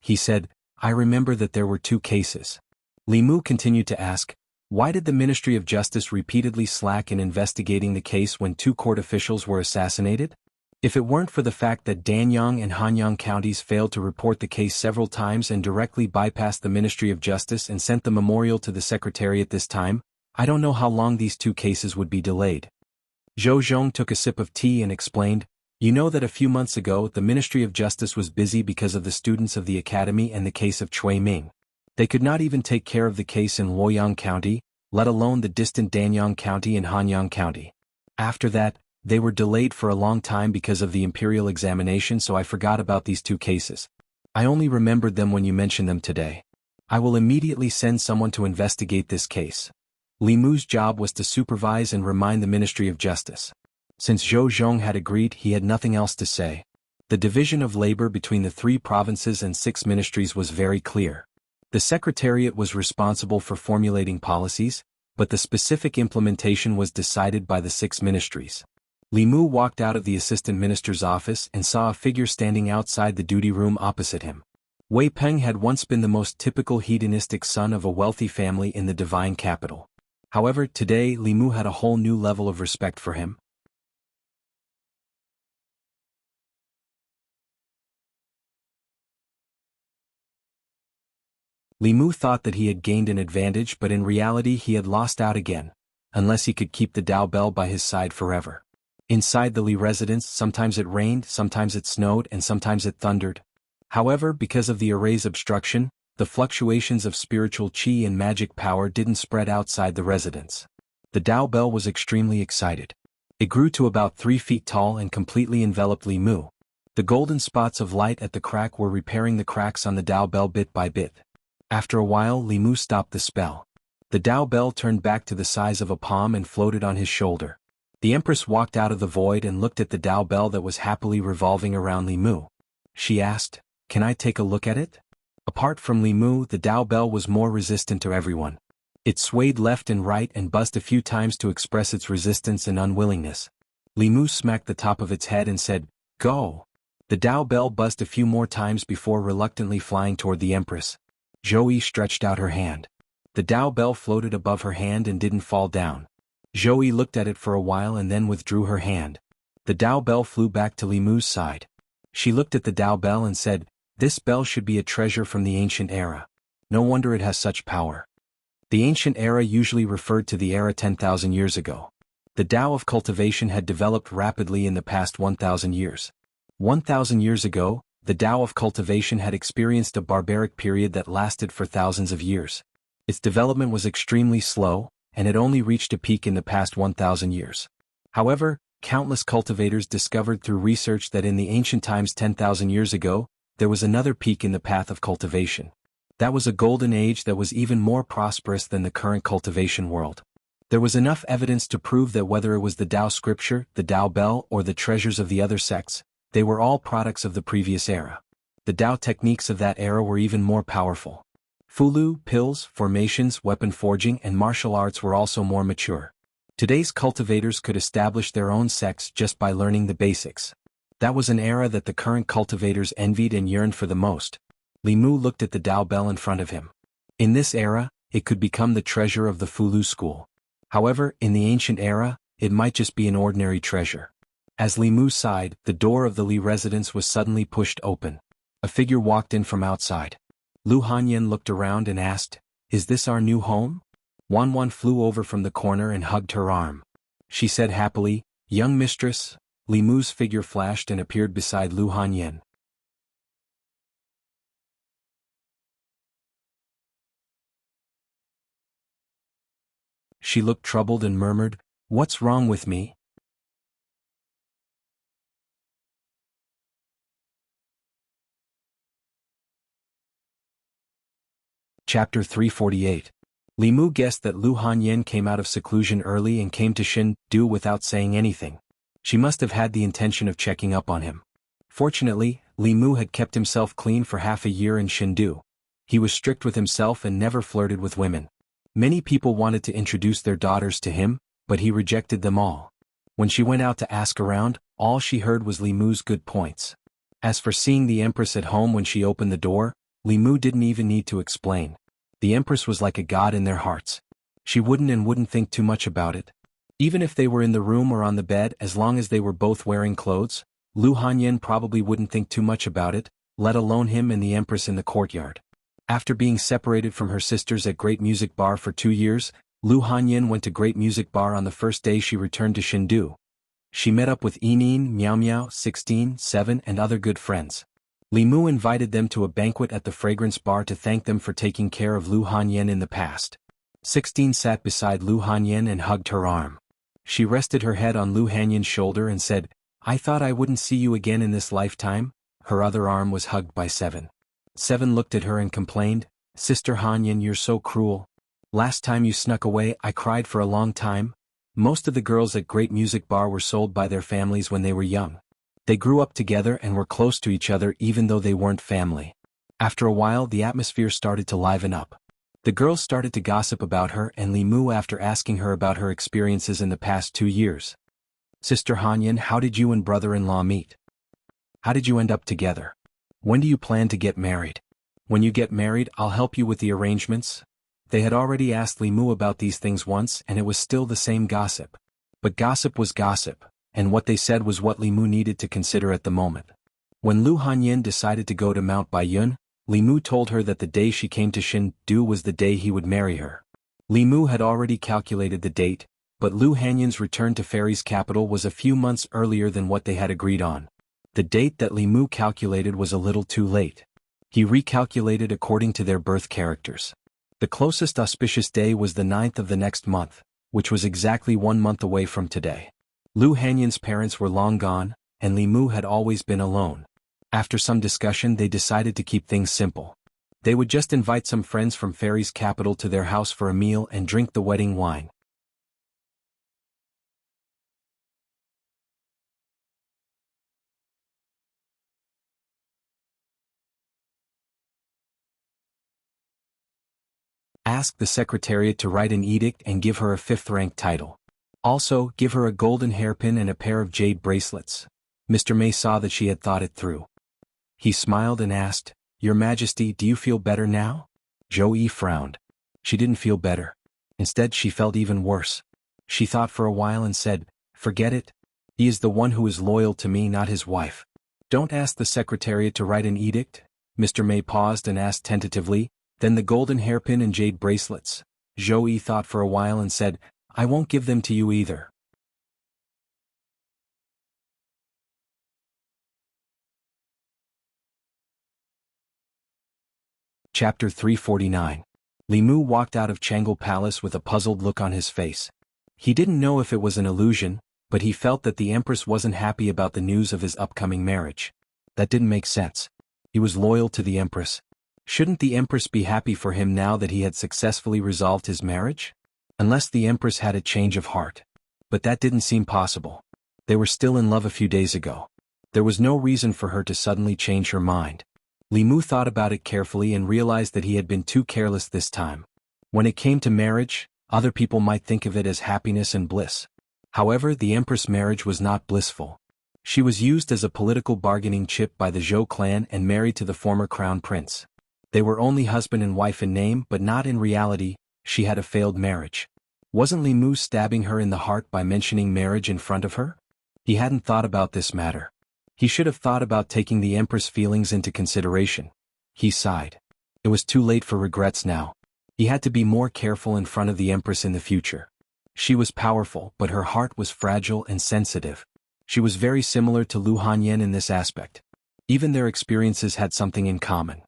He said, "I remember that there were 2 cases." Li Mu continued to ask, "Why did the Ministry of Justice repeatedly slack in investigating the case when 2 court officials were assassinated? If it weren't for the fact that Danyang and Hanyang counties failed to report the case several times and directly bypassed the Ministry of Justice and sent the memorial to the Secretariat this time, I don't know how long these 2 cases would be delayed." Zhou Zhong took a sip of tea and explained, "You know that a few months ago the Ministry of Justice was busy because of the students of the academy and the case of Cui Ming. They could not even take care of the case in Luoyang County, let alone the distant Danyang County and Hanyang County. After that, they were delayed for a long time because of the imperial examination, so I forgot about these 2 cases. I only remembered them when you mentioned them today. I will immediately send someone to investigate this case." Li Mu's job was to supervise and remind the Ministry of Justice. Since Zhou Zhong had agreed, he had nothing else to say. The division of labor between the 3 provinces and 6 ministries was very clear. The Secretariat was responsible for formulating policies, but the specific implementation was decided by the 6 ministries. Li Mu walked out of the assistant minister's office and saw a figure standing outside the duty room opposite him. Wei Peng had once been the most typical hedonistic son of a wealthy family in the divine capital. However, today Li Mu had a whole new level of respect for him. Li Mu thought that he had gained an advantage, but in reality he had lost out again, unless he could keep the Dao Bell by his side forever. Inside the Li residence, sometimes it rained, sometimes it snowed, and sometimes it thundered. However, because of the array's obstruction, the fluctuations of spiritual qi and magic power didn't spread outside the residence. The Dao Bell was extremely excited. It grew to about 3 feet tall and completely enveloped Li Mu. The golden spots of light at the crack were repairing the cracks on the Dao Bell bit by bit. After a while, Li Mu stopped the spell. The Dao Bell turned back to the size of a palm and floated on his shoulder. The Empress walked out of the void and looked at the Dao Bell that was happily revolving around Li Mu. She asked, "Can I take a look at it?" Apart from Li Mu, the Dao Bell was more resistant to everyone. It swayed left and right and buzzed a few times to express its resistance and unwillingness. Li Mu smacked the top of its head and said, "Go." The Dao Bell buzzed a few more times before reluctantly flying toward the Empress. Zhou stretched out her hand. The Dao Bell floated above her hand and didn't fall down. Zhou looked at it for a while and then withdrew her hand. The Dao bell flew back to Li Mu's side. She looked at the Dao bell and said, "This bell should be a treasure from the ancient era. No wonder it has such power." The ancient era usually referred to the era 10,000 years ago. The Tao of cultivation had developed rapidly in the past 1,000 years. 1,000 years ago, the Tao of cultivation had experienced a barbaric period that lasted for thousands of years. Its development was extremely slow, and had only reached a peak in the past 1,000 years. However, countless cultivators discovered through research that in the ancient times 10,000 years ago, there was another peak in the path of cultivation. That was a golden age that was even more prosperous than the current cultivation world. There was enough evidence to prove that whether it was the Tao scripture, the Tao bell, or the treasures of the other sects, they were all products of the previous era. The Tao techniques of that era were even more powerful. Fulu, pills, formations, weapon forging, and martial arts were also more mature. Today's cultivators could establish their own sects just by learning the basics. That was an era that the current cultivators envied and yearned for the most. Li Mu looked at the Tao bell in front of him. In this era, it could become the treasure of the Fulu school. However, in the ancient era, it might just be an ordinary treasure. As Li Mu sighed, the door of the Li residence was suddenly pushed open. A figure walked in from outside. Lu Hanyan looked around and asked, "Is this our new home?" Wan flew over from the corner and hugged her arm. She said happily, "Young mistress." Li Mu's figure flashed and appeared beside Lu Hanyan. She looked troubled and murmured, "What's wrong with me?" Chapter 348. Li Mu guessed that Lu Hanyan came out of seclusion early and came to Xin Du without saying anything. She must have had the intention of checking up on him. Fortunately, Li Mu had kept himself clean for half a year in Shindu. He was strict with himself and never flirted with women. Many people wanted to introduce their daughters to him, but he rejected them all. When she went out to ask around, all she heard was Li Mu's good points. As for seeing the Empress at home when she opened the door, Li Mu didn't even need to explain. The Empress was like a god in their hearts. She wouldn't think too much about it. Even if they were in the room or on the bed, as long as they were both wearing clothes, Lu Hanyan probably wouldn't think too much about it, let alone him and the Empress in the courtyard. After being separated from her sisters at Great Music Bar for 2 years, Lu Hanyan went to Great Music Bar on the first day she returned to Shindu. She met up with Yinin, Miao Miao, 16, 7 and other good friends. Li Mu invited them to a banquet at the Fragrance Bar to thank them for taking care of Lu Hanyan in the past. 16 sat beside Lu Hanyan and hugged her arm. She rested her head on Lu Hanyan's shoulder and said, "I thought I wouldn't see you again in this lifetime." Her other arm was hugged by 7. 7 looked at her and complained, "Sister Hanyan, you're so cruel. Last time you snuck away, I cried for a long time." Most of the girls at Great Music Bar were sold by their families when they were young. They grew up together and were close to each other even though they weren't family. After a while, the atmosphere started to liven up. The girls started to gossip about her and Li Mu after asking her about her experiences in the past 2 years. "Sister Hanyan, how did you and brother-in-law meet? How did you end up together? When do you plan to get married? When you get married, I'll help you with the arrangements." They had already asked Li Mu about these things once and it was still the same gossip. But gossip was gossip, and what they said was what Li Mu needed to consider at the moment. When Lu Hanyan decided to go to Mount Baiyun, Li Mu told her that the day she came to Shindu was the day he would marry her. Li Mu had already calculated the date, but Lu Hanyan's return to Fairy's capital was a few months earlier than what they had agreed on. The date that Li Mu calculated was a little too late. He recalculated according to their birth characters. The closest auspicious day was the 9th of the next month, which was exactly 1 month away from today. Lu Hanyan's parents were long gone, and Li Mu had always been alone. After some discussion, they decided to keep things simple. They would just invite some friends from Fairy's capital to their house for a meal and drink the wedding wine. Ask the secretariat to write an edict and give her a 5th-rank title. Also, give her a golden hairpin and a pair of jade bracelets. Mr. May saw that she had thought it through. He smiled and asked, "Your Majesty, do you feel better now?" Zhou Yi frowned. She didn't feel better. Instead, she felt even worse. She thought for a while and said, "Forget it. He is the one who is loyal to me, not his wife. Don't ask the secretariat to write an edict? Mr. May paused and asked tentatively. Then the golden hairpin and jade bracelets. Zhou Yi thought for a while and said, I won't give them to you either. Chapter 349. Li Mu walked out of Changle Palace with a puzzled look on his face. He didn't know if it was an illusion, but he felt that the Empress wasn't happy about the news of his upcoming marriage. That didn't make sense. He was loyal to the Empress. Shouldn't the Empress be happy for him now that he had successfully resolved his marriage? Unless the Empress had a change of heart. But that didn't seem possible. They were still in love a few days ago. There was no reason for her to suddenly change her mind. Li Mu thought about it carefully and realized that he had been too careless this time. When it came to marriage, other people might think of it as happiness and bliss. However, the Empress' marriage was not blissful. She was used as a political bargaining chip by the Zhou clan and married to the former crown prince. They were only husband and wife in name but not in reality. She had a failed marriage. Wasn't Li Mu stabbing her in the heart by mentioning marriage in front of her? He hadn't thought about this matter. He should have thought about taking the Empress' feelings into consideration. He sighed. It was too late for regrets now. He had to be more careful in front of the Empress in the future. She was powerful, but her heart was fragile and sensitive. She was very similar to Lu Hanyan in this aspect. Even their experiences had something in common.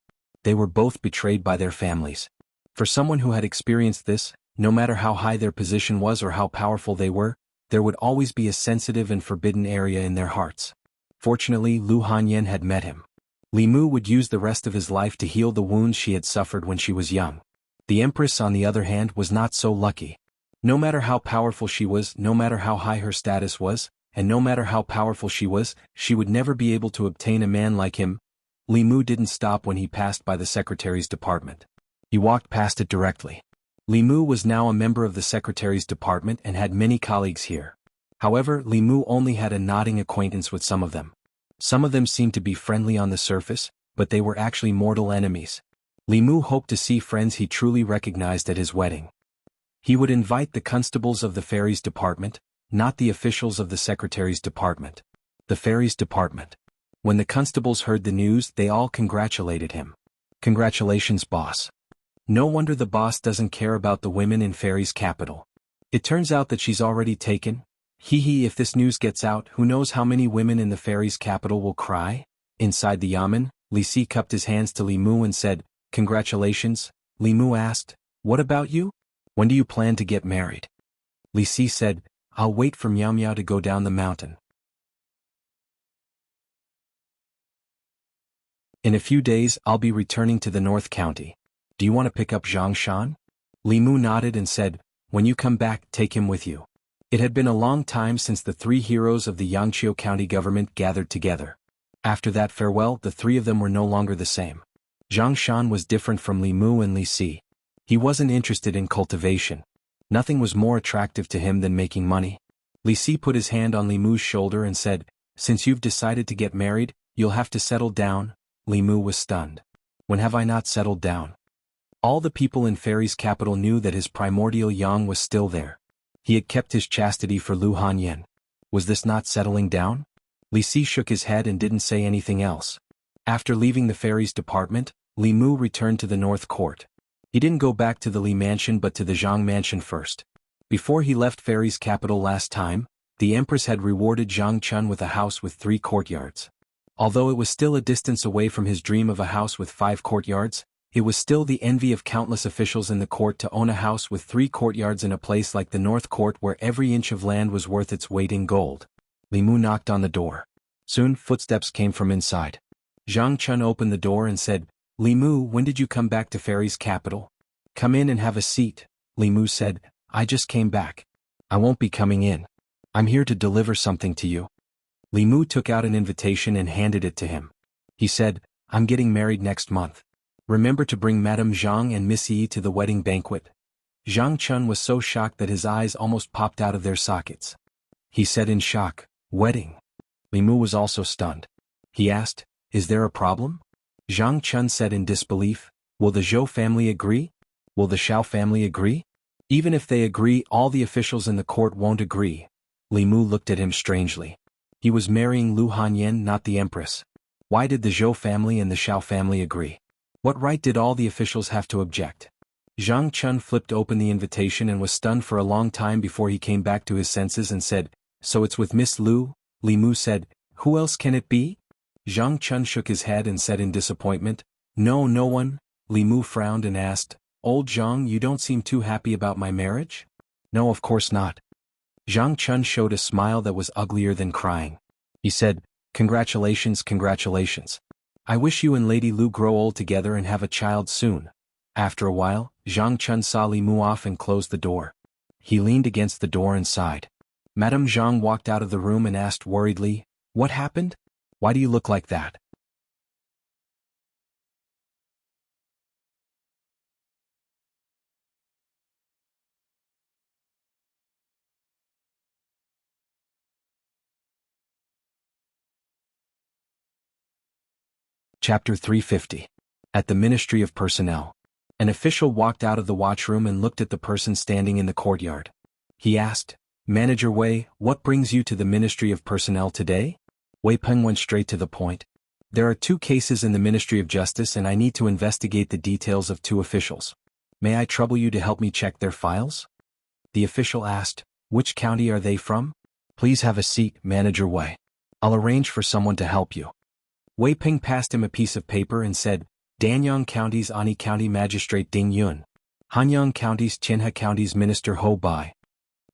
They were both betrayed by their families. For someone who had experienced this, no matter how high their position was or how powerful they were, there would always be a sensitive and forbidden area in their hearts. Fortunately, Lu Hanyan had met him. Li Mu would use the rest of his life to heal the wounds she had suffered when she was young. The Empress, on the other hand, was not so lucky. No matter how powerful she was, no matter how high her status was, and no matter how powerful she was, she would never be able to obtain a man like him. Li Mu didn't stop when he passed by the secretary's department. He walked past it directly. Li Mu was now a member of the secretary's department and had many colleagues here. However, Li Mu only had a nodding acquaintance with some of them. Some of them seemed to be friendly on the surface, but they were actually mortal enemies. Li Mu hoped to see friends he truly recognized at his wedding. He would invite the constables of the fairies department, not the officials of the secretary's department. The fairies department. When the constables heard the news, they all congratulated him. Congratulations, boss. No wonder the boss doesn't care about the women in fairies' capital. It turns out that she's already taken. Hee, if this news gets out, who knows how many women in the fairies' capital will cry? Inside the yamen, Li Si cupped his hands to Li Mu and said, Congratulations. Li Mu asked, What about you? When do you plan to get married? Li Si said, I'll wait for Miao Miao to go down the mountain. In a few days, I'll be returning to the North County. Do you want to pick up Zhang Shan? Li Mu nodded and said, When you come back, take him with you. It had been a long time since the three heroes of the Yangqiu County government gathered together. After that farewell, the three of them were no longer the same. Zhang Shan was different from Li Mu and Li Si. He wasn't interested in cultivation. Nothing was more attractive to him than making money. Li Si put his hand on Li Mu's shoulder and said, Since you've decided to get married, you'll have to settle down. Li Mu was stunned. When have I not settled down? All the people in Fairy's capital knew that his primordial yang was still there. He had kept his chastity for Lu Hanyan. Was this not settling down? Li Si shook his head and didn't say anything else. After leaving the Fairy's department, Li Mu returned to the North Court. He didn't go back to the Li Mansion but to the Zhang Mansion first. Before he left Fairy's capital last time, the Empress had rewarded Zhang Chun with a house with 3 courtyards. Although it was still a distance away from his dream of a house with 5 courtyards, it was still the envy of countless officials in the court to own a house with 3 courtyards in a place like the North Court where every inch of land was worth its weight in gold. Li Mu knocked on the door. Soon, footsteps came from inside. Zhang Chun opened the door and said, Li Mu, when did you come back to Fairy's capital? Come in and have a seat. Li Mu said, I just came back. I won't be coming in. I'm here to deliver something to you. Li Mu took out an invitation and handed it to him. He said, I'm getting married next month. Remember to bring Madame Zhang and Miss Yi to the wedding banquet. Zhang Chun was so shocked that his eyes almost popped out of their sockets. He said in shock, Wedding? Li Mu was also stunned. He asked, Is there a problem? Zhang Chun said in disbelief, Will the Zhou family agree? Will the Xiao family agree? Even if they agree, all the officials in the court won't agree. Li Mu looked at him strangely. He was marrying Lu Hanyan, not the empress. Why did the Zhou family and the Xiao family agree? What right did all the officials have to object? Zhang Chun flipped open the invitation and was stunned for a long time before he came back to his senses and said, "So it's with Miss Lu?" Li Mu said, "Who else can it be?" Zhang Chun shook his head and said in disappointment, "No, no one." Li Mu frowned and asked, "Old Zhang, you don't seem too happy about my marriage?" "No, of course not." Zhang Chun showed a smile that was uglier than crying. He said, "Congratulations, congratulations. I wish you and Lady Lu grow old together and have a child soon." After a while, Zhang Chun saw Li Mu off and closed the door. He leaned against the door and sighed. Madame Zhang walked out of the room and asked worriedly, "What happened? Why do you look like that?" Chapter 350. At the Ministry of Personnel. An official walked out of the watchroom and looked at the person standing in the courtyard. He asked, "Manager Wei, what brings you to the Ministry of Personnel today?" Wei Peng went straight to the point. "There are 2 cases in the Ministry of Justice and I need to investigate the details of 2 officials. May I trouble you to help me check their files?" The official asked, "Which county are they from?" "Please have a seat, Manager Wei. I'll arrange for someone to help you." Wei Peng passed him a piece of paper and said, "Danyang County's Ani County Magistrate Ding Yun. Hanyang County's Qianhe County's Minister Ho Bai."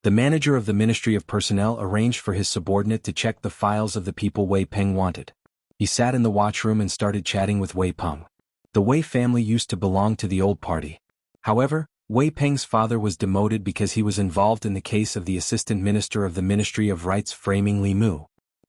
The manager of the Ministry of Personnel arranged for his subordinate to check the files of the people Wei Peng wanted. He sat in the watchroom and started chatting with Wei Peng. The Wei family used to belong to the old party. However, Wei Peng's father was demoted because he was involved in the case of the assistant minister of the Ministry of Rights framing Li Mu.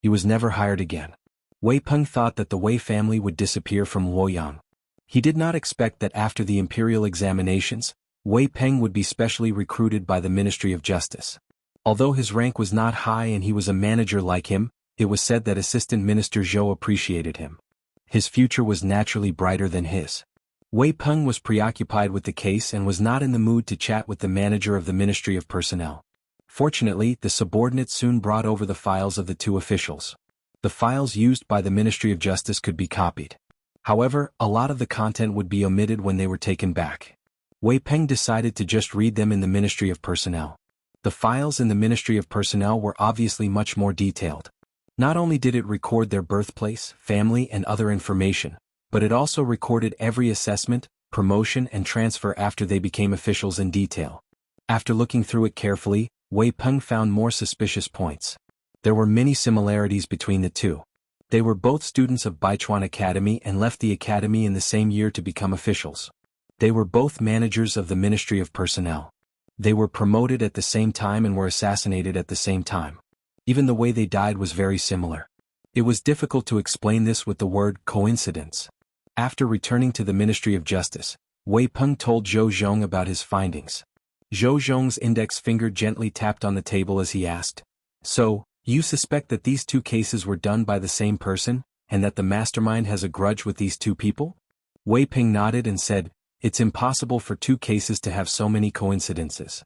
He was never hired again. Wei Peng thought that the Wei family would disappear from Luoyang. He did not expect that after the imperial examinations, Wei Peng would be specially recruited by the Ministry of Justice. Although his rank was not high and he was a manager like him, it was said that Assistant Minister Zhou appreciated him. His future was naturally brighter than his. Wei Peng was preoccupied with the case and was not in the mood to chat with the manager of the Ministry of Personnel. Fortunately, the subordinate soon brought over the files of the 2 officials. The files used by the Ministry of Justice could be copied. However, a lot of the content would be omitted when they were taken back. Wei Peng decided to just read them in the Ministry of Personnel. The files in the Ministry of Personnel were obviously much more detailed. Not only did it record their birthplace, family and other information, but it also recorded every assessment, promotion and transfer after they became officials in detail. After looking through it carefully, Wei Peng found more suspicious points. There were many similarities between the 2. They were both students of Baichuan Academy and left the academy in the same year to become officials. They were both managers of the Ministry of Personnel. They were promoted at the same time and were assassinated at the same time. Even the way they died was very similar. It was difficult to explain this with the word coincidence. After returning to the Ministry of Justice, Wei Peng told Zhou Zhong about his findings. Zhou Zhong's index finger gently tapped on the table as he asked, "So, you suspect that these 2 cases were done by the same person, and that the mastermind has a grudge with these 2 people?" Wei Peng nodded and said, "It's impossible for 2 cases to have so many coincidences."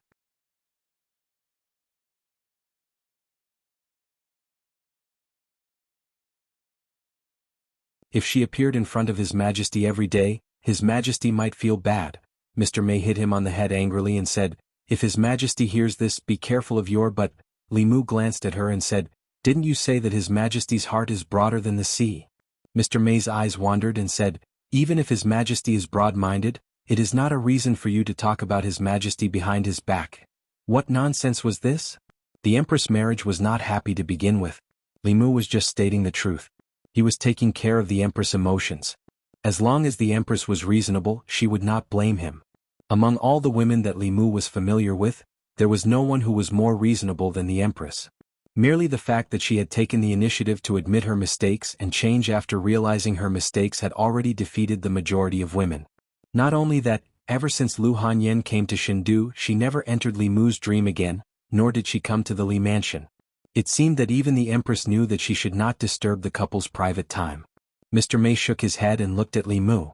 If she appeared in front of His Majesty every day, His Majesty might feel bad. Mr. May hit him on the head angrily and said, "If His Majesty hears this, be careful of your but." Li Mu glanced at her and said, "Didn't you say that His Majesty's heart is broader than the sea?" Mr. May's eyes wandered and said, "Even if His Majesty is broad-minded, it is not a reason for you to talk about His Majesty behind his back." What nonsense was this? The Empress' marriage was not happy to begin with. Li Mu was just stating the truth. He was taking care of the Empress' emotions. As long as the Empress was reasonable, she would not blame him. Among all the women that Li Mu was familiar with, there was no one who was more reasonable than the Empress. Merely the fact that she had taken the initiative to admit her mistakes and change after realizing her mistakes had already defeated the majority of women. Not only that, ever since Lu Hanyan came to Shindu, she never entered Li Mu's dream again, nor did she come to the Li mansion. It seemed that even the Empress knew that she should not disturb the couple's private time. Mr. May shook his head and looked at Li Mu.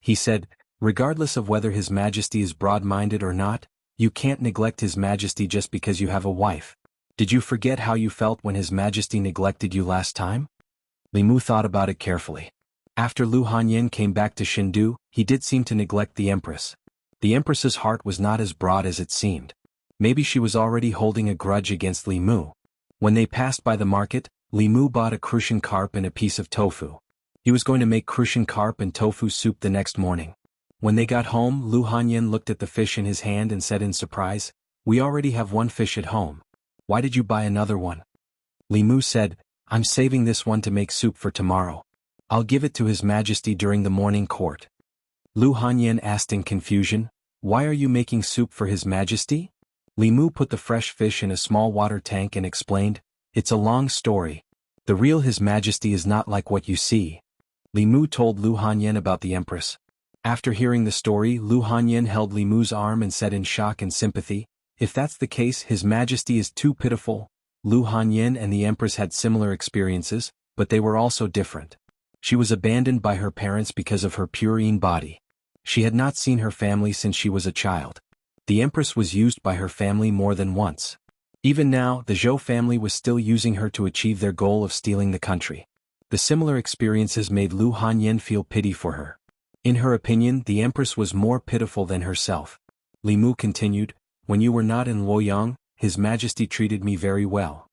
He said, "Regardless of whether His Majesty is broad-minded or not, you can't neglect His Majesty just because you have a wife. Did you forget how you felt when His Majesty neglected you last time? Li Mu thought about it carefully. After Lu Hanyin came back to Shindu, he did seem to neglect the Empress. The Empress's heart was not as broad as it seemed. Maybe she was already holding a grudge against Li Mu. When they passed by the market, Li Mu bought a crucian carp and a piece of tofu. He was going to make crucian carp and tofu soup the next morning. When they got home, Lu Hanyin looked at the fish in his hand and said in surprise, "We already have one fish at home. Why did you buy another one?" Li Mu said, "I'm saving this one to make soup for tomorrow. I'll give it to His Majesty during the morning court." Lu Hanyin asked in confusion, "Why are you making soup for His Majesty?" Li Mu put the fresh fish in a small water tank and explained, "It's a long story. The real His Majesty is not like what you see." Li Mu told Lu Hanyin about the Empress. After hearing the story, Lu Hanyin held Li Mu's arm and said in shock and sympathy, "If that's the case, His Majesty is too pitiful." Lu Hanyin and the Empress had similar experiences, but they were also different. She was abandoned by her parents because of her purine body. She had not seen her family since she was a child. The Empress was used by her family more than once. Even now, the Zhou family was still using her to achieve their goal of stealing the country. The similar experiences made Lu Hanyin feel pity for her. In her opinion, the Empress was more pitiful than herself. Li Mu continued, "When you were not in Luoyang, His Majesty treated me very well.